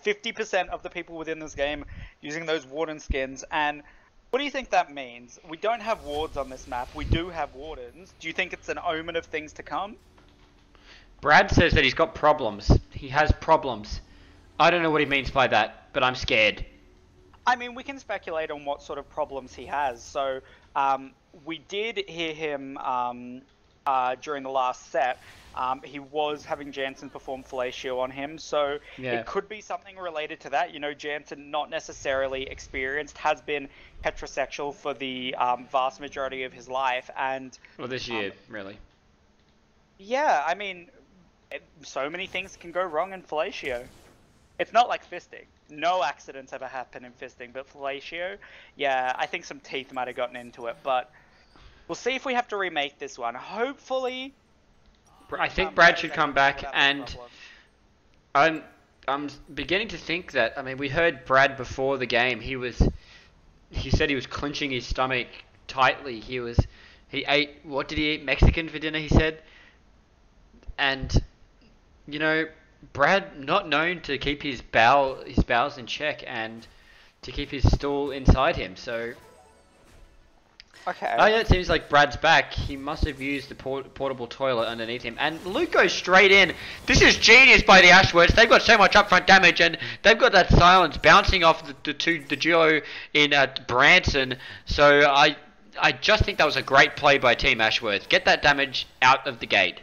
50% of the people within this game using those Warden skins, and what do you think that means? We don't have wards on this map, we do have Wardens. Do you think it's an omen of things to come? Brad says that he's got problems. He has problems. I don't know what he means by that, but I'm scared. I mean, we can speculate on what sort of problems he has. So, we did hear him during the last set. He was having Jansen perform fellatio on him, so it could be something related to that. You know, Jansen, not necessarily experienced, has been heterosexual for the vast majority of his life, and... Well, this year, really. Yeah, I mean, so many things can go wrong in fellatio. It's not like fisting. No accidents ever happen in fisting, but fellatio, yeah, I think some teeth might have gotten into it, but we'll see if we have to remake this one. Hopefully... I think Brad should come back, and I'm beginning to think that, I mean, we heard Brad before the game. He said he was clenching his stomach tightly. He ate, what did he eat? Mexican for dinner, he said. And, you know, Brad not known to keep his bowels in check and to keep his stool inside him. So okay. Oh yeah, it seems like Brad's back. He must have used the portable toilet underneath him. And Luke goes straight in. This is genius by the Ashworths. They've got so much upfront damage, and they've got that silence bouncing off the duo in Branson. So I just think that was a great play by Team Ashworth. Get that damage out of the gate.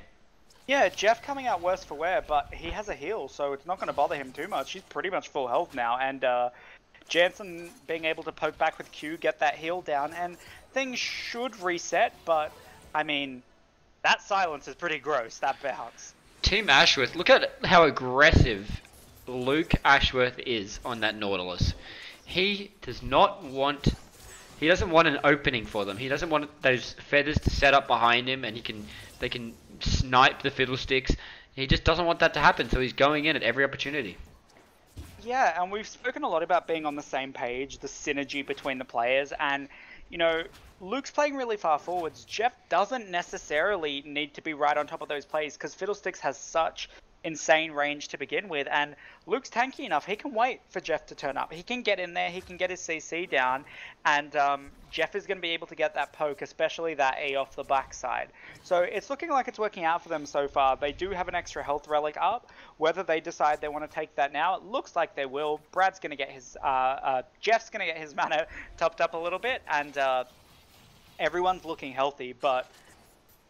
Yeah, Jeff coming out worse for wear, but he has a heal, so it's not going to bother him too much. He's pretty much full health now, and Jansen being able to poke back with Q, get that heal down, and things should reset, but, I mean, that silence is pretty gross, that bounce. Team Ashworth, look at how aggressive Luke Ashworth is on that Nautilus. He doesn't want an opening for them. He doesn't want those feathers to set up behind him, and they can snipe the Fiddlesticks. He just doesn't want that to happen, so he's going in at every opportunity. Yeah, and we've spoken a lot about being on the same page, the synergy between the players, and, you know, Luke's playing really far forwards. Jeff doesn't necessarily need to be right on top of those plays, because Fiddlesticks has such insane range to begin with, and Luke's tanky enough. He can wait for Jeff to turn up. He can get in there, he can get his CC down, and Jeff is going to be able to get that poke, especially that E off the backside. So it's looking like it's working out for them so far. They do have an extra health relic up. Whether they decide they want to take that now, it looks like they will. Brad's going to get his, Jeff's going to get his mana topped up a little bit, and everyone's looking healthy, but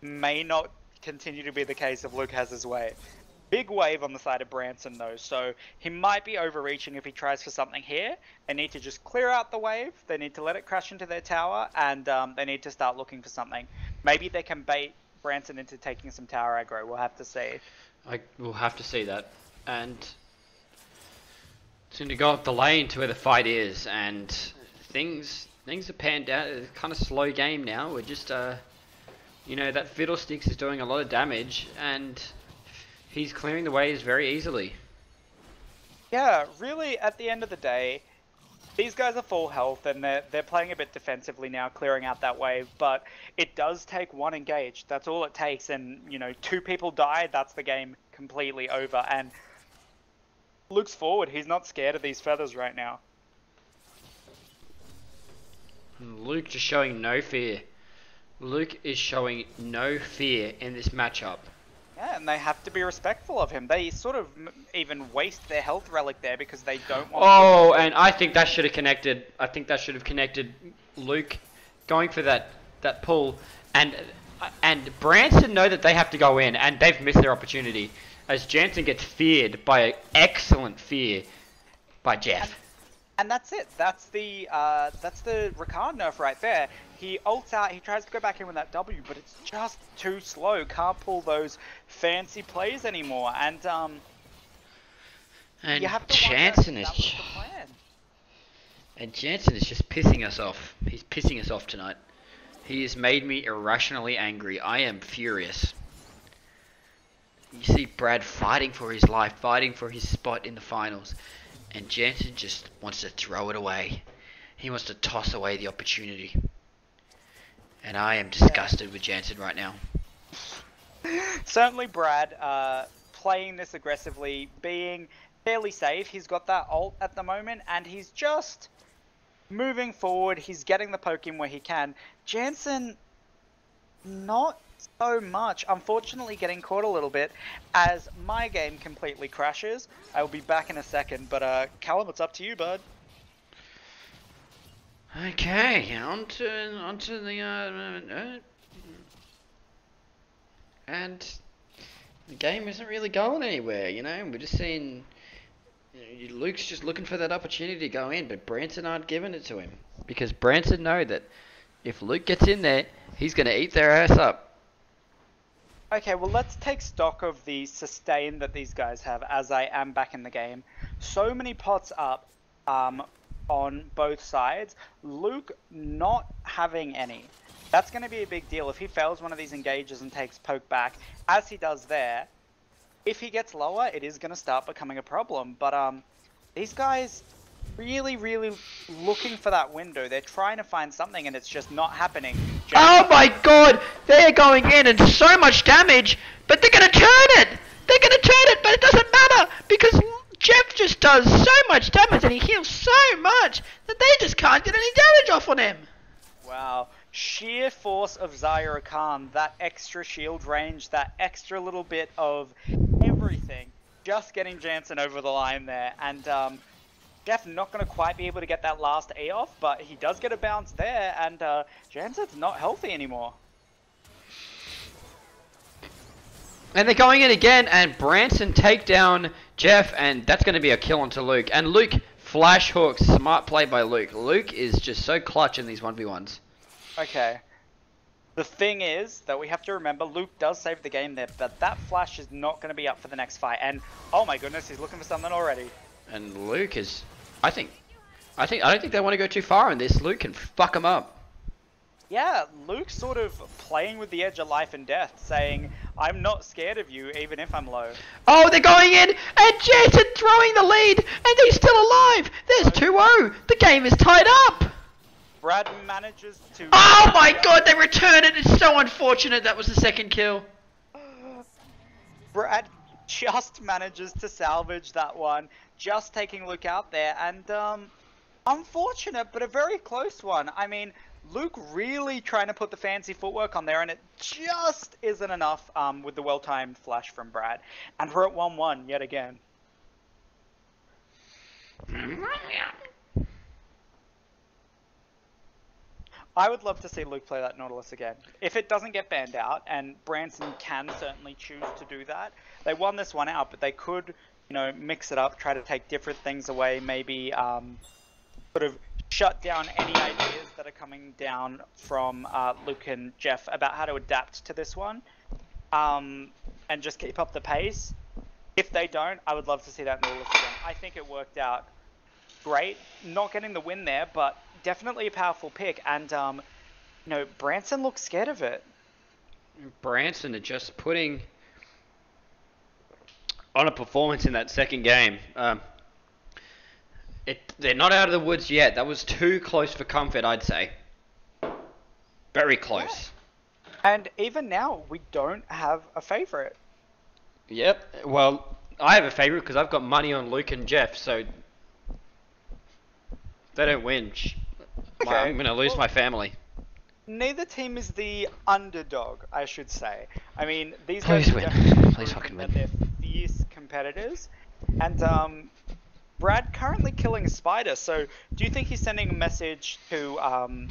may not continue to be the case if Luke has his way. Big wave on the side of Branson though, so he might be overreaching if he tries for something here. They need to just clear out the wave, they need to let it crash into their tower, and they need to start looking for something. Maybe they can bait Branson into taking some tower aggro, we'll have to see. We'll have to see that. And it's going to go up the lane to where the fight is, and things Things are panned out. It's kind of slow game now. We're just, you know, that Fiddlesticks is doing a lot of damage, and he's clearing the ways very easily. Yeah, really, at the end of the day, these guys are full health, and they're playing a bit defensively now, clearing out that wave, but it does take one engage. That's all it takes, and, you know, 2 people die, that's the game completely over, and looks forward. He's not scared of these feathers right now. Luke just showing no fear. Luke is showing no fear in this matchup. Yeah, and they have to be respectful of him. They sort of even waste their health relic there because they don't want... Oh, and I think that should have connected. I think that should have connected Luke going for that pull. And Branson know that they have to go in, and they've missed their opportunity. As Jansen gets feared by an excellent fear by Jeff. And that's it. That's the Ricard nerf right there. He ults out, he tries to go back in with that W, but it's just too slow. Can't pull those fancy plays anymore. And you have to Jansen wonder if that was the plan. And Jansen is just pissing us off. He's pissing us off tonight. He has made me irrationally angry. I am furious. You see Brad fighting for his life, fighting for his spot in the finals. And Jansen just wants to throw it away. He wants to toss away the opportunity. And I am disgusted with Jansen right now. Certainly Brad, playing this aggressively, being fairly safe. He's got that ult at the moment, and he's just moving forward. He's getting the poke in where he can. Jansen, not so much. Unfortunately getting caught a little bit as my game completely crashes. I will be back in a second, but Callum, it's up to you, bud. Okay, onto the and the game isn't really going anywhere, you know. We're just seeing Luke's just looking for that opportunity to go in, but Branson aren't giving it to him because Branson know that if Luke gets in there, he's gonna eat their ass up. Okay, well, let's take stock of the sustain that these guys have as I am back in the game. So many pots up on both sides. Luke not having any. That's going to be a big deal. If he fails one of these engages and takes poke back, as he does there, if he gets lower, it is going to start becoming a problem. But these guys really, really looking for that window. They're trying to find something, and it's just not happening. Oh my god! They're going in and so much damage, but they're gonna turn it! They're gonna turn it, but it doesn't matter because Jeff just does so much damage and he heals so much that they just can't get any damage off on him. Wow. Sheer force of Zyra Khan, that extra shield range, that extra little bit of everything, just getting Jansen over the line there. And Jeff not going to quite be able to get that last E off, but he does get a bounce there, and Jansen's not healthy anymore. And they're going in again, and Branson take down Jeff, and that's going to be a kill onto Luke. And Luke flash hooks, smart play by Luke. Luke is just so clutch in these 1v1s. Okay. The thing is that we have to remember, Luke does save the game there, but that flash is not going to be up for the next fight. And oh my goodness, he's looking for something already. And Luke is, I don't think they want to go too far in this. Luke can fuck him up. Yeah, Luke's sort of playing with the edge of life and death, saying, I'm not scared of you, even if I'm low. Oh, they're going in, and Jansen throwing the lead, and he's still alive. There's 2-0. The game is tied up. Brad manages to... Oh my god, they return it. It's so unfortunate that was the second kill. Brad just manages to salvage that one, just taking Luke out there, and unfortunate, but a very close one. I mean, Luke really trying to put the fancy footwork on there, and it just isn't enough with the well-timed flash from Brad. And we're at 1-1 yet again. I would love to see Luke play that Nautilus again. If it doesn't get banned out, and Branson can certainly choose to do that, they won this one out, but they could, you know, mix it up, try to take different things away, maybe sort of shut down any ideas that are coming down from Luke and Jeff about how to adapt to this one, and just keep up the pace. If they don't, I would love to see that Nautilus again. I think it worked out great. Not getting the win there, but definitely a powerful pick, and Branson looks scared of it. Branson are just putting on a performance in that second game. They're not out of the woods yet. That was too close for comfort, I'd say. Very close. And even now, we don't have a favorite. Yep. Well, I have a favorite because I've got money on Luke and Jeff, so if they don't win, I'm going to lose my family. Neither team is the underdog, I should say. I mean, these Please guys are win. definitely Please fucking proven that win. they're fierce competitors. And Brad currently killing Spider, so do you think he's sending a message to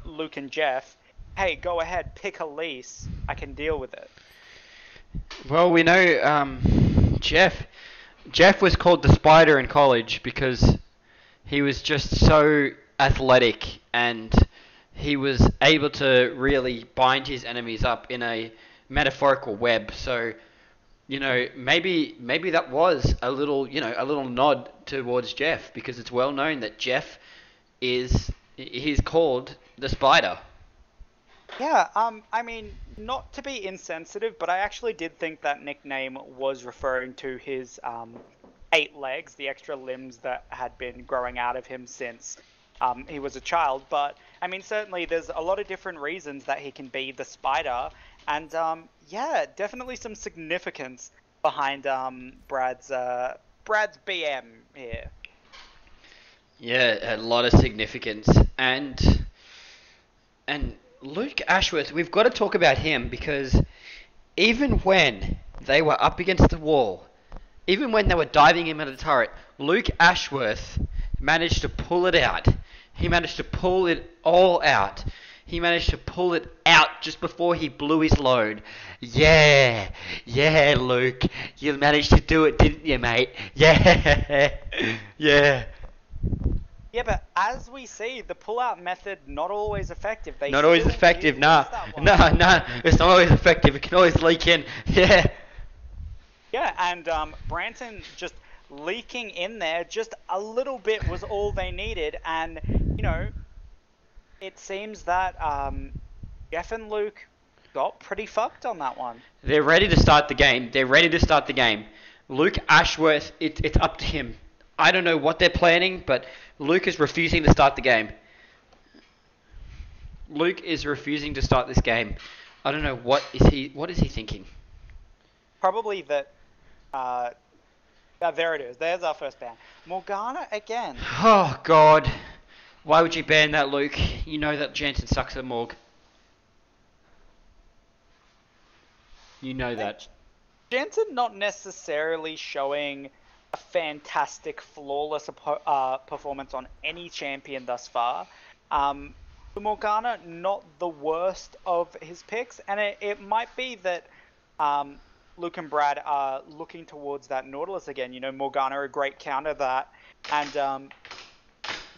Luke and Jeff, hey, go ahead, pick Elise, I can deal with it? Well, we know Jeff was called the Spider in college because he was just so athletic and he was able to really bind his enemies up in a metaphorical web. So, maybe that was a little nod towards Jeff, because it's well known that Jeff he's called the Spider. Yeah, I mean, not to be insensitive, but I actually did think that nickname was referring to his 8 legs, the extra limbs that had been growing out of him since he was a child. But, I mean, certainly there's a lot of different reasons that he can be the Spider, and yeah, definitely some significance behind Brad's BM here. Yeah, a lot of significance. And Luke Ashworth, we've got to talk about him, because even when they were up against the wall, even when they were diving him at a turret, Luke Ashworth managed to pull it out. He managed to pull it all out. He managed to pull it out just before he blew his load. Yeah, Luke, you managed to do it, didn't you, mate? Yeah, yeah. Yeah, but as we see, the pull-out method not always effective. Not always effective, nah. Nah, it's not always effective. It can always leak in. Yeah. Yeah, and Branson just leaking in there, just a little bit was all they needed, and, it seems that Jeff and Luke got pretty fucked on that one. They're ready to start the game. Luke Ashworth, it's up to him. I don't know what they're planning, but Luke is refusing to start the game. Luke is refusing to start this game. I don't know what is he thinking. Probably that. There it is. There's our first ban. Morgana again. Oh God, why would you ban that, Luke? You know that Jansen sucks at Morg. You know that. Jansen not necessarily showing a fantastic, flawless performance on any champion thus far. The Morgana, not the worst of his picks, and it might be that Luke and Brad are looking towards that Nautilus again. Morgana, a great counter that, and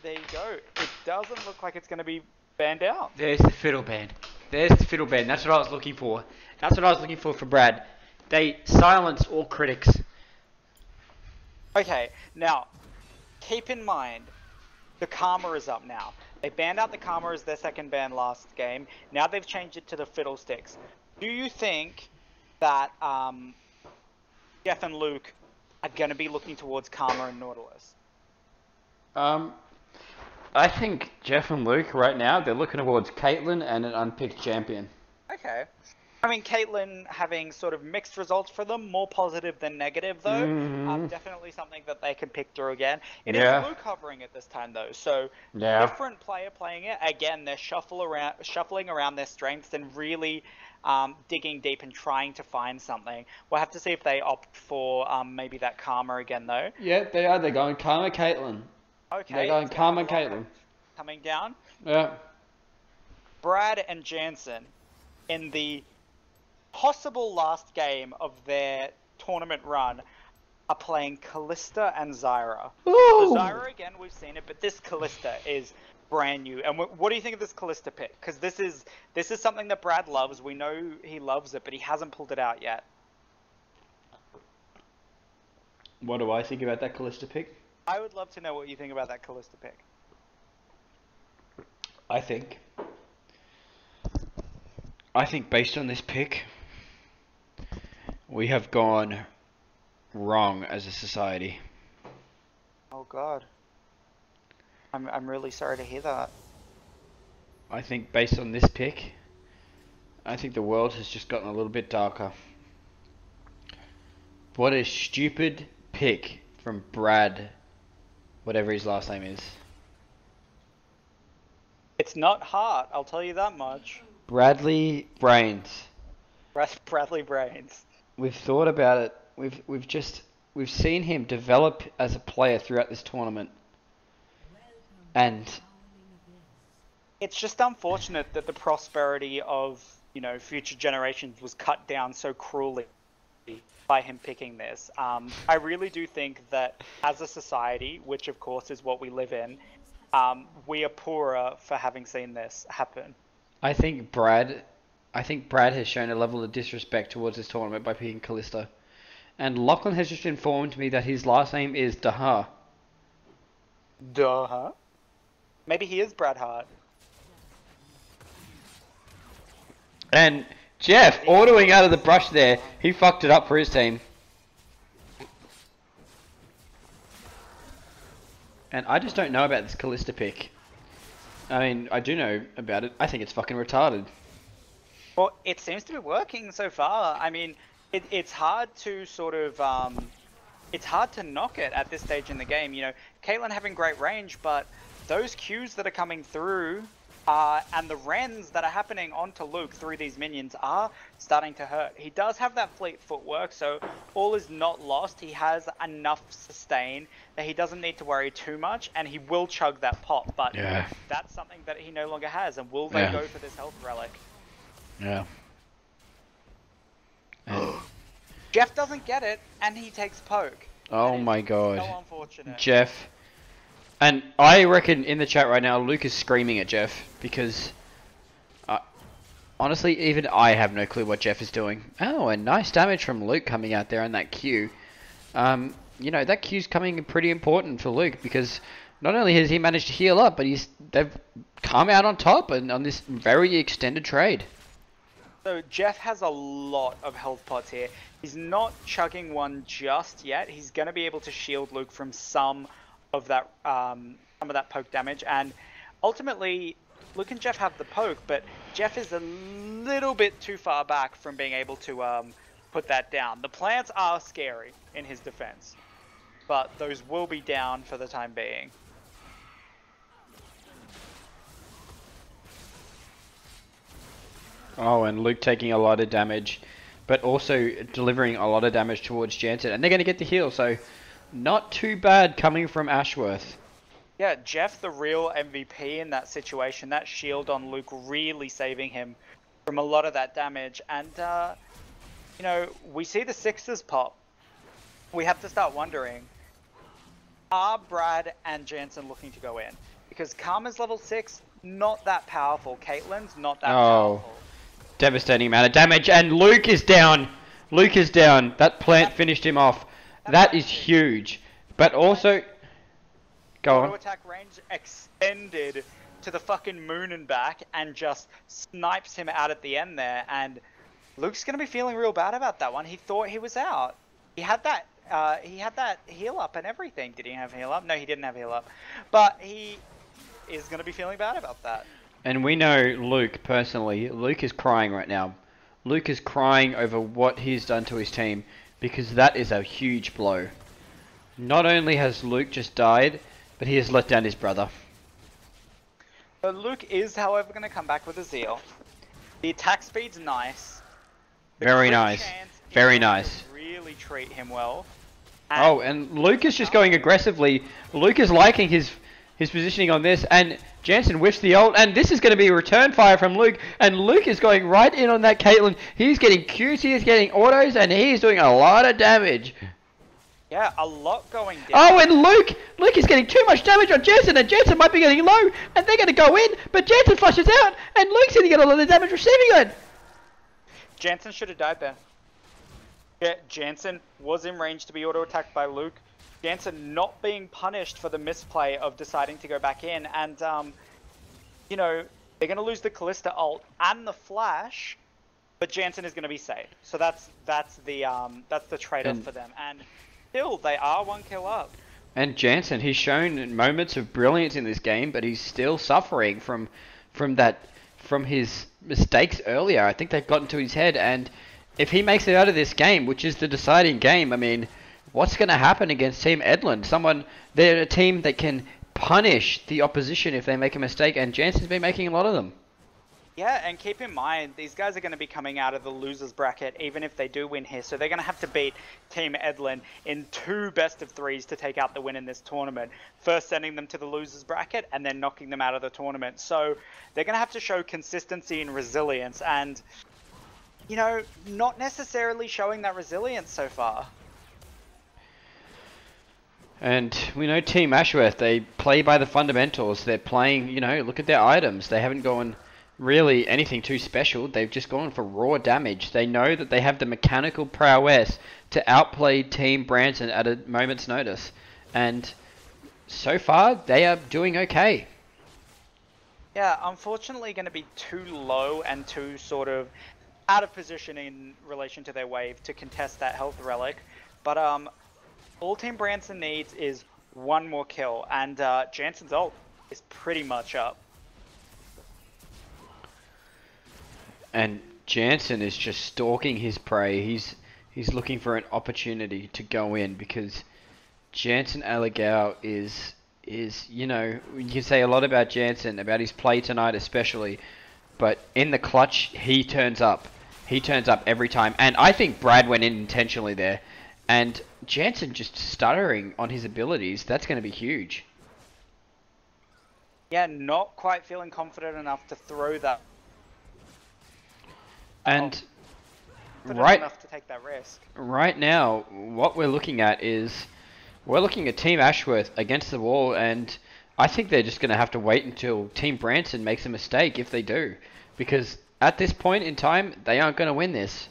there you go. It doesn't look like it's going to be banned out. There's the fiddle band. That's what I was looking for. That's what I was looking for Brad. They silence all critics. Okay, now, keep in mind, the Karma is up now. They banned out the Karma as their second ban last game. Now they've changed it to the Fiddlesticks. Do you think that Jeff and Luke are going to be looking towards Karma and Nautilus? I think Jeff and Luke right now, they're looking towards Caitlyn and an unpicked champion. Okay. I mean, Caitlyn having sort of mixed results for them, more positive than negative though. Definitely something that they can pick through again. It is Luke hovering it this time though, so different player playing it. Again, they're shuffling around their strengths and really digging deep and trying to find something. We'll have to see if they opt for maybe that Karma again though. Yeah, they are. They're going Karma Caitlyn. Okay. They're going Karma Caitlyn. Coming down. Yeah. Brad and Jansen in the possible last game of their tournament run are playing Callista and Zyra. So Zyra, again, we've seen it, but this Callista is brand new. And what do you think of this Callista pick? Because this is something that Brad loves. We know he loves it, but he hasn't pulled it out yet. What do I think about that Callista pick? I would love to know what you think about that Callista pick. I think based on this pick, we have gone wrong as a society. Oh God. I'm really sorry to hear that. I think based on this pick, I think the world has just gotten a little bit darker. What a stupid pick from Brad, whatever his last name is. It's not hard, I'll tell you that much. Bradley Brains. Bradley Brains. We've thought about it. We've seen him develop as a player throughout this tournament. And it's just unfortunate that the prosperity of, you know, future generations was cut down so cruelly by him picking this. I really do think that as a society, which of course is what we live in, we are poorer for having seen this happen. I think Brad has shown a level of disrespect towards this tournament by picking Kalista. And Lachlan has just informed me that his last name is Daha. Daha? Maybe he is Brad Hart. And Jeff, autoing out of the brush there, he fucked it up for his team. And I just don't know about this Kalista pick. I mean, I do know about it. I think it's fucking retarded. Well, it seems to be working so far. I mean, it's hard to sort of, it's hard to knock it at this stage in the game. You know, Caitlyn having great range, but those Qs that are coming through, and the Rens that are happening onto Luke through these minions are starting to hurt. He does have that fleet footwork, so all is not lost. He has enough sustain that he doesn't need to worry too much, and he will chug that pop, but that's something that he no longer has, and will they go for this health relic? Yeah. Jeff doesn't get it, and he takes poke. Oh my god. So unfortunate. Jeff. And I reckon in the chat right now, Luke is screaming at Jeff because, honestly, even I have no clue what Jeff is doing. Oh, and nice damage from Luke coming out there on that Q. You know, that Q's coming pretty important for Luke because not only has he managed to heal up, but they've come out on top and on this very extended trade. So Jeff has a lot of health pots here. He's not chugging one just yet. He's going to be able to shield Luke from some of that poke damage, and ultimately Luke and Jeff have the poke, but Jeff is a little bit too far back from being able to put that down. The plants are scary in his defense, but those will be down for the time being. Oh, and Luke taking a lot of damage, but also delivering a lot of damage towards Jansen, and they're going to get the heal, so not too bad coming from Ashworth. Yeah, Jeff the real MVP in that situation. That shield on Luke really saving him from a lot of that damage. And, you know, we see the sixes pop. We have to start wondering, are Brad and Jansen looking to go in? Because Karma's level 6, not that powerful. Caitlyn's not that powerful. Devastating amount of damage, and Luke is down. Luke is down. That plant finished him off. That is huge. But also, go on. Auto attack range extended to the fucking moon and back, and just snipes him out at the end there. And Luke's gonna be feeling real bad about that one. He thought he was out. He had that heal up and everything. Did he have heal up? No, he didn't have heal up. But he is gonna be feeling bad about that. And we know Luke personally. Luke is crying right now. Luke is crying over what he's done to his team, because that is a huge blow. Not only has Luke just died, but he has let down his brother. So Luke is, however, going to come back with a Zeal. The attack speed's nice. Very nice. Very nice. Really treat him well. And Luke is just going aggressively. Luke is liking his positioning on this, and Jansen whiffs the ult, and this is going to be a return fire from Luke, and Luke is going right in on that Caitlyn. He's getting Qs, he's getting autos, and he's doing a lot of damage. Yeah, a lot going down. Oh, and Luke is getting too much damage on Jansen, and Jansen might be getting low, and they're going to go in, but Jansen flushes out, and Luke's going to get a lot of damage receiving it. Jansen should have died there. Yeah, Jansen was in range to be auto-attacked by Luke. Jansen not being punished for the misplay of deciding to go back in, and you know, they're going to lose the Callista ult and the Flash, but Jansen is going to be safe. So that's the trade-off And- for them. And still, they are 1 kill up. And Jansen, he's shown moments of brilliance in this game, but he's still suffering from his mistakes earlier. I think they've gotten to his head, and if he makes it out of this game, which is the deciding game, I mean, what's going to happen against Team Edland? They're a team that can punish the opposition if they make a mistake, and Jansen's been making a lot of them. Yeah, and keep in mind, these guys are going to be coming out of the losers bracket, even if they do win here. So they're going to have to beat Team Edlin in 2 best-of-3s to take out the win in this tournament. First sending them to the losers bracket, and then knocking them out of the tournament. So they're going to have to show consistency and resilience, and, you know, not necessarily showing that resilience so far. And we know Team Ashworth, they play by the fundamentals. They're playing, you know, look at their items. They haven't gone really anything too special. They've just gone for raw damage. They know that they have the mechanical prowess to outplay Team Branson at a moment's notice. And so far, they are doing okay. Yeah, unfortunately going to be too low and too sort of out of position in relation to their wave to contest that health relic. But all Team Branson needs is 1 more kill, and Jansen's ult is pretty much up. And Jansen is just stalking his prey. He's looking for an opportunity to go in, because Jansen Allegau is, you know, you can say a lot about Jansen, about his play tonight especially, but in the clutch, he turns up. He turns up every time. And I think Brad went in intentionally there. And Jansen just stuttering on his abilities, that's going to be huge. Yeah, not quite feeling confident enough to throw that. And Confident enough to take that risk. right now, what we're looking at is, we're looking at Team Ashworth against the wall, and I think they're just going to have to wait until Team Branson makes a mistake if they do. Because at this point in time, they aren't going to win this.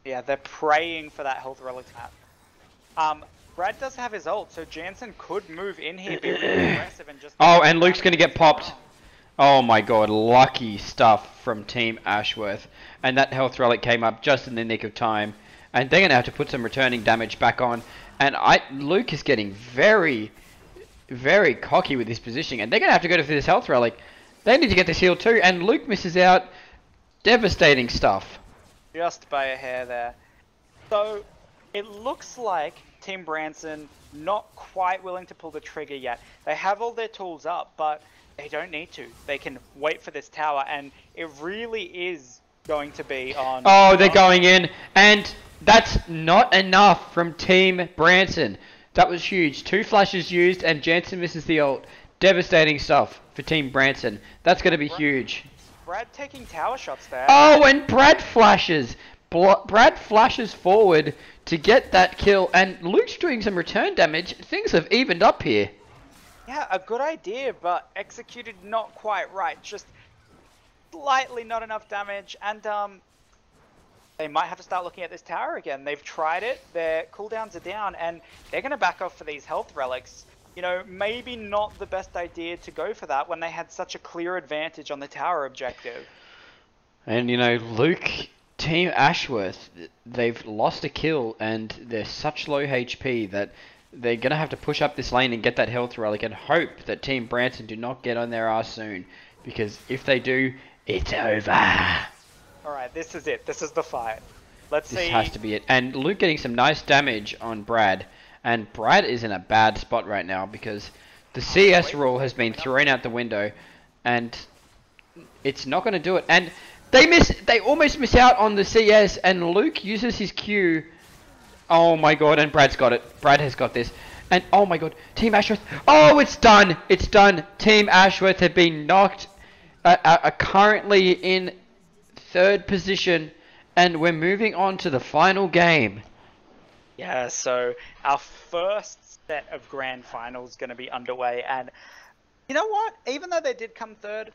Yeah, they're praying for that health relic tap. Brad does have his ult, so Jansen could move in here, be really aggressive, and just... Oh, and Luke's going to get popped. Oh my god, lucky stuff from Team Ashworth. And that health relic came up just in the nick of time. And they're going to have to put some returning damage back on. And Luke is getting very, very cocky with his positioning. And they're going to have to go for this health relic. They need to get this heal too. And Luke misses out. Devastating stuff. Just by a hair there. So, it looks like Team Branson not quite willing to pull the trigger yet. They have all their tools up, but they don't need to. They can wait for this tower, and it really is going to be on... Oh, they're going in, and that's not enough from Team Branson. That was huge. 2 flashes used, and Jansen misses the ult. Devastating stuff for Team Branson. That's going to be huge. Brad taking tower shots there. Oh, and Brad flashes. Brad flashes forward to get that kill, and Luke's doing some return damage. Things have evened up here. Yeah, a good idea, but executed not quite right. Just slightly not enough damage, and they might have to start looking at this tower again. They've tried it, their cooldowns are down, and they're going to back off for these health relics. You know, maybe not the best idea to go for that when they had such a clear advantage on the tower objective. And, you know, Luke, Team Ashworth, they've lost a kill, and they're such low HP that they're going to have to push up this lane and get that health relic and hope that Team Branson do not get on their ass soon. Because if they do, it's over. Alright, this is it. This is the fight. Let's see. This has to be it. And Luke getting some nice damage on Brad. And Brad is in a bad spot right now because the CS rule has been thrown out the window. And it's not going to do it. And they almost miss out on the CS, and Luke uses his Q. Oh my god, and Brad's got it. Brad has got this. And oh my god, Team Ashworth. Oh, it's done. It's done. Team Ashworth have been knocked. Are currently in 3rd position. And we're moving on to the final game. Yeah, so our first set of grand finals is going to be underway. And you know what? Even though they did come 3rd,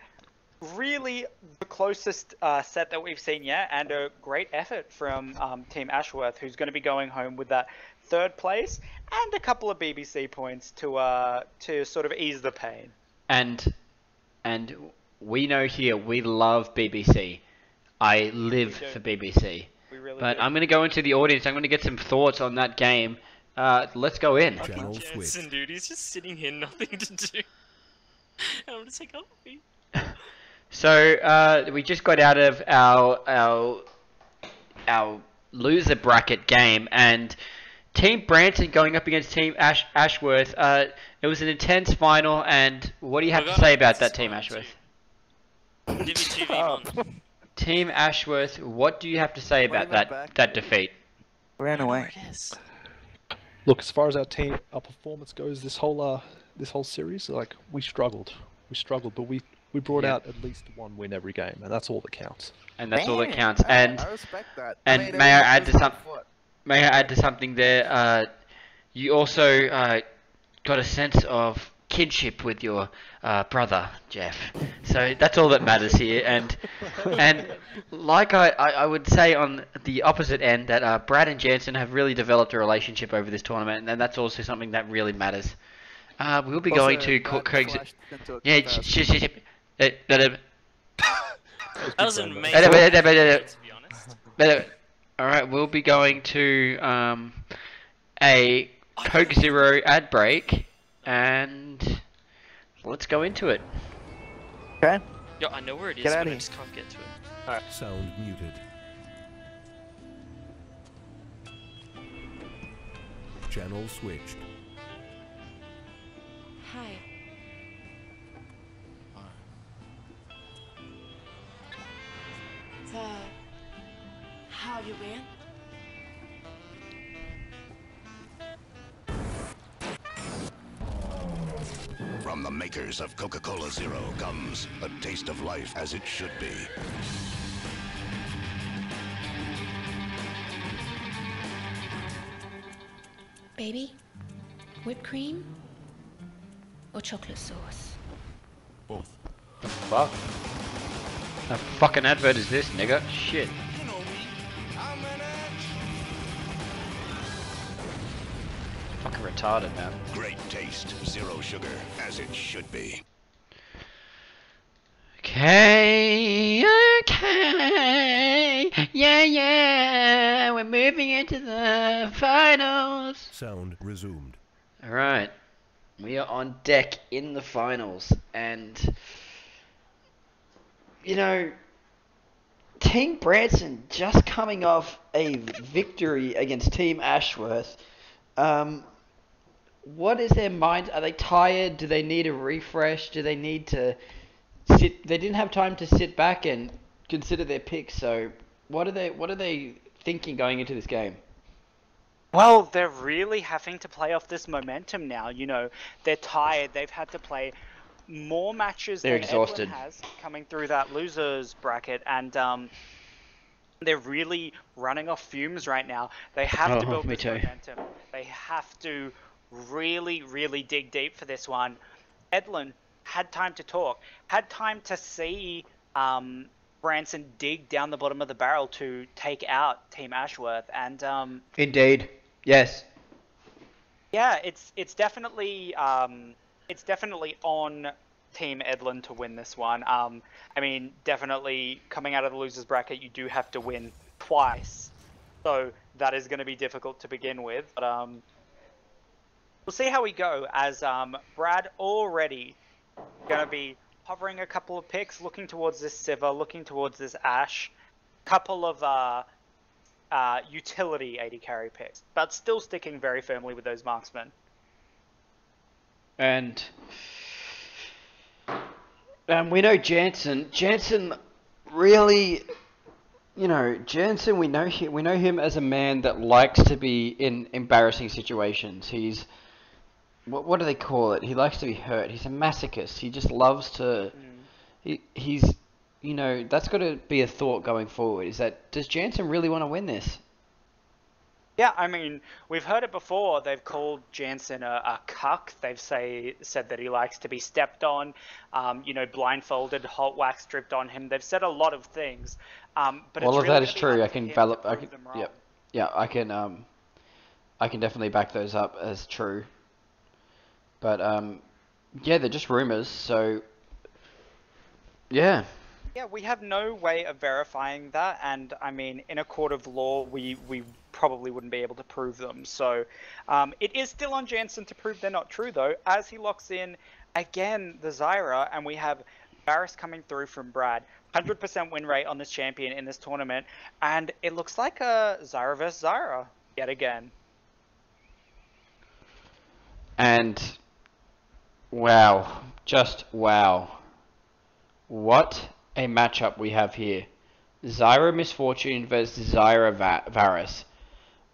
really the closest set that we've seen yet, and a great effort from Team Ashworth, who's going to be going home with that 3rd place and a couple of BBC points to sort of ease the pain. And we know here we love BBC. I live We do. for BBC. We really But do. I'm going to go into the audience. I'm going to get some thoughts on that game. Let's go in. Channel Jensen, switched. dude, he's just sitting here, nothing to do. And I'm just like, help me. So we just got out of our loser bracket game, and Team Branson going up against Team Ashworth. It was an intense final, and what do you have to say about that, Team Ashworth? Give me 2v1. Team Ashworth, what do you have to say about that defeat? Ran away. Look, as far as our performance goes, this whole series, like we struggled, but we brought out at least one win every game, and that's all that counts. And that's all that counts. And I respect that. and mean, may I it add was to good some? foot. May I add to something there? You also got a sense of kinship with your brother, Jeff. So that's all that matters here. And like I would say on the opposite end that Brad and Jansen have really developed a relationship over this tournament, and that's also something that really matters. We'll be going to Craig's. Yeah, That was an amazing to be honest. Alright, we'll be going to a Coke Zero ad break, and let's go into it. Okay. Yo, I know where it is, Get but outta I here. just can't get to it. Sound muted. Channel switched. Hi. So, how have you been? From the makers of Coca-Cola Zero comes a taste of life as it should be. Baby, whipped cream or chocolate sauce? Both. The fuck? A fucking advert is this, nigga? Shit. You know me. I'm an Fucking retarded, man. Great taste, zero sugar, as it should be. Okay, yeah, we're moving into the finals. Sound resumed. Alright, we are on deck in the finals, and, you know, Team Branson just coming off a victory against Team Ashworth. What is their mind? Are they tired? Do they need a refresh? Do they need to sit? They didn't have time to sit back and consider their picks. So, what are they thinking going into this game? Well, they're really having to play off this momentum now. You know, they're tired. They've had to play more matches They're than exhausted. Edwin has coming through that losers bracket, and they're really running off fumes right now. They have to Oh, build me this too. momentum. They have to really, really dig deep for this one. Edlin had time to talk, had time to see Branson dig down the bottom of the barrel to take out Team Ashworth, and Indeed, yes. yeah, it's definitely on Team Edlin to win this one. I mean, definitely coming out of the losers bracket, you do have to win twice, so that is going to be difficult to begin with. But we'll see how we go, as Brad already going to be hovering a couple of picks, looking towards this Sivir, looking towards this Ash, couple of utility AD carry picks, but still sticking very firmly with those marksmen. And we know Jansen. Jansen really, you know, Jansen. We know him as a man that likes to be in embarrassing situations. He's what do they call it? He likes to be hurt. He's a masochist. He just loves to. He's you know, that's got to be a thought going forward. Is that does Jansen really want to win this? Yeah, I mean, we've heard it before. They've called Jansen a cuck. They've said that he likes to be stepped on, you know, blindfolded, hot wax dripped on him. They've said a lot of things. But All it's of really that is gonna be true. up I to can him to develop. I prove can. them wrong. Yep. Yeah, I can definitely back those up as true. But yeah, they're just rumors. So Yeah. Yeah, we have no way of verifying that, and I mean, in a court of law, we probably wouldn't be able to prove them. So, it is still on Jansen to prove they're not true, though, as he locks in again the Zyra, and we have Varus coming through from Brad. 100% win rate on this champion in this tournament, and it looks like a Zyra vs Zyra yet again. And wow, just wow. What a matchup we have here. Zyra Misfortune versus Zyra Varus.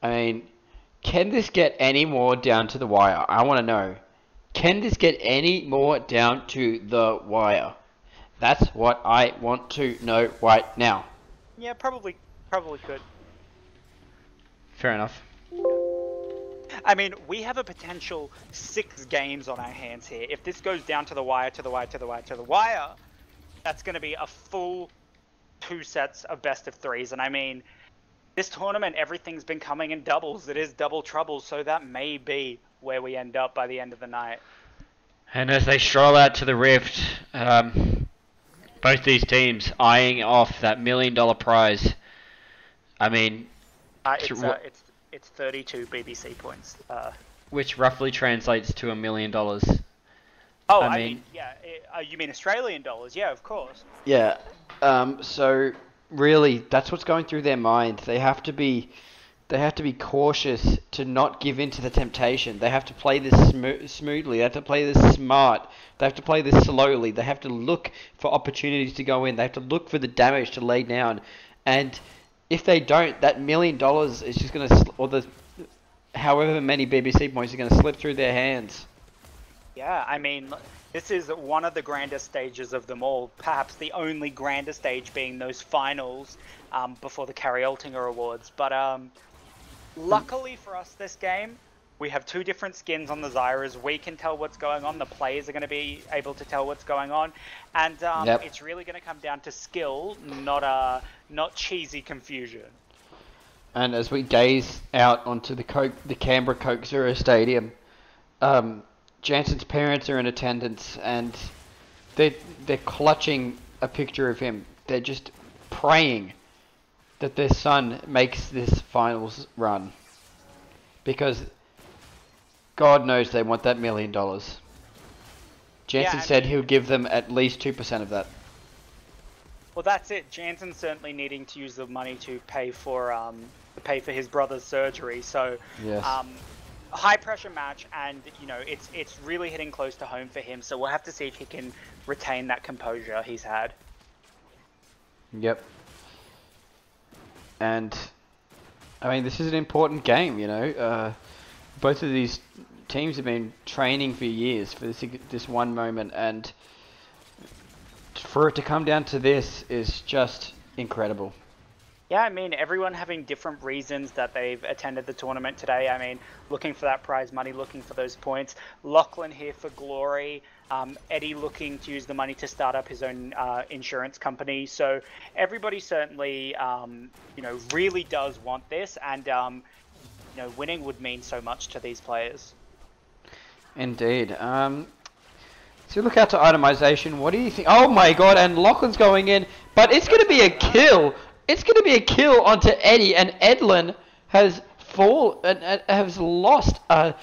I mean, can this get any more down to the wire? I want to know. Can this get any more down to the wire? That's what I want to know right now. Yeah, probably could. Fair enough. I mean, we have a potential 6 games on our hands here. If this goes down to the wire, that's going to be a full 2 sets of best of 3s. And I mean, this tournament, everything's been coming in doubles. It is double trouble, so that may be where we end up by the end of the night. And as they stroll out to the Rift, both these teams eyeing off that $1 million prize. I mean, it's 32 BBC points. Which roughly translates to $1 million. Oh, I mean yeah. You mean Australian dollars? Yeah, of course. Yeah. So really, that's what's going through their mind. They have to be cautious to not give in to the temptation. They have to play this smoothly. They have to play this smart. They have to play this slowly. They have to look for opportunities to go in. They have to look for the damage to lay down. And if they don't, that $1 million is just going to, or the however many BBC points are going to slip through their hands. Yeah, I mean, this is one of the grandest stages of them all. Perhaps the only grandest stage being those finals before the Carrie Altinger Awards. But luckily for us this game, we have 2 different skins on the Zyras. We can tell what's going on. The players are going to be able to tell what's going on. And it's really going to come down to skill, not cheesy confusion. And as we gaze out onto the Canberra Coke Zero Stadium, Jansen's parents are in attendance, and they're clutching a picture of him. They're just praying that their son makes this finals run, because God knows they want that $1 million. Jansen said he would give them at least 2% of that. Well, that's it. Jansen's certainly needing to use the money to pay for his brother's surgery. So, yes. High pressure match, and you know it's really hitting close to home for him. So we'll have to see if he can retain that composure he's had. Yep. And I mean, this is an important game. You know, both of these teams have been training for years for this one moment, and for it to come down to this is just incredible. Yeah, I mean, everyone having different reasons that they've attended the tournament today. I mean, looking for that prize money, looking for those points. Lachlan here for glory. Eddie looking to use the money to start up his own insurance company. So everybody certainly, really does want this, and winning would mean so much to these players. Indeed. So look out to itemization. What do you think? Oh my God! And Lachlan's going in, but it's going to be a kill. It's going to be a kill onto Eddie, and Edlin has lost a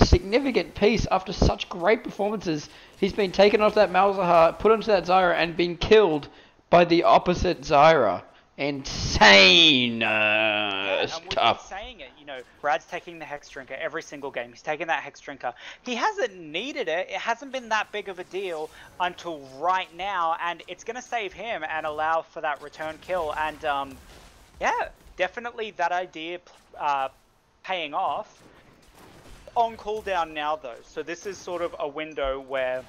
significant piece after such great performances. He's been taken off that Malzahar, put onto that Zyra, and been killed by the opposite Zyra. Insane stuff. Saying it, Brad's taking the Hex Drinker every single game. He's taking that Hex Drinker. He hasn't needed it. It hasn't been that big of a deal until right now, and it's going to save him and allow for that return kill. And definitely that idea paying off. On cooldown now, though, so this is sort of a window where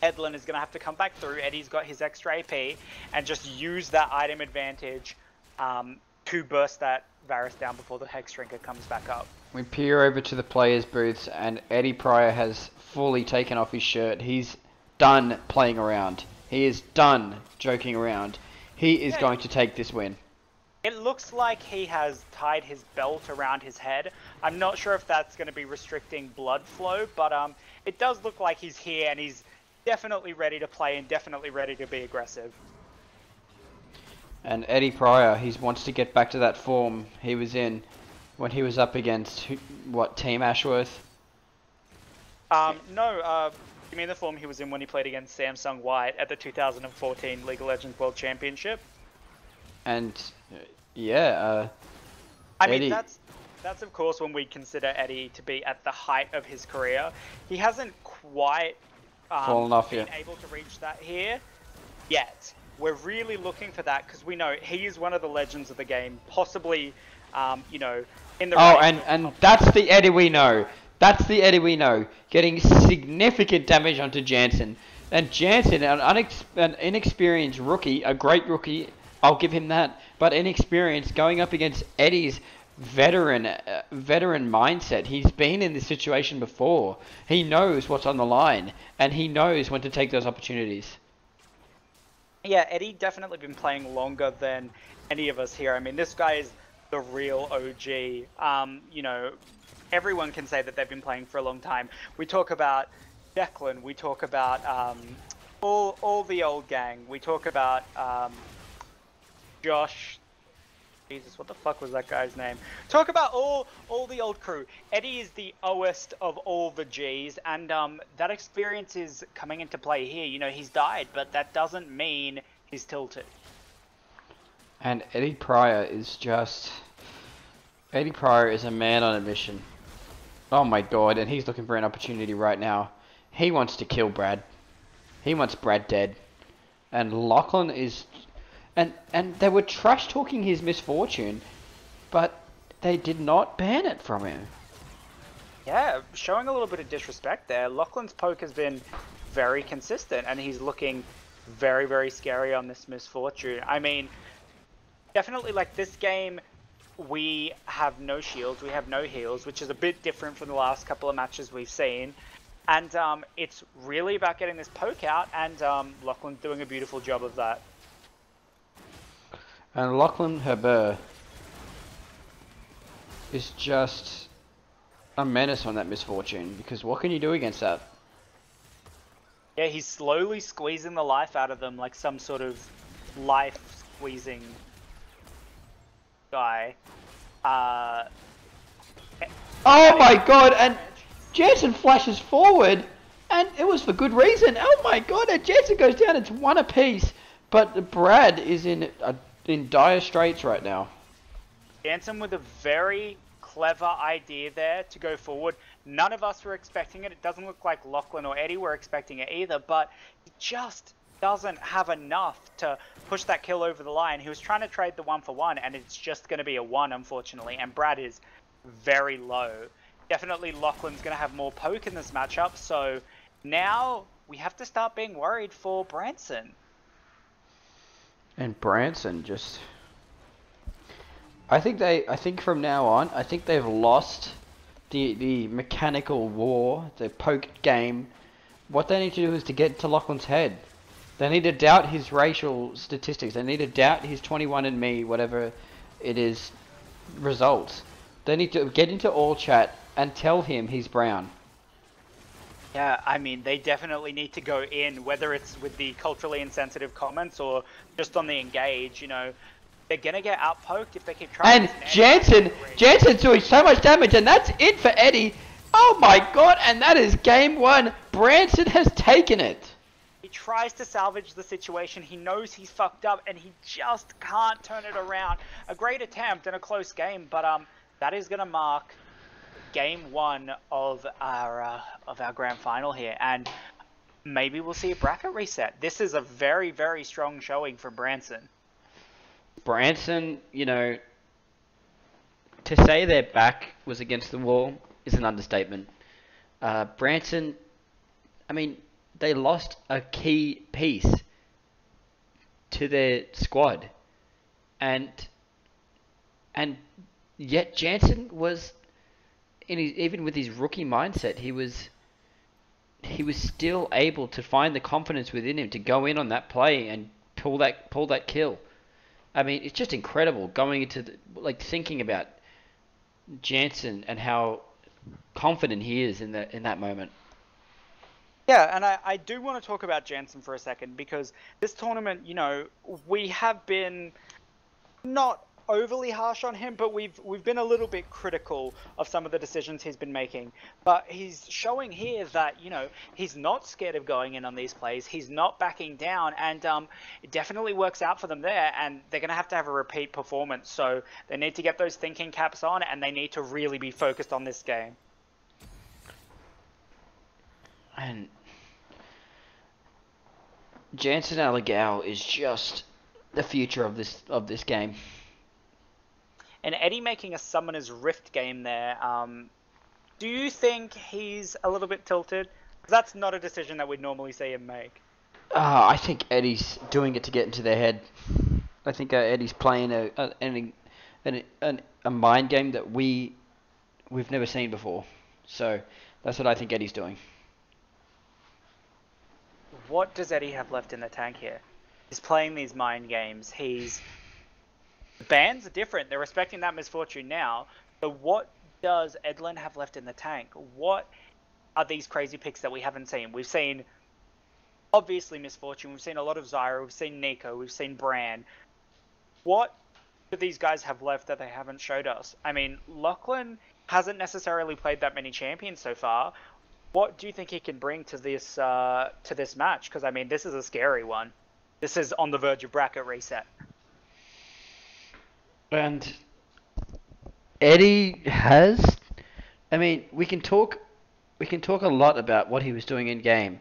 Edlin is going to have to come back through. Eddie's got his extra AP and just use that item advantage to burst that Varus down before the Hex Drinker comes back up. We peer over to the players' booths, and Eddie Pryor has fully taken off his shirt. He's done playing around. He is done joking around. He is going to take this win. It looks like he has tied his belt around his head. I'm not sure if that's going to be restricting blood flow, but it does look like he's here, and he's definitely ready to play and definitely ready to be aggressive. And Eddie Pryor, he wants to get back to that form he was in when he was up against, what, Team Ashworth? No, you mean the form he was in when he played against Samsung White at the 2014 League of Legends World Championship? And, yeah, I mean, Eddie... that's of course when we consider Eddie to be at the height of his career. He hasn't quite fallen off been yet. able to reach that here yet. We're really looking for that because we know he is one of the legends of the game, possibly, you know, in the... Oh, and that's the Eddie we know. That's the Eddie we know. Getting significant damage onto Jansen. And Jansen, an inexperienced rookie, a great rookie, I'll give him that, but inexperienced, going up against Eddie's veteran mindset. He's been in this situation before. He knows what's on the line, and he knows when to take those opportunities. Yeah, Eddie definitely been playing longer than any of us here. I mean, this guy is the real OG. You know, everyone can say that they've been playing for a long time. We talk about Declan, we talk about all the old gang, we talk about Josh. Jesus, what the fuck was that guy's name? Talk about all the old crew. Eddie is the oldest of all the Gs, and that experience is coming into play here. You know, he's died, but that doesn't mean he's tilted. And Eddie Pryor is just... Eddie Pryor is a man on a mission. Oh my god, and he's looking for an opportunity right now. He wants to kill Brad. He wants Brad dead. And Lachlan is... And they were trash-talking his misfortune, but they did not ban it from him. Yeah, showing a little bit of disrespect there. Lachlan's poke has been very consistent, and he's looking very, very scary on this misfortune. I mean, definitely, like, this game, we have no shields, we have no heals, which is a bit different from the last couple of matches we've seen. And it's really about getting this poke out, and Lachlan's doing a beautiful job of that. And Lachlan Herbert is just a menace on that misfortune, because what can you do against that? Yeah, he's slowly squeezing the life out of them like some sort of life-squeezing guy. Oh my god, and Jansen flashes forward, and it was for good reason. Oh my god, and Jansen goes down, it's one apiece, but Brad is in dire straits right now. Jansen with a very clever idea there to go forward. None of us were expecting it. It doesn't look like Lachlan or Eddie were expecting it either, but he just doesn't have enough to push that kill over the line. He was trying to trade the 1-for-1, and it's just going to be a 1, unfortunately, and Brad is very low. Definitely Lachlan's going to have more poke in this matchup, so now we have to start being worried for Branson. And Branson just... I think from now on, I think they've lost the mechanical war, the poke game. What they need to do is to get into Lachlan's head. They need to doubt his racial statistics. They need to doubt his 21andMe, whatever it is, results. They need to get into all chat and tell him he's brown. Yeah, I mean, they definitely need to go in, whether it's with the culturally insensitive comments or just on the engage, you know. They're going to get outpoked if they keep trying. And Jansen's doing so much damage, and that's it for Eddie. Oh my god, and that is game 1. Branson has taken it. He tries to salvage the situation. He knows he's fucked up, and he just can't turn it around. A great attempt and a close game, but that is going to mark game 1 of our grand final here, and maybe we'll see a bracket reset. This is a very, very strong showing for Branson. Branson, you know, to say their back was against the wall is an understatement. Branson, I mean, they lost a key piece to their squad, and yet Jansen was, even with his rookie mindset, he was still able to find the confidence within him to go in on that play and pull that kill. I mean, it's just incredible going into thinking about Jansen and how confident he is in that moment. Yeah, and I do want to talk about Jansen for a second, because this tournament, you know, we have been not overly harsh on him, but we've been a little bit critical of some of the decisions he's been making. But he's showing here that, you know, he's not scared of going in on these plays. He's not backing down, and it definitely works out for them there, and they're going to have a repeat performance. So they need to get those thinking caps on, and they need to really be focused on this game. And Jansen Allegao is just the future of this game. And Eddie making a Summoner's Rift game there. Do you think he's a little bit tilted? That's not a decision that we'd normally see him make. I think Eddie's doing it to get into their head. I think Eddie's playing a mind game that we've never seen before. So that's what I think Eddie's doing. What does Eddie have left in the tank here? He's playing these mind games. The bans are different. They're respecting that misfortune now. So what does Edlin have left in the tank? What are these crazy picks that we haven't seen? We've seen, obviously, Misfortune. We've seen a lot of Zyra. We've seen Nico. We've seen Bran. What do these guys have left that they haven't showed us? I mean, Lachlan hasn't necessarily played that many champions so far. What do you think he can bring to this match? Because, I mean, this is a scary one. This is on the verge of bracket reset. And Eddie has, I mean, we can talk a lot about what he was doing in game,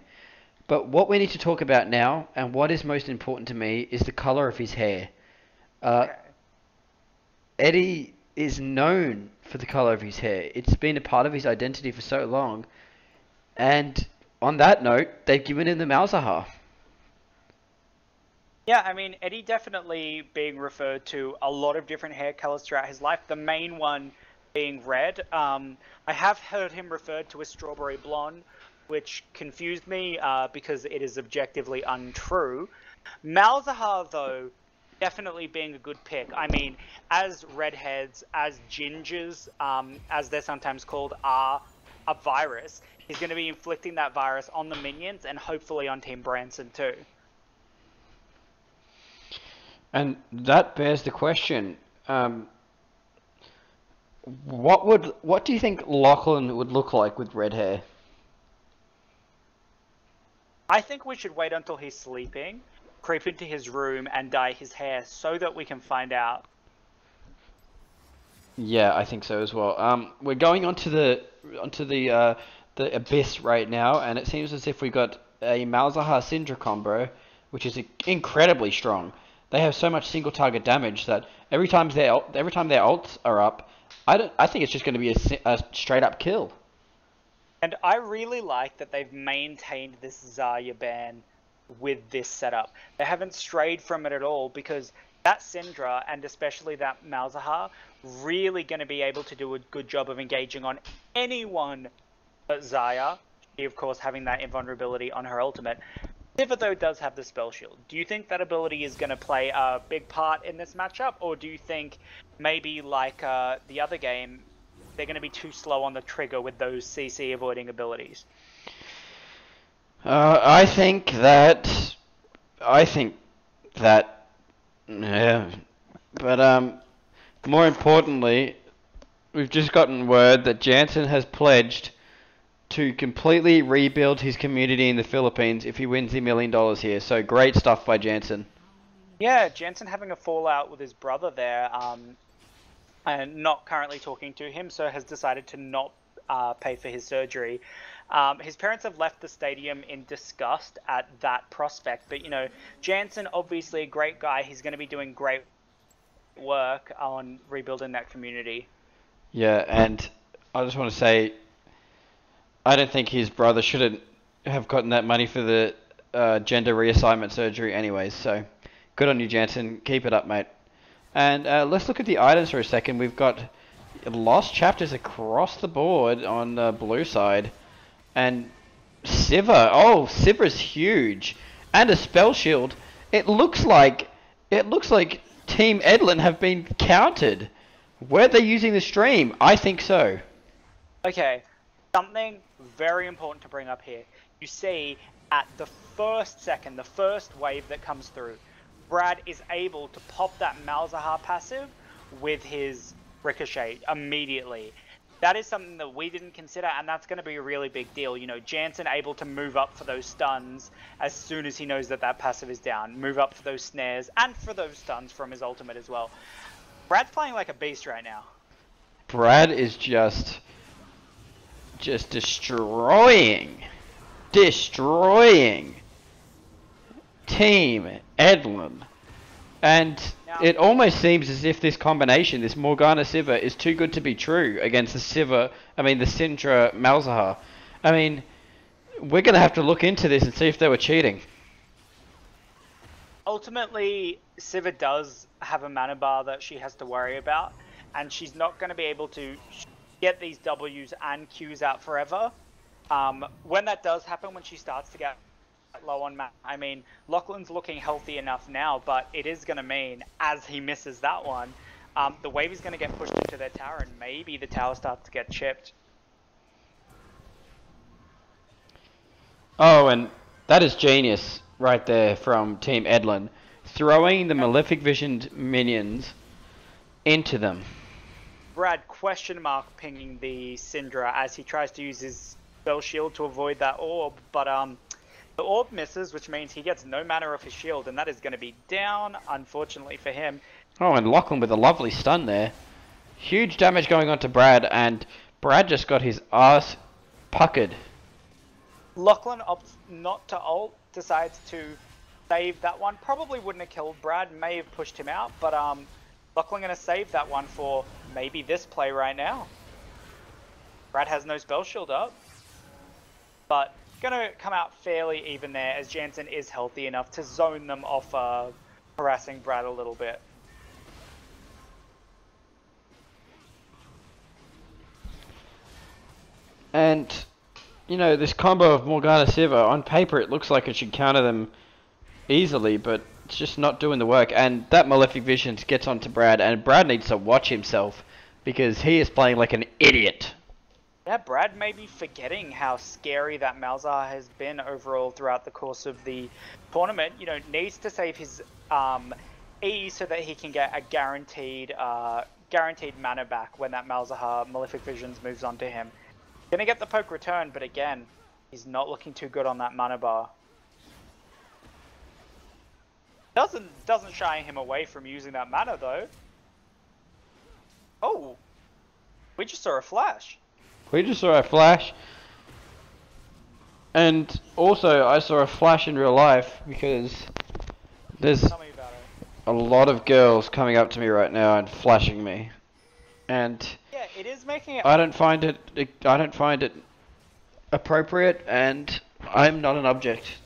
but what we need to talk about now, and what is most important to me, is the color of his hair. Okay. Eddie is known for the color of his hair. It's been a part of his identity for so long. And on that note, they've given him the Malzahar. Yeah, I mean, Eddie definitely being referred to a lot of different hair colors throughout his life. The main one being red. I have heard him referred to as strawberry blonde, which confused me because it is objectively untrue. Malzahar, though, definitely being a good pick. I mean, as redheads, as gingers, as they're sometimes called, are a virus, he's going to be inflicting that virus on the minions and hopefully on Team Branson too. And that bears the question: what do you think Lachlan would look like with red hair? I think we should wait until he's sleeping, creep into his room, and dye his hair so that we can find out. Yeah, I think so as well. We're going onto the Abyss right now, and it seems as if we got a Malzahar Syndra combo, which is incredibly strong. They have so much single target damage that every time their ults are up, I think it's just going to be a straight up kill. And I really like that they've maintained this Zarya ban with this setup. They haven't strayed from it at all, because that Syndra, and especially that Malzahar, really going to be able to do a good job of engaging on anyone but Zarya. She, of course, having that invulnerability on her ultimate. Sivir, though, does have the spell shield. Do you think that ability is going to play a big part in this matchup, or do you think maybe like the other game, they're going to be too slow on the trigger with those CC avoiding abilities? I think that, yeah, but more importantly, we've just gotten word that Jansen has pledged to completely rebuild his community in the Philippines if he wins the $1 million here. So great stuff by Jansen. Yeah, Jansen having a fallout with his brother there, and not currently talking to him, so has decided to not pay for his surgery. His parents have left the stadium in disgust at that prospect, but you know, Jansen, obviously a great guy. He's going to be doing great work on rebuilding that community. Yeah, and I just want to say, I don't think his brother shouldn't have gotten that money for the gender reassignment surgery anyways, so good on you, Jansen. Keep it up, mate. And let's look at the items for a second. We've got lost chapters across the board on the blue side. And Sivir, Sivir's huge. And a spell shield. It looks like Team Edlin have been countered. Were they using the stream? I think so. Okay, something very important to bring up here. You see, at the first second, the first wave that comes through, Brad is able to pop that Malzahar passive with his Ricochet immediately. That is something that we didn't consider, and that's going to be a really big deal. You know, Jansen able to move up for those stuns as soon as he knows that that passive is down. Move up for those snares and for those stuns from his ultimate as well. Brad's playing like a beast right now. Brad is just destroying Team Edlin. And it almost seems as if this combination, this Morgana Sivir, is too good to be true against the Syndra Malzahar. I mean, we're going to have to look into this and see if they were cheating. Ultimately, Sivir does have a mana bar that she has to worry about, and she's not going to be able to get these Ws and Qs out forever. When that does happen, when she starts to get low on mana, I mean, Lachlan's looking healthy enough now, but it is going to mean, as he misses that one, the wave is going to get pushed into their tower, and maybe the tower starts to get chipped. Oh, and that is genius right there from Team Edlin. Throwing the Malefic Visioned minions into them. Brad question mark pinging the Syndra as he tries to use his spell shield to avoid that orb, but the orb misses, which means he gets no mana off his shield, and that is going to be down, unfortunately for him. Oh, and Lachlan with a lovely stun there. Huge damage going on to Brad, and Brad just got his ass puckered. Lachlan opts not to ult, decides to save that one. Probably wouldn't have killed Brad, may have pushed him out, but Lachlan going to save that one for maybe this play right now. Brad has no spell shield up, but going to come out fairly even there, as Jansen is healthy enough to zone them off harassing Brad a little bit. And, you know, this combo of Morgana Sivir, on paper it looks like it should counter them easily, but it's just not doing the work. And that Malefic Visions gets onto Brad, and Brad needs to watch himself, because he is playing like an idiot. Yeah, Brad may be forgetting how scary that Malzahar has been overall throughout the course of the tournament. You know, needs to save his E so that he can get a guaranteed mana back when that Malzahar Malefic Visions moves on to him. Gonna get the poke return, but again, he's not looking too good on that mana bar. Doesn't shy him away from using that mana though. Oh, we just saw a flash. We just saw a flash, and also I saw a flash in real life, because there's a lot of girls coming up to me right now and flashing me, and yeah, it is making it. I don't find it appropriate, and I'm not an object.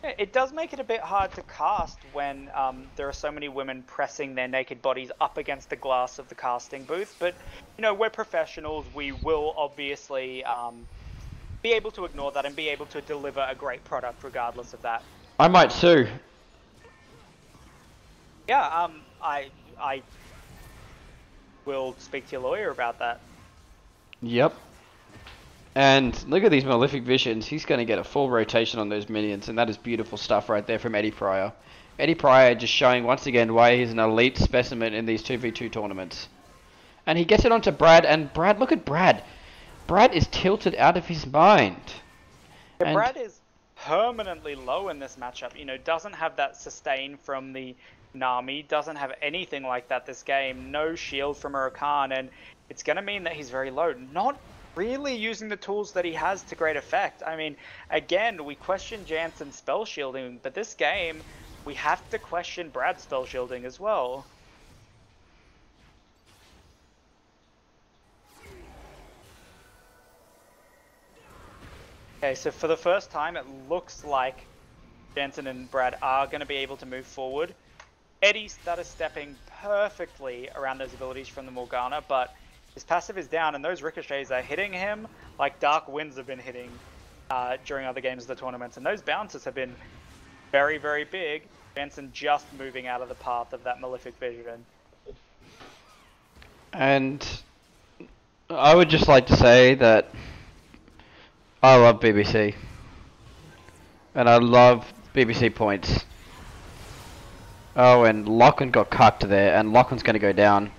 Yeah, it does make it a bit hard to cast when there are so many women pressing their naked bodies up against the glass of the casting booth. But, you know, we're professionals. We will obviously be able to ignore that and be able to deliver a great product regardless of that. I might sue. Yeah, I will speak to your lawyer about that. Yep. And look at these Malefic Visions. He's going to get a full rotation on those minions, and that is beautiful stuff right there from Eddie Pryor. Eddie Pryor just showing once again why he's an elite specimen in these 2v2 tournaments. And he gets it onto Brad, and Brad, look at Brad. Brad is tilted out of his mind. Yeah, Brad is permanently low in this matchup. You know, doesn't have that sustain from the Nami, doesn't have anything like that this game. No shield from Rakan, and it's going to mean that he's very low. Not really using the tools that he has to great effect. I mean, again, we question Jansen's spell shielding, but this game, we have to question Brad's spell shielding as well. Okay, so for the first time, it looks like Jansen and Brad are going to be able to move forward. Eddie started stepping perfectly around those abilities from the Morgana, but his passive is down, and those ricochets are hitting him like Dark Winds have been hitting during other games of the tournament. And those bounces have been very, very big. Jansen just moving out of the path of that Malefic Vision. And I would just like to say that I love BBC. And I love BBC points. Oh, and Lachlan got cucked there, and Lachlan's going to go down.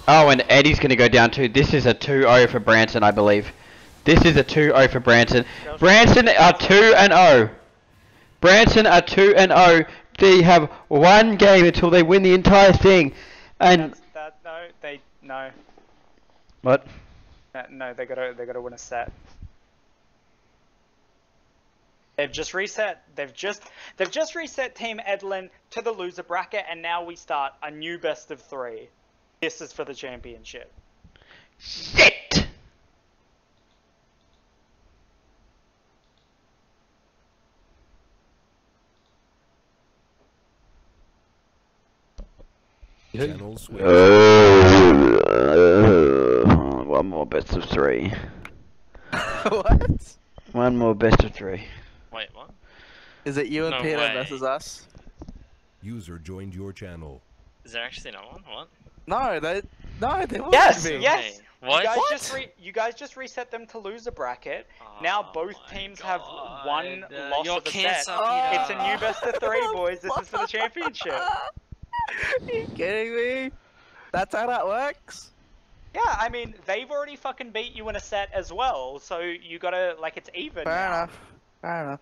Oh, and Eddie's going to go down too. This is a 2-0 for Branson, I believe. This is a 2-0 for Branson. Branson are 2-0. Branson are 2-0. They have one game until they win the entire thing. And no. What? No, they gotta win a set. They've just reset. They've just reset Team Edlin to the loser bracket, and now we start a new best of 3. This is for the championship. Shit! Channel switch. One more best of 3. What? One more best of 3. Wait, what? Is it you and No Peter way. versus us? User joined your channel. Is there actually no one? What? No, they won't Yes, be. yes. What? You guys just reset them to loser bracket. Now both teams have one loss You're of the set. cancer, It's Peter. a new best of 3, boys. This is for the championship. Are you kidding me? That's how that works? Yeah, I mean, they've already fucking beat you in a set as well, so you gotta, like, it's even Fair now. enough. Fair enough.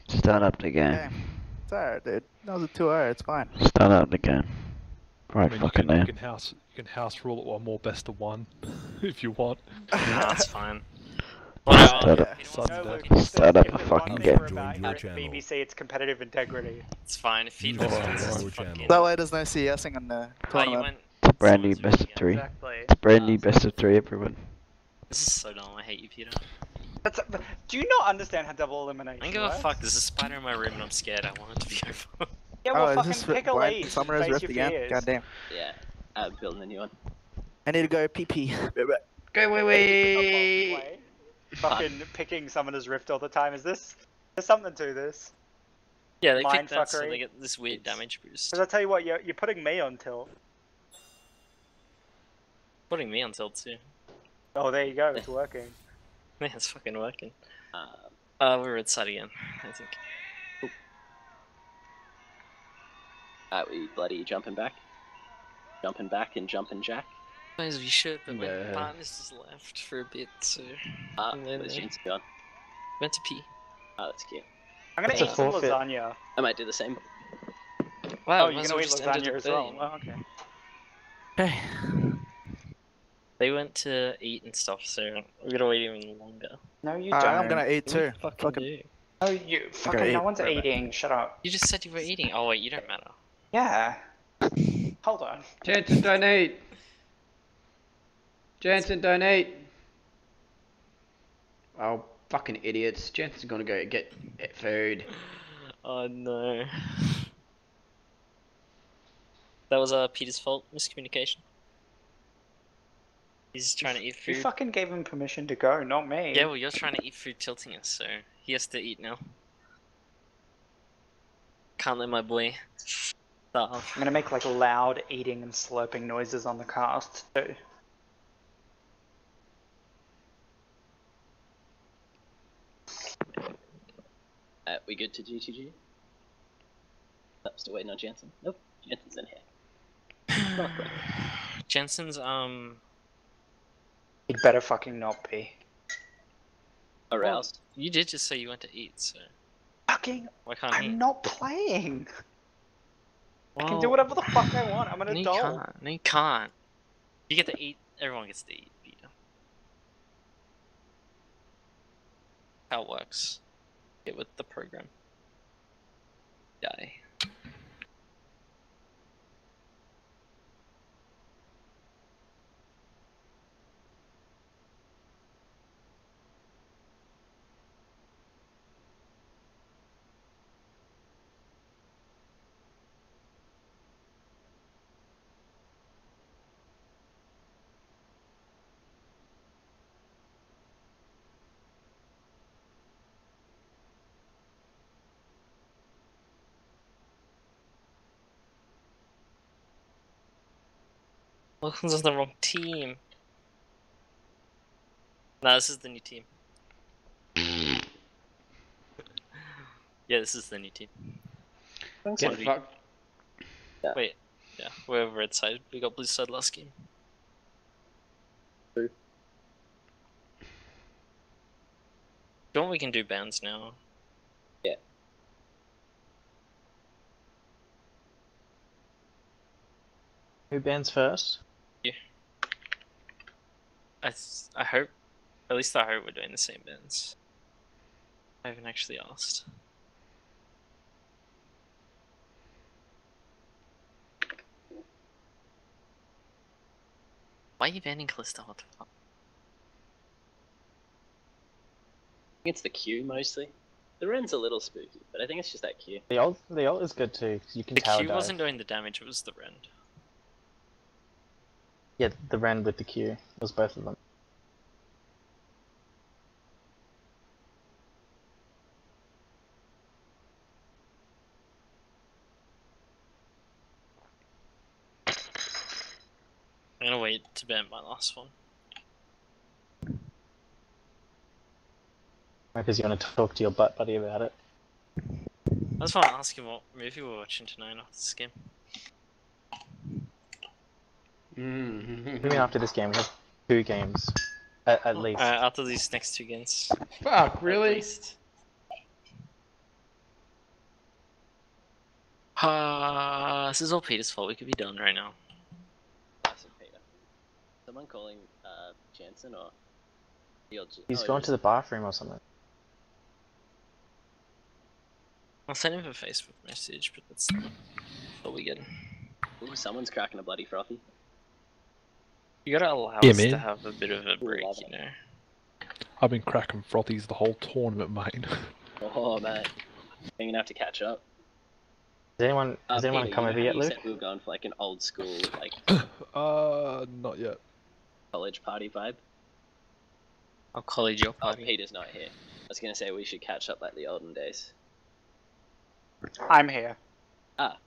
Start up the game. Okay. It's alright, dude. That was a 2-0. It's fine. Start up the game. Right, I mean, fucking you now. can house rule it one more best of 1 if you want. Nah, that's fine. Start up. Sunday. Start up a One fucking thing game. about your channel. BBC, it's competitive integrity. It's fine. If he User does joined this, your fucking... channel. That way there's no CSing in the Oh, you tournament. went... It's a brand new someone's best of doing it. 3. Exactly. It's a brand new best of 3, everyone. This is so dumb. I hate you, Peter. Do you not understand how double elimination I don't give a works? fuck. There's a spider in my room and I'm scared. I want it to be over. Yeah, well, Oh, is fucking this pick a Brian lead. Summer's Face rift your again? fears. Goddamn. Yeah, I'm building a new one. I need to go pee. Go away. Fucking picking Summoner's Rift all the time. There's something to this. Yeah, they Mind picked that so fuckery. they get this weird damage boost. Because I tell you what, you're putting me on tilt. Putting me on tilt too. Oh, there you go. It's working. Man, it's fucking working. We're red side again, I think. We bloody jumping back. Jumping back and jumping jack. Guys, we should, but my Yeah. partner's just left for a bit, so... And then Where's they Jensen gone? went to pee. Oh, that's cute. I'm gonna That's a eat some forfeit. lasagna. I might do the same. Wow, Oh, you're gonna eat lasagna as well? Oh, okay. Okay. They went to eat and stuff, so we gotta wait even longer. No, you Alright, don't. I'm gonna eat too. Fucking do. Oh, you fucking. eat. No one's eating. Shut up. You just said you were eating. Oh wait, you don't matter. Yeah. Hold on. Jansen, don't eat. Jansen, don't eat. Oh, fucking idiots. Jansen's gonna go get food. Oh no. That was Peter's fault. Miscommunication. He's trying to eat You food. fucking gave him permission to go, not me. Yeah, well, you're trying to eat food tilting us, so he has to eat now. Can't let my boy starve. I'm gonna make like loud eating and slurping noises on the cast too. We good to GTG? I'm still waiting on Jansen. Nope, Jansen's in here. Jensen's He'd better fucking not be. Aroused. You did just say you went to eat, so Fucking. why can't he? I'm not playing. I can Well, do whatever the fuck I want. I'm an no, you adult. can't. No, you can't. You get to eat. Everyone gets to eat, Peter. How it works. Get with the program. Die. Welcome's on the wrong team. Nah, this is the new team. Yeah, this is the new team. Get fucked. Wait, yeah, we're red side. We got blue side last game. True. Do you want we can do bans now? Yeah. Who bans first? Yeah. I hope, at least I hope we're doing the same bans. I haven't actually asked. Why are you banning Callisto? What the fuck? I think it's the Q mostly. The Ren's a little spooky, but I think it's just that Q. The ult is good too, 'cause you can The tower Q dive. wasn't doing the damage, it was the Rend. Yeah, the Ren with the Q. It was both of them. I'm gonna wait to ban my last one. Because you want to talk to your butt buddy about it. I just want to ask him what movie we're watching tonight after this game. I mean, after this game, we have 2 games. At least. After these next 2 games. Fuck, really? This is all Peter's fault. We could be done right now. Listen, Peter. Someone calling Jansen or He's gone to the bathroom or something. I'll send him a Facebook message, but that's not all we get. Ooh, someone's cracking a bloody frothy. You gotta allow Yeah, us to man. have a bit of a break, you know. I've been cracking frothies the whole tournament, mate. Oh man, you're gonna have to catch up. Has anyone Peter, come you know over how yet, you Luke? said we were going for like an old school, like Not yet. college party vibe? I'll college your Oh, party. Peter's not here. I was gonna say we should catch up like the olden days. I'm here.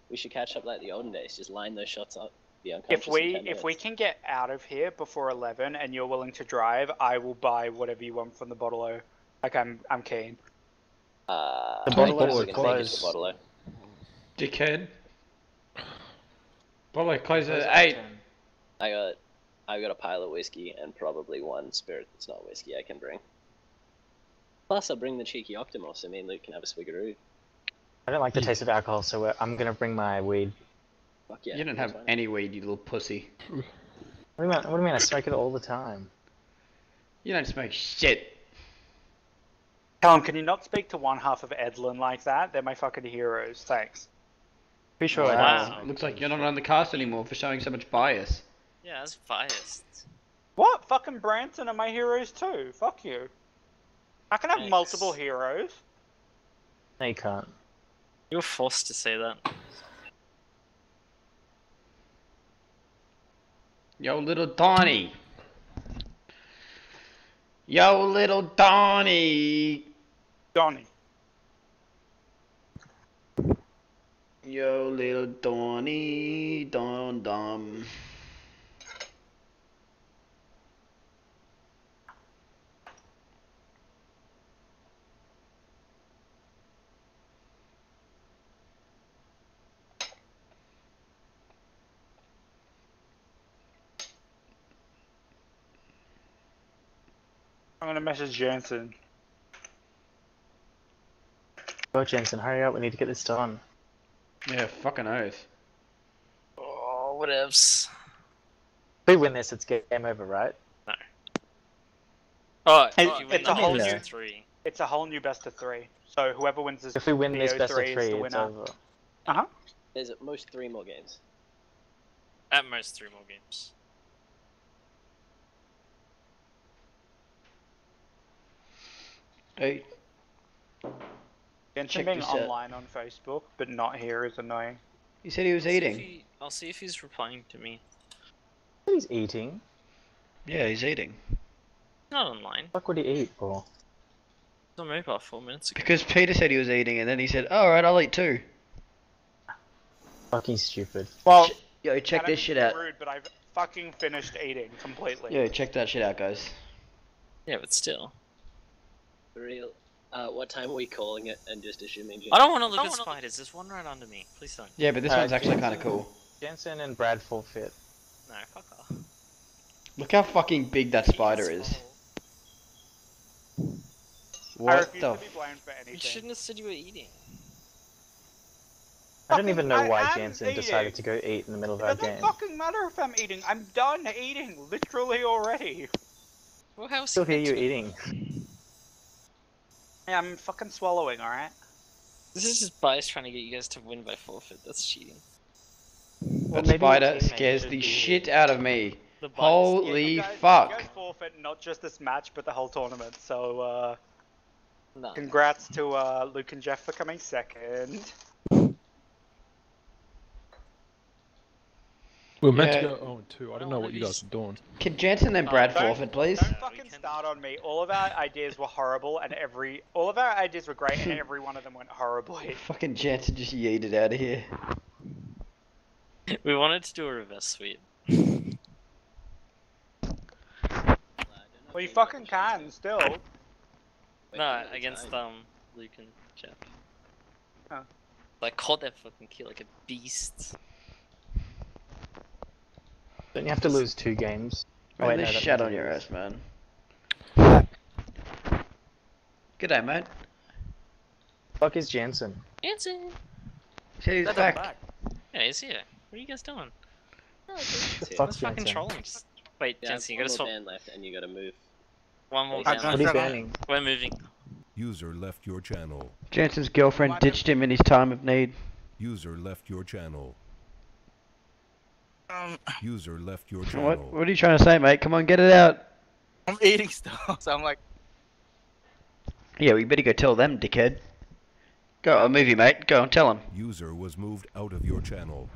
We should catch up like the olden days. Just line those shots up. Be If unconscious in we 10 if we minutes. can get out of here before 11 and you're willing to drive, I will buy whatever you want from the bottle-o. Like I'm keen. The I'm bottle also is gonna take it to closed. the bottle-o. Dickhead. Probably close Close at at 8. 10. I got a pile of whiskey and probably one spirit that's not whiskey I can bring. Plus, I'll bring the cheeky Octomos, and me and Luke can have a swiggeroo. I don't like the taste of alcohol, so I'm gonna bring my weed. Fuck yeah. You don't that's have fine. any weed, you little pussy. What do you mean? I smoke it all the time. You don't smoke shit. Callum, can you not speak to one half of Edlin like that? They're my fucking heroes. Thanks. Pretty sure I Wow. don't. Looks like you're not on the cast anymore for showing so much bias. Yeah, that's biased. What? Fucking Branson are my heroes too. Fuck you. I can have Thanks. multiple heroes. No, you can't. You were forced to say that. Yo, little Donnie. Yo, little Donnie. Donnie. Yo, little Donnie. Don Dom. I'm gonna message Jansen. Go, Jensen, hurry up. We need to get this done. Yeah, fucking oath. Oh, whatevs. If we win this, it's game over, right? No. Oh, It- if you win it's the a whole best new- of 3. It's a whole new best of 3. So whoever wins this If we win this best of BO3 is 3, the it's winner. over. Uh-huh. There's at most 3 more games. At most 3 more games. Hey, Jansen Check being this out. online on Facebook, but not here is annoying. he said he was eating. I'll see if he's replying to me. He's eating. Yeah, he's eating. Not online. What would he eat for? He's on mobile 4 minutes ago. Because Peter said he was eating, and then he said, oh, alright, I'll eat too. Fucking stupid. Well, Yo, check Adam, this shit you're out. rude, but I've fucking finished eating completely. Yo, check that shit out, guys. Yeah, but still. For real. What time are we calling it and just assuming... I don't want to look at spiders, there's one right under me. Please don't. Yeah, but this one's actually kind of cool. Jensen and Brad forfeit. No, fuck off. Look how fucking big that spider is. I What refuse the to be blamed for anything. You shouldn't have said you were eating. I don't even know I why am Jensen eating. decided to go eat in the middle of It our doesn't game. fucking matter if I'm eating. I'm done eating, literally already. Well, how I still hear you eating. Yeah, I'm fucking swallowing, alright? This is just bias trying to get you guys to win by forfeit. That's cheating. That maybe spider your teammate scares should the be- shit out of me. The bias. Holy You guys fuck. forfeit not just this match, but the whole tournament. So, No. congrats to Luke and Jeff for coming second. We were meant Yeah. to go 0-2. I don't know what you guys are doing. Can Jansen and Brad Don't- forfeit, please? Don't fucking start on me. All of our ideas were horrible, and all of our ideas were great, and every one of them went horribly. Fucking Jansen just yeeted out of here. We wanted to do a reverse sweep. Well, you fucking can still. No, against Luke and Jeff. Huh. I caught that fucking kill like a beast. Don't you have to lose 2 games? Oh, Man, wait, this no, that shat doesn't on your lose. ass, man. G'day, mate. Fuck is Jensen? Jansen! See, he's That's back. Yeah, he's here. What are you guys doing? The Let's fuck's fucking Jensen? troll him. Just... Wait, Yeah, Jansen, you gotta one swap. more band left and you gotta move. One more What down. What are you banning? We're moving. User left your channel. Jansen's girlfriend ditched him in his time of need. User left your channel. Um, User left your What? channel. What are you trying to say, mate? Come on, get it out. I'm eating stuff, so I'm like, Yeah, we better go tell them, dickhead. Go, I'll move you, mate. Go and tell them. User was moved out of your channel.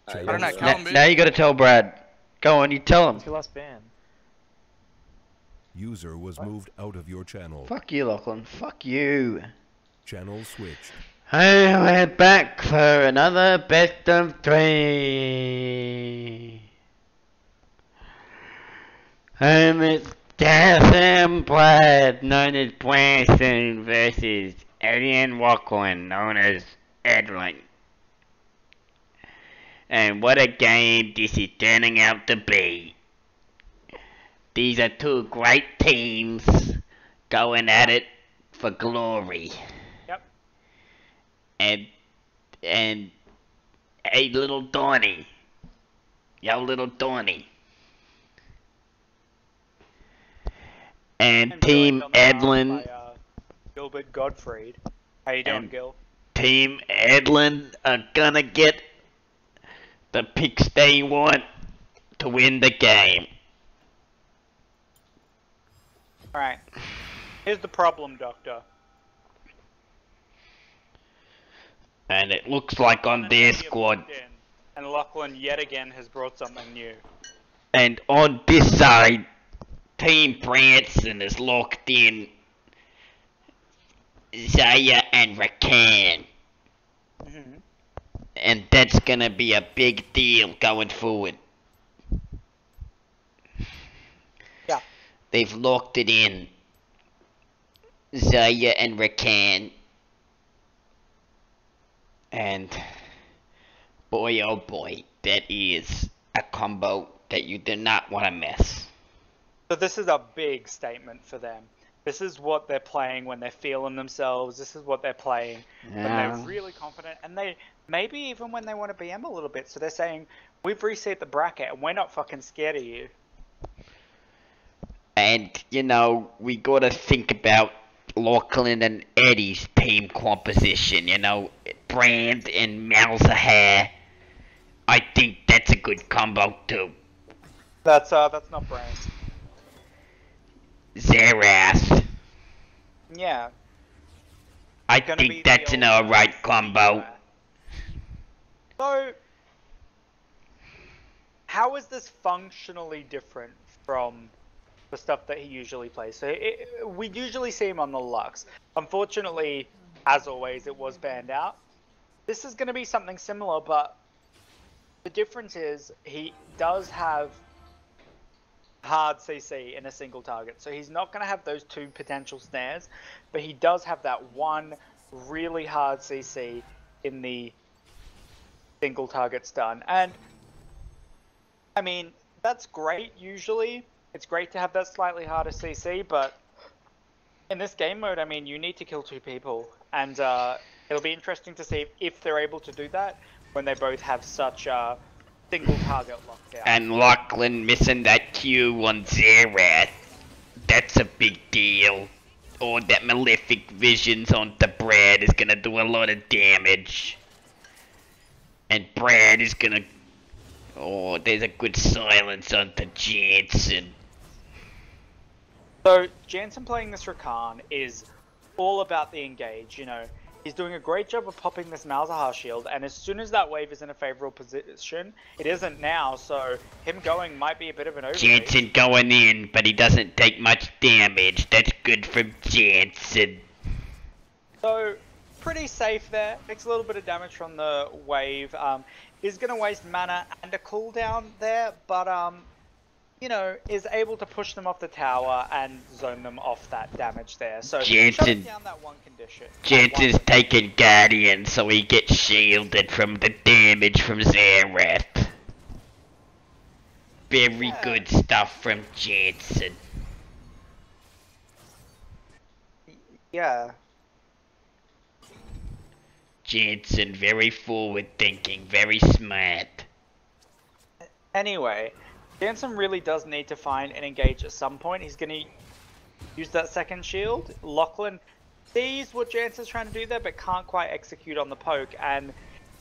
I don't know, Now, Callum, now you got to tell Brad. Go on, you tell him. What's your last ban? User was moved out of your channel. Fuck you, Lachlan. Fuck you. Channel switched. Hey, we're back for another best of 3. And it's Death and Brad, known as Branson, versus Eddie and Lachlan, known as Edlin. And what a game this is turning out to be. These are 2 great teams going at it for glory. Yep. And hey, little Donnie. Yo, little Donnie. And Team joined on the line Edlin. by, Gilbert Gottfried. How you doing, And- Gil? Team Edlin are gonna get the picks they want to win the game. Alright. Here's the problem, Doctor. And it looks like on their squad. And Lachlan yet again has brought something new. And on this side, Team Branson is locked in Zaya and Rakan. Mm-hmm. And that's gonna be a big deal going forward. Yeah. They've locked it in. Zaya and Rakan. And boy oh boy, that is a combo that you do not want to miss. So this is a big statement for them. This is what they're playing when they're feeling themselves. This is what they're playing when they're Yeah. really confident. And they maybe even when they want to BM a little bit. So they're saying, we've reset the bracket and we're not fucking scared of you. And, you know, we gotta think about Lachlan and Eddie's team composition, you know, Brand and Malzahar. I think that's a good combo too. That's not brand. Zeras. Yeah. I Gonna be think the that's an old alright combo. So how is this functionally different from the stuff that he usually plays? So we usually see him on the Lux. Unfortunately, as always, it was banned out. This is going to be something similar, but the difference is he does have hard CC in a single target. So he's not going to have those 2 potential snares, but he does have that 1 really hard CC in the single target stun. And I mean, that's great usually. It's great to have that slightly harder CC, but in this game mode, I mean, you need to kill 2 people. And it'll be interesting to see if they're able to do that when they both have such a single target lockdown. And Lachlan missing that Q on Xerath. That's a big deal. Or that Malefic Visions on the Brad is gonna do a lot of damage. And Brad is gonna... Oh, there's a good silence on the Jansen. So, Jansen playing this Rakan is all about the engage, you know. He's doing a great job of popping this Malzahar shield, and as soon as that wave is in a favorable position, it isn't now, so him going might be a bit of an overreach. Jansen going in, but he doesn't take much damage. That's good for Jansen. So, pretty safe there. Takes a little bit of damage from the wave. Is going to waste mana and a cooldown there, but you know, is able to push them off the tower and zone them off that damage there. So shutting down that 1 condition. Jansen's taking Guardian so he gets shielded from the damage from Xerath. Very good stuff from Jansen. Yeah. Jansen, very forward thinking, very smart. Anyway, Jansen really does need to find and engage at some point. He's going to use that second shield. Lachlan sees what Jansen's trying to do there, but can't quite execute on the poke. And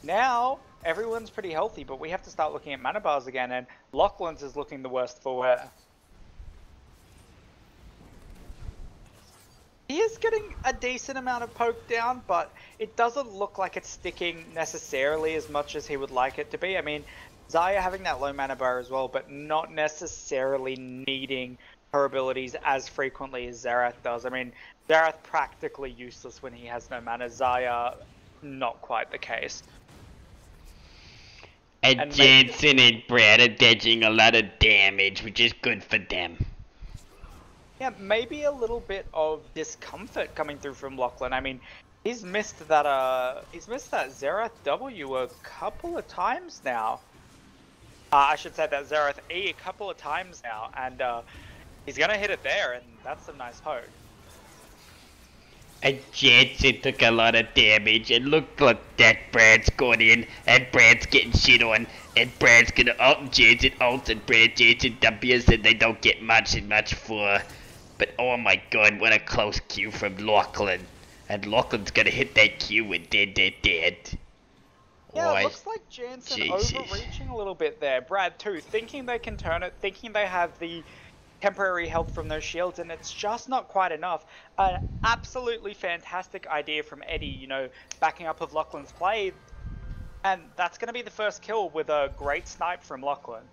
now everyone's pretty healthy, but we have to start looking at mana bars again. And Lachlan's is looking the worst for wear. He is getting a decent amount of poke down, but it doesn't look like it's sticking necessarily as much as he would like it to be. I mean, Xayah having that low mana bar as well, but not necessarily needing her abilities as frequently as Xerath does. I mean, Xerath practically useless when he has no mana. Xayah, not quite the case. And Jansen and Brad are dodging a lot of damage, which is good for them. Yeah, maybe a little bit of discomfort coming through from Lachlan. I mean, he's missed that Xerath W a couple of times now. I should say that Xerath E a couple of times now, and he's gonna hit it there, and that's some nice poke. And Jansen took a lot of damage, and look that Brad's got in, and Brad's getting shit on, and Brad's gonna ult, and Jansen ult, and Brad Jansen W's, and they don't get much for. But oh my god, what a close Q from Lachlan. And Lachlan's gonna hit that Q and dead. Yeah, it looks like Jansen overreaching a little bit there. Brad too, thinking they can turn it, thinking they have the temporary health from those shields, and it's just not quite enough. An absolutely fantastic idea from Eddie, you know, backing up of Lachlan's play. And that's going to be the first kill with a great snipe from Lachlan.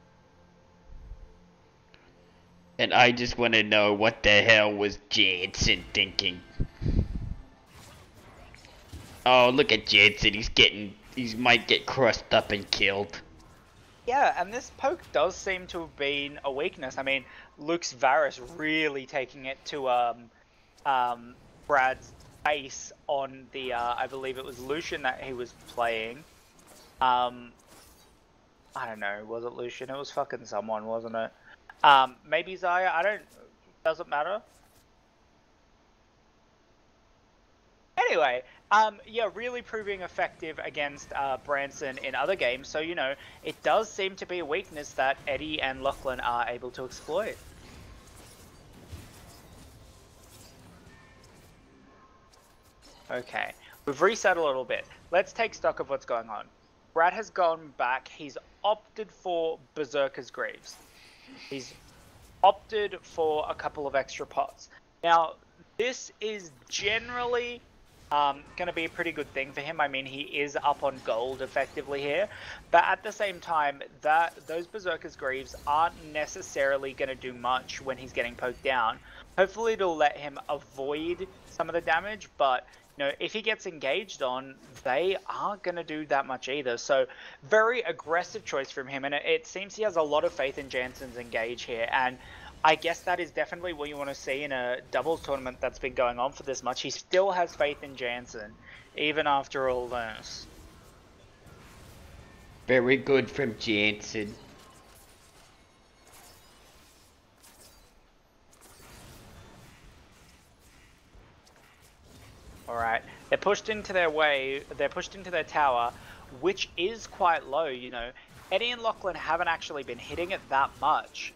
And I just want to know what the hell was Jansen thinking. Oh, look at Jansen, he might get crushed up and killed. Yeah, and this poke does seem to have been a weakness. I mean, Luke's Varus really taking it to Brad's face on the, I believe it was Lucian that he was playing. I don't know, was it Lucian? It was fucking someone, wasn't it? Maybe Xayah, doesn't matter. Anyway, yeah, really proving effective against Branson in other games. So, you know, it does seem to be a weakness that Eddie and Lachlan are able to exploit. Okay, we've reset a little bit. Let's take stock of what's going on. Brad has gone back. He's opted for Berserker's Greaves. He's opted for a couple of extra pots. Now, this is generally going to be a pretty good thing for him. I mean, he is up on gold effectively here, but at the same time, those Berserker's Greaves aren't necessarily going to do much when he's getting poked down. Hopefully it'll let him avoid some of the damage, but if he gets engaged on, they aren't going to do that much either. So very aggressive choice from him, and it seems he has a lot of faith in Jansen's engage here, and I guess that is definitely what you want to see in a doubles tournament that's been going on for this much. He still has faith in Jansen, even after all this. Very good from Jansen. Alright, they're pushed into their way, they're pushed into their tower, which is quite low, Eddie and Lachlan haven't actually been hitting it that much,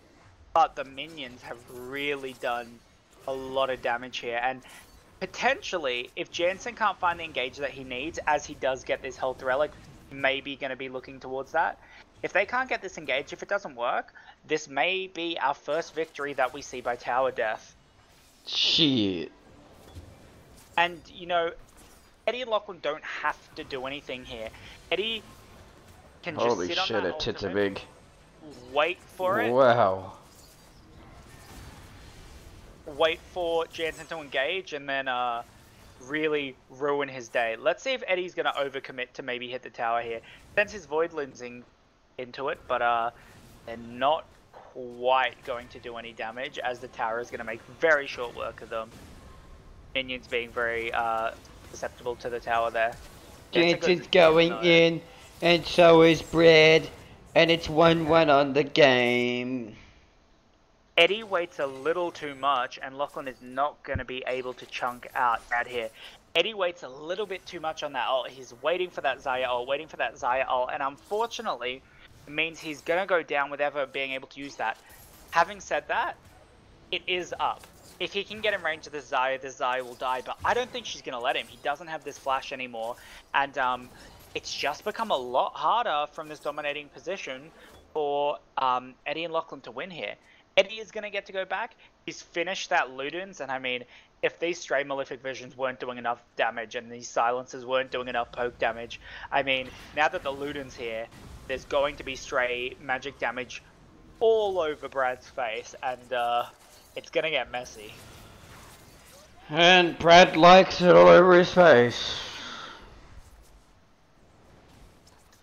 but the minions have really done a lot of damage here, and potentially, if Jansen can't find the engage that he needs, as he does get this health relic, maybe going to be looking towards that. If they can't get this engage, if it doesn't work, this may be our first victory that we see by tower death. Shit. And, Eddie and Lachlan don't have to do anything here. Eddie can just Holy sit on shit, that her tits are ultimate, big. wait for it, Wow. wait for Jansen to engage, and then really ruin his day. Let's see if Eddie's going to overcommit to maybe hit the tower here. Sends his Voidlands into it, but they're not quite going to do any damage, as the tower is going to make very short work of them. Minions being very susceptible to the tower there. Jansen's going in, and so is Brad, and it's 1-1 on the game. Eddie waits a little too much, and Lachlan is not going to be able to chunk out here. Eddie waits a little bit too much on that ult. He's waiting for that Xayah ult, and unfortunately, it means he's going to go down without ever being able to use that. Having said that, it is up. If he can get in range of the Xayah will die, but I don't think she's going to let him. He doesn't have this flash anymore, and it's just become a lot harder from this dominating position for Eddie and Lachlan to win here. Eddie is going to get to go back. He's finished that Ludens, and I mean, if these stray Malefic Visions weren't doing enough damage and these silences weren't doing enough poke damage, I mean, now that the Ludens here, there's going to be stray magic damage all over Brad's face, and it's going to get messy. And Brad likes it all over his face.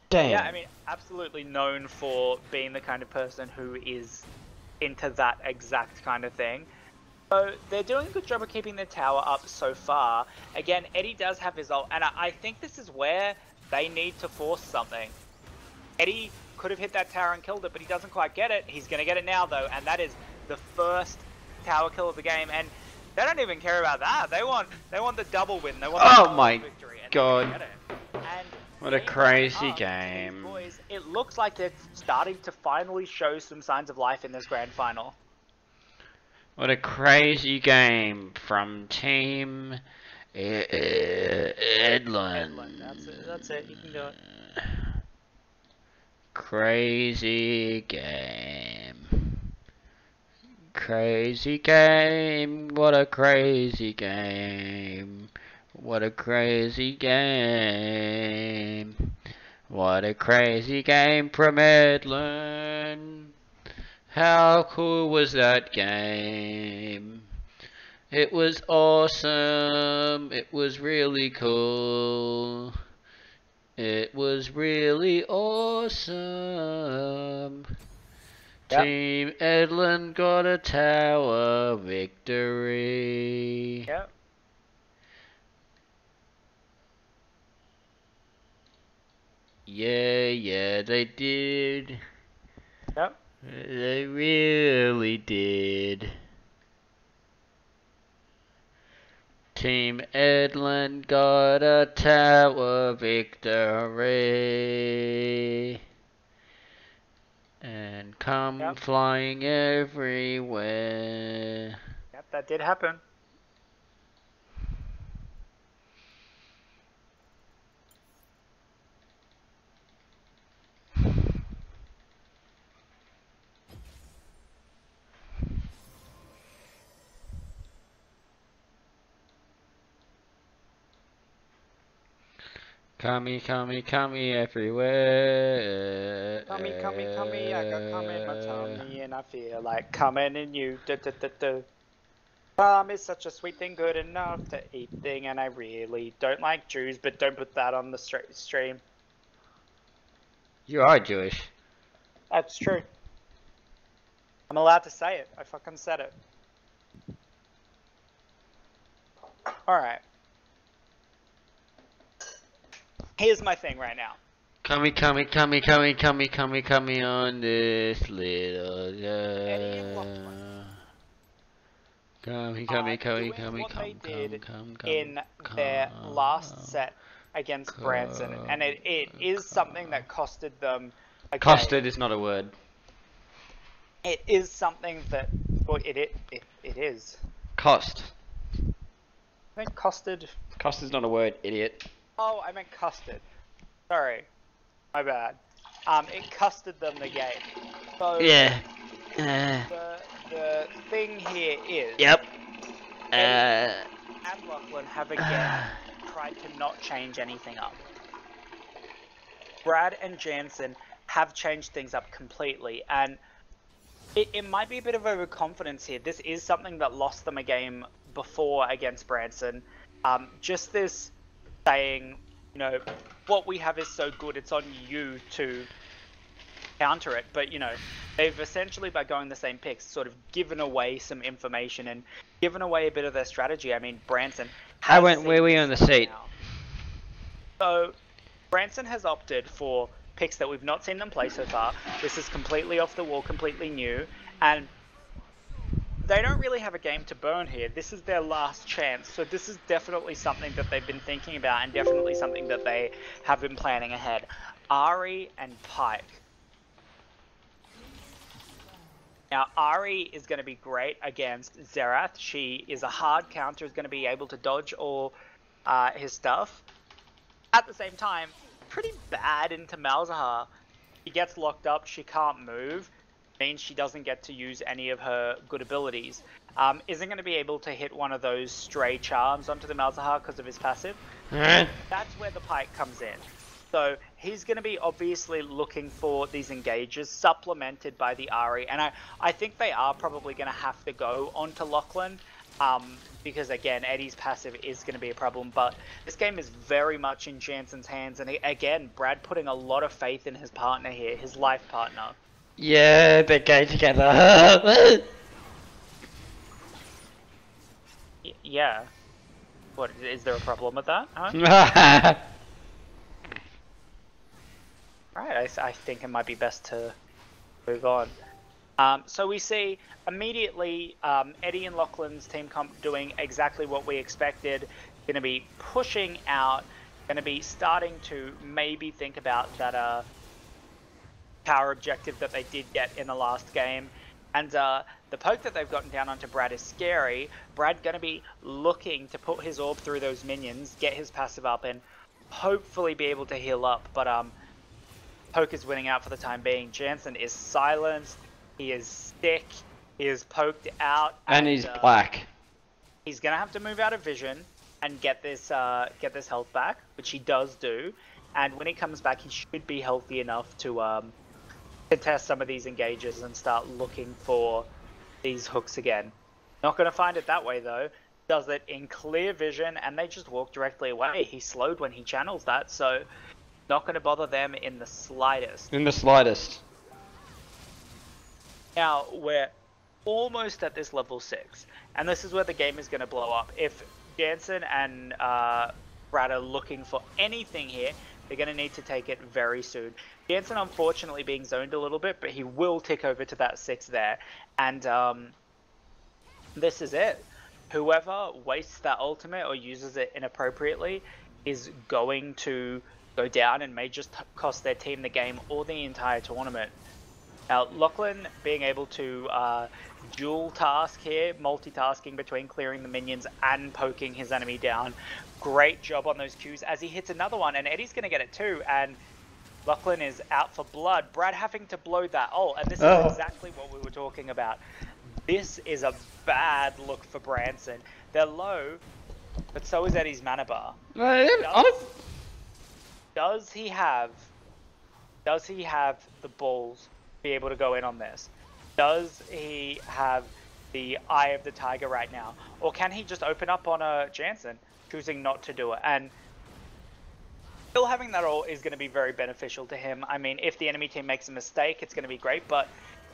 Damn. Yeah, I mean, absolutely known for being the kind of person who is into that exact kind of thing. So they're doing a good job of keeping the tower up so far. Again, Eddie does have his ult, and I think this is where they need to force something. Eddie could have hit that tower and killed it, but he doesn't quite get it. He's going to get it now, though, and that is the first tower kill of the game, and they don't even care about that. They want the double win. They want the my victory, and god. they get it. And What a crazy game. boys, it looks like they're starting to finally show some signs of life in this grand final. What a crazy game from Team Edlund. That's it. You can do it. Crazy game. Crazy game. What a crazy game. What a crazy game. What a crazy game from Edlund. How cool was that game? It was awesome. It was really cool. It was really awesome. Yep. Team Edlund got a tower victory. Yep. Yeah, they did. Yep. They really did. Team Edlund got a tower victory. And come flying everywhere. Yep, that did happen. Come everywhere. Come, I got cum in my tummy, and I feel like coming in you. Is such a sweet thing good enough to eat thing, and I really don't like Jews, but don't put that on the stream. You are Jewish. That's true. I'm allowed to say it. I fucking said it. Alright. Here's my thing right now. Come on this little in their last set against Branson, and it is something that costed them. Costed is not a word. It is something that, well, it is. Cost. I think costed. Cost is not a word, idiot. Oh, I meant custard. Sorry, my bad. It costed them the game. So yeah. The thing here is. Yep. And Lachlan have again tried to not change anything up. Brad and Jansen have changed things up completely, and it might be a bit of overconfidence here. This is something that lost them a game before against Branson. Just this saying, you know, what we have is so good, it's on you to counter it. But, you know, they've essentially, by going the same picks, sort of given away some information and given away a bit of their strategy. I mean, Branson has where were you on the seat? Now. So, Branson has opted for picks that we've not seen them play so far. This is completely off the wall, completely new, and they don't really have a game to burn here. This is their last chance, so this is definitely something that they've been thinking about and definitely something that they have been planning ahead. Ahri and Pyke. Now, Ahri is going to be great against Xerath. She is a hard counter, is going to be able to dodge all his stuff. At the same time, pretty bad into Malzahar. She gets locked up, she can't move, means she doesn't get to use any of her good abilities. Isn't going to be able to hit one of those stray charms onto the Malzahar because of his passive. That's where the Pyke comes in. So he's going to be obviously looking for these engages supplemented by the Ahri, and I think they are probably going to have to go onto Lachlan. Because again, Eddie's passive is going to be a problem, but this game is very much in Jansen's hands, and again, Brad putting a lot of faith in his partner here, his life partner. Yeah, they go together. Yeah. What, is there a problem with that? Huh? Right, I think it might be best to move on. So we see immediately Eddie and Lachlan's team comp doing exactly what we expected. Going to be pushing out, going to be starting to maybe think about that power objective that they did get in the last game. And the poke that they've gotten down onto Brad is scary. Brad going to be looking to put his orb through those minions, get his passive up, and hopefully be able to heal up. But Poke is winning out for the time being. Jansen is silenced. He is sick. He is poked out, and he's black. He's gonna have to move out of vision and get this health back, which he does do. And when he comes back, he should be healthy enough to contest some of these engages and start looking for these hooks again. Not gonna find it that way though. Does it in clear vision, and they just walk directly away. He slowed when he channels that, so not gonna bother them in the slightest. In the slightest. Now, we're almost at this level 6, and this is where the game is going to blow up. If Jansen and Brad are looking for anything here, they're going to need to take it very soon. Jansen, unfortunately, being zoned a little bit, but he will tick over to that 6 there, and this is it. Whoever wastes that ultimate or uses it inappropriately is going to go down and may just cost their team the game or the entire tournament. Now, Lachlan being able to dual task here, multitasking between clearing the minions and poking his enemy down. Great job on those Qs as he hits another one, and Eddie's going to get it too, and Lachlan is out for blood. Brad having to blow that ult, and this is exactly what we were talking about. This is a bad look for Branson. They're low, but so is Eddie's mana bar. Does he have the balls be able to go in on this? Does he have the eye of the tiger right now, or can he just open up on a Jansen, choosing not to do it? And still having that ult is going to be very beneficial to him. I mean, if the enemy team makes a mistake, it's going to be great, but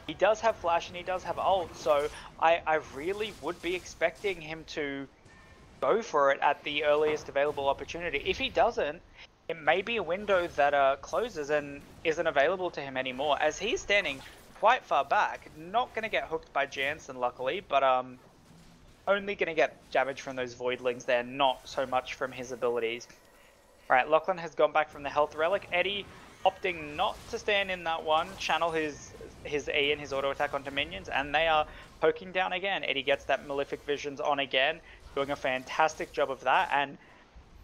he does have flash and he does have ult, so I really would be expecting him to go for it at the earliest available opportunity. If he doesn't, it may be a window that closes and isn't available to him anymore, as he's standing quite far back. Not going to get hooked by Jansen, luckily, but only going to get damage from those Voidlings there, not so much from his abilities. Alright, Lachlan has gone back from the health relic. Eddie opting not to stand in that one, channel his E and his auto attack onto minions, and they are poking down again. Eddie gets that Malefic Visions on again, doing a fantastic job of that, and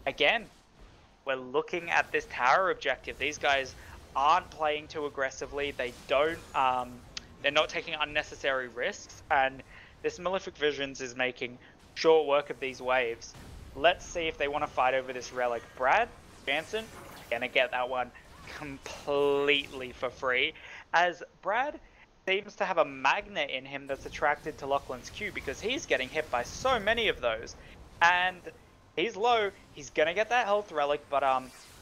again, we're looking at this tower objective. These guys aren't playing too aggressively. They don't, they're not taking unnecessary risks, and this Malefic Visions is making short work of these waves. Let's see if they want to fight over this relic. Brad, Jansen, gonna get that one completely for free, as Brad seems to have a magnet in him that's attracted to Lachlan's Q, because he's getting hit by so many of those, and he's low. He's gonna get that health relic, but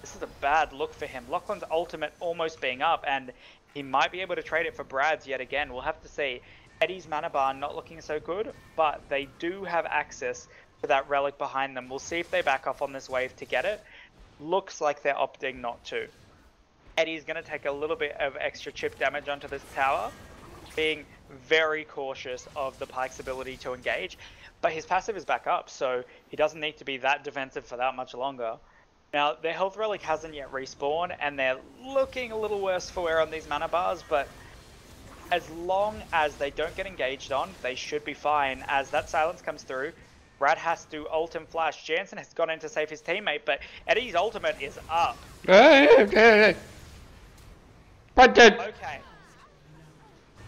this is a bad look for him. Lachlan's ultimate almost being up, and he might be able to trade it for Brad's yet again. We'll have to see. Eddie's mana bar not looking so good, but they do have access to that relic behind them. We'll see if they back off on this wave to get it. Looks like they're opting not to. Eddie's going to take a little bit of extra chip damage onto this tower, being very cautious of the Pyke's ability to engage, but his passive is back up, so he doesn't need to be that defensive for that much longer. Now, their health relic hasn't yet respawned, and they're looking a little worse for wear on these mana bars, but as long as they don't get engaged on, they should be fine. As that silence comes through, Brad has to ult and flash. Jansen has gone in to save his teammate, but Eddie's ultimate is up. Okay.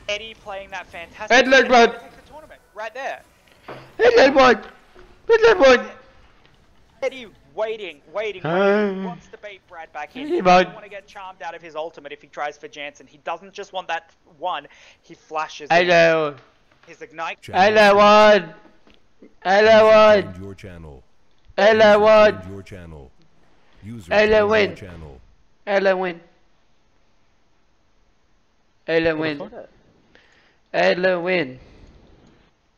Eddie playing that fantastic. Headland one. Right there. Headland one. Headland one. Eddie waiting. He wants to bait Brad back in. He doesn't want to get charmed out of his ultimate if he tries for Jansen. He doesn't just want that one. He flashes. Hello. His ignite. Hello one. Hello one. Your channel. Hello one. Your channel. User Hello your win. channel. Hello win. Hello win. Hello win.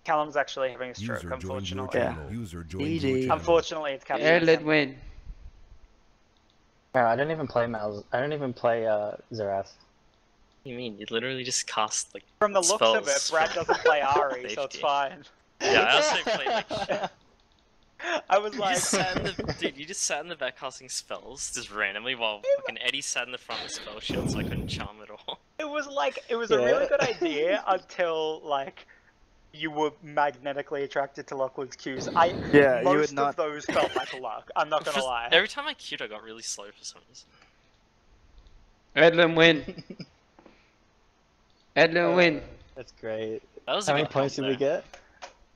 Callum's actually having a stroke, User joined your unfortunately. channel. User joined your Easy. channel. Unfortunately, it's Callum. Hello win. No, I don't even play Malz. I don't even play Xerath. You mean you literally just cast like From the looks of it, spells Brad doesn't play Ari, so it's safety. fine. Yeah, I also play like shit. I was You like, just sat in the, dude, you just sat in the back casting spells just randomly while fucking Eddie sat in the front of the spell shield, so I couldn't charm at all. it was a really good idea until like you were magnetically attracted to Lachlan's Qs. Yeah, most you would not. of those felt like luck. I'm not gonna lie. Every time I queued, I got really slow for some reason. Edlin win. Edlin win. That's great. That was How a many good points did comp we there. get?